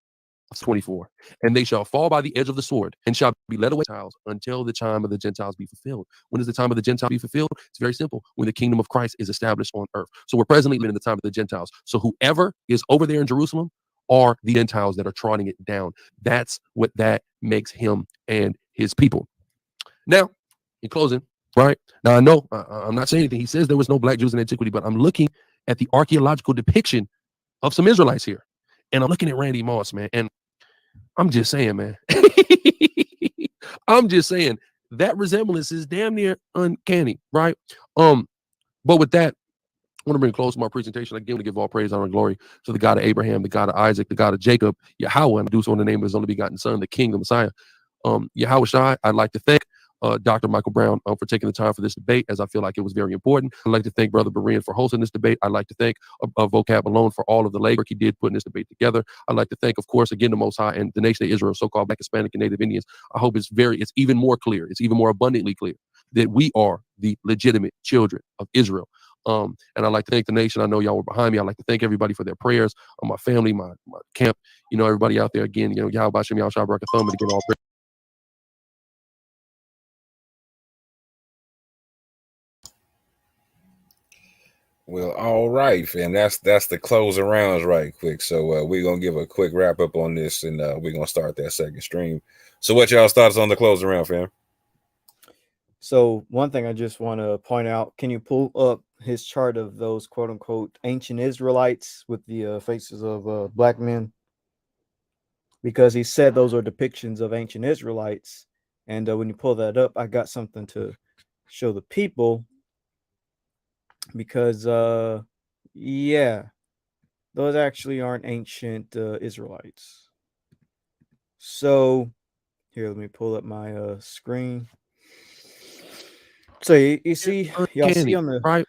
24. And they shall fall by the edge of the sword and shall be led away until the time of the Gentiles be fulfilled. When does the time of the Gentiles be fulfilled? It's very simple. When the kingdom of Christ is established on earth. So we're presently living in the time of the Gentiles. So whoever is over there in Jerusalem are the Gentiles that are trotting it down. That's what that makes him and his people. Now, in closing, right? Now, I know I'm not saying anything. He says there was no black Jews in antiquity, but I'm looking at the archaeological depiction of some Israelites here. And I'm looking at Randy Moss, man. And I'm just saying, man. I'm just saying that resemblance is damn near uncanny, right? But with that, I want to bring close to my presentation. Again, to give all praise, honor, and glory to the God of Abraham, the God of Isaac, the God of Jacob, Yahweh, and I do so in the name of his only begotten Son, the King, the Messiah. Yahweh Shai, I'd like to thank Dr. Michael Brown for taking the time for this debate, as I feel like it was very important. I'd like to thank Brother Berean for hosting this debate. I'd like to thank Vocab Alone for all of the legwork he did putting this debate together. I'd like to thank, of course, again, the Most High and the nation of Israel, so-called Black, Hispanic, and Native Indians. I hope it's even more clear. It's even more abundantly clear that we are the legitimate children of Israel. And I'd like to thank the nation. I know y'all were behind me. I'd like to thank everybody for their prayers, my family, my camp, everybody out there. Again, Yahweh Bashem, Yahweh Shai, Barak Thumb, and again, all praise. Well, all right, fam. That's the closing rounds right quick. So we're gonna give a quick wrap up on this, and we're gonna start that second stream. So what y'all's thoughts on the closing round, fam? So one thing I just want to point out, can you pull up his chart of those quote unquote ancient Israelites with the faces of black men? Because he said those are depictions of ancient Israelites. And when you pull that up, I got something to show the people. Because, yeah, those actually aren't ancient Israelites. So here, let me pull up my screen. So you see, y'all see on the right.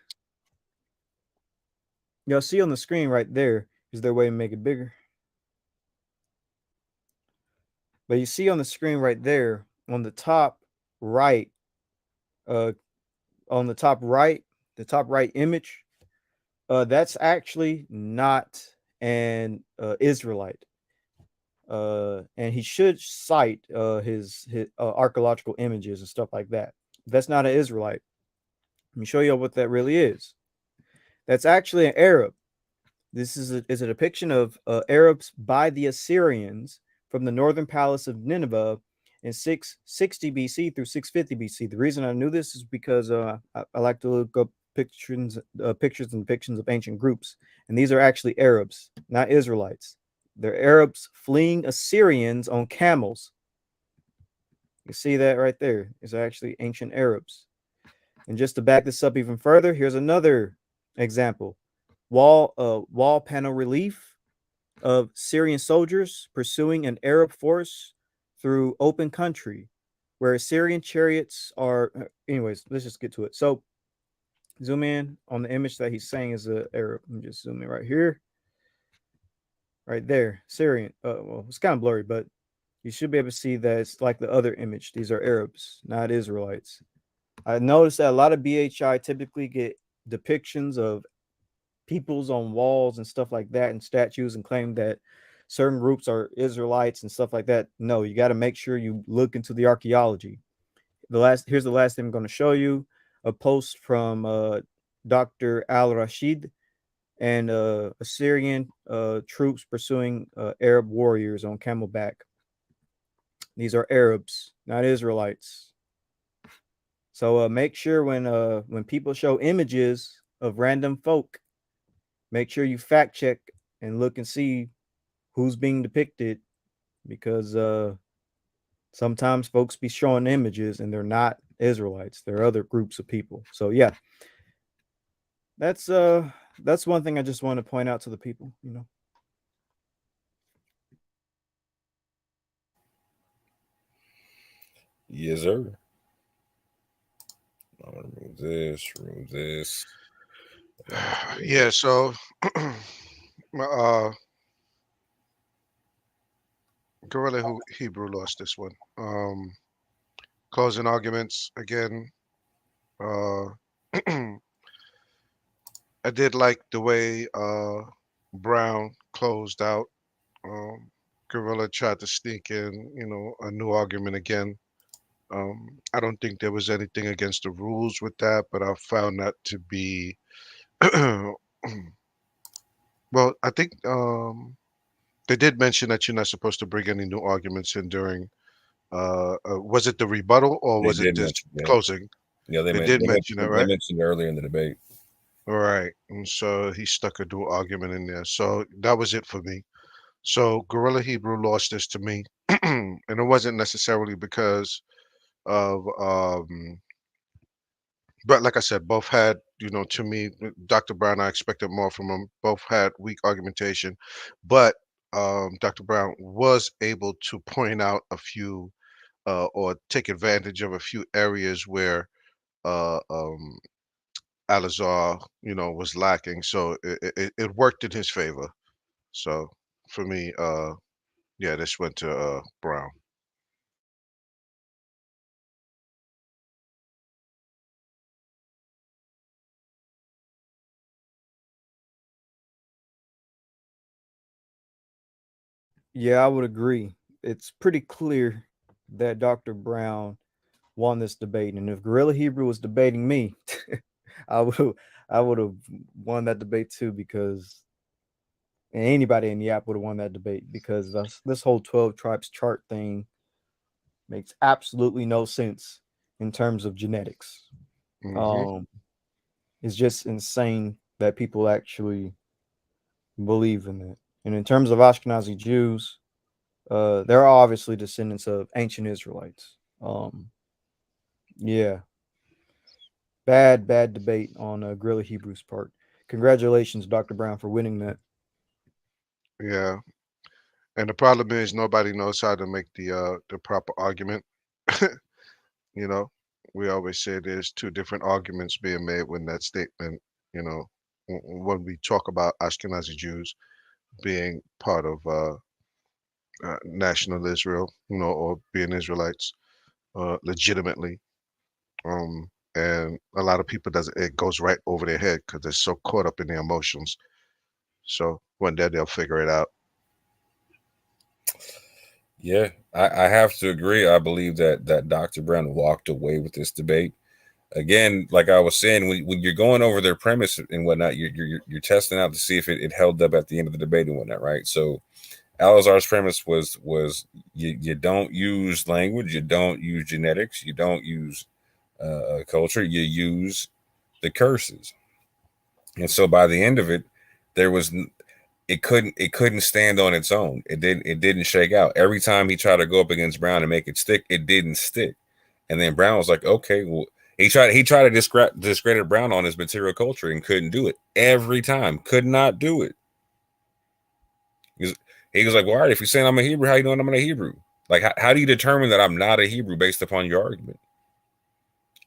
Y'all see on the screen right there. Is there a way to make it bigger? But you see on the screen right there on the top right, the top right image, that's actually not an Israelite. And he should cite his archaeological images and stuff like that. That's not an Israelite. Let me show you what that really is. That's actually an Arab. This is a depiction of Arabs by the Assyrians from the northern palace of Nineveh in 660 BC through 650 BC. The reason I knew this is because I like to look up pictures and depictions of ancient groups. And these are actually Arabs, not Israelites. They're Arabs fleeing Assyrians on camels. You see that right there. It's actually ancient Arabs. And just to back this up even further, here's another example. Wall panel relief of Syrian soldiers pursuing an Arab force through open country where Assyrian chariots are. Anyways, let's just get to it. So zoom in on the image that he's saying is an Arab. Let me just zoom in right here. Right there, Syrian. Well, it's kind of blurry, but you should be able to see that it's like the other image. These are Arabs, not Israelites. I noticed that a lot of BHI typically get depictions of peoples on walls and stuff like that and statues and claim that certain groups are Israelites and stuff like that. No, you got to make sure you look into the archaeology. Here's the last thing I'm going to show you, a post from Dr. Al-Rashid and Assyrian troops pursuing Arab warriors on camelback. These are Arabs, not Israelites. So make sure when people show images of random folk, make sure you fact check and look and see who's being depicted, because sometimes folks be showing images and they're not Israelites. They're other groups of people. So yeah, that's one thing I just want to point out to the people, Yes, sir. I'm gonna remove this. Yeah, so GRLA Hebrew lost this one. Closing arguments again. I did like the way Brown closed out. GRLA tried to sneak in, a new argument again. I don't think there was anything against the rules with that, but I found that to be well, I think they did mention that you're not supposed to bring any new arguments in during was it the rebuttal or They was it did just mention that. closing? Yeah, They did mention it, they right? mentioned it earlier in the debate. All right. And so he stuck a dual argument in there. So that was it for me. So Gorilla Hebrew lost this to me. And it wasn't necessarily because of but like I said, both had, to me, Dr. Brown, I expected more from them. Both had weak argumentation, but Dr. Brown was able to point out a few or take advantage of a few areas where um, Alizar, was lacking. So it worked in his favor. So for me, yeah, this went to Brown. Yeah, I would agree. It's pretty clear that Dr. Brown won this debate, and if Gorilla Hebrew was debating me, I would have won that debate too, because and anybody in YAP would have won that debate, because this whole 12 tribes chart thing makes absolutely no sense in terms of genetics. Hmm. It's just insane that people actually believe in it. And in terms of Ashkenazi Jews, they're obviously descendants of ancient Israelites. Yeah, bad debate on Gorilla Hebrew's part. Congratulations, Dr. Brown, for winning that. Yeah, and the problem is nobody knows how to make the proper argument. You know, we always say there's two different arguments being made when that statement, when we talk about Ashkenazi Jews being part of national Israel, or being Israelites legitimately. And a lot of people it goes right over their head because they're so caught up in their emotions. So one day they'll figure it out. Yeah, I have to agree. I believe that Dr. Brown walked away with this debate. Again, like I was saying, when you're going over their premise and whatnot, you're testing out to see if it held up at the end of the debate and whatnot, right? So Alazar's premise was you don't use language, you don't use genetics, you don't use culture, you use the curses. And so by the end of it, there was it couldn't stand on its own. It didn't shake out. Every time he tried to go up against Brown and make it stick, it didn't stick. And then Brown was like, okay, well, he tried to discredit Brown on his material culture and couldn't do it. Every time, could not do it. He was like, well, all right, if you're saying I'm a Hebrew, how you know I'm not a Hebrew? Like, how do you determine that I'm not a Hebrew based upon your argument?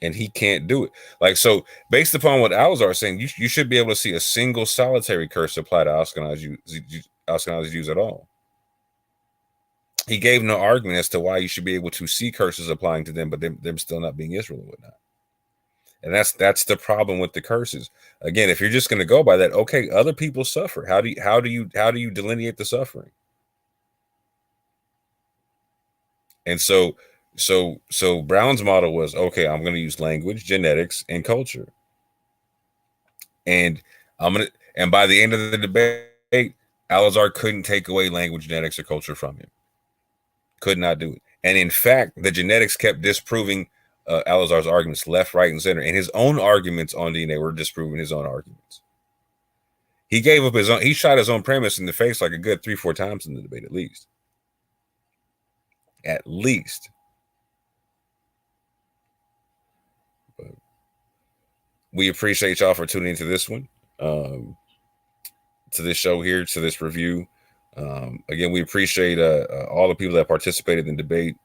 And he can't do it. Like, so based upon what Alzar is saying, you should be able to see a single solitary curse apply to Ashkenazi Jews at all. He gave no argument as to why you should be able to see curses applying to them, but them still not being Israel and whatnot. And that's the problem with the curses. Again, if you're just going to go by that, okay, other people suffer. How do you delineate the suffering? And so Brown's model was, okay, I'm going to use language, genetics, and culture. And and by the end of the debate, Alazar couldn't take away language, genetics, or culture from him. Could not do it. And in fact, the genetics kept disproving Alazar's arguments left, right, and center. And his own arguments on DNA were disproving his own arguments. He gave up he shot his own premise in the face like a good 3-4 times in the debate, at least. At least. But we appreciate y'all for tuning into this one, to this show here, to this review. Again, we appreciate all the people that participated in the debate.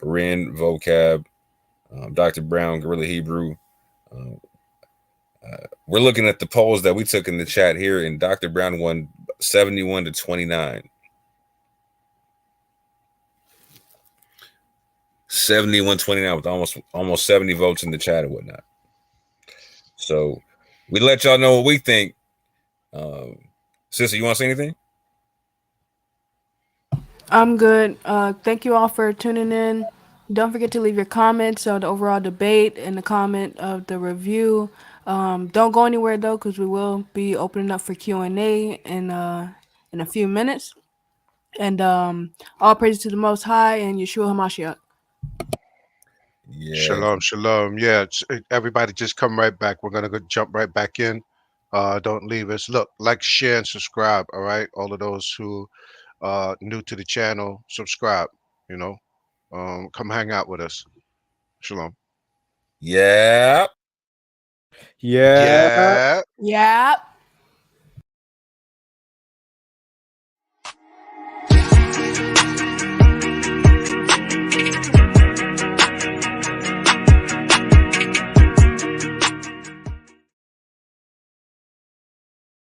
Berean, Vocab, Dr. Brown, Gorilla Hebrew. We're looking at the polls that we took in the chat here, and Dr. Brown won 71-29. 71-29 with almost 70 votes in the chat and whatnot. So we let y'all know what we think. Sister, you want to say anything? I'm good. Thank you all for tuning in. Don't forget to leave your comments on the overall debate and the comment of the review. Don't go anywhere though, because we will be opening up for Q&A in a few minutes. And all praise to the Most High and Yeshua HaMashiach. Yeah. Shalom, shalom. Yeah, everybody just come right back. We're gonna go jump right back in. Don't leave us. Look, like, share, and subscribe. All right, all of those who new to the channel, subscribe. You know, come hang out with us. Shalom. Yeah. Yeah. Yeah. Yeah.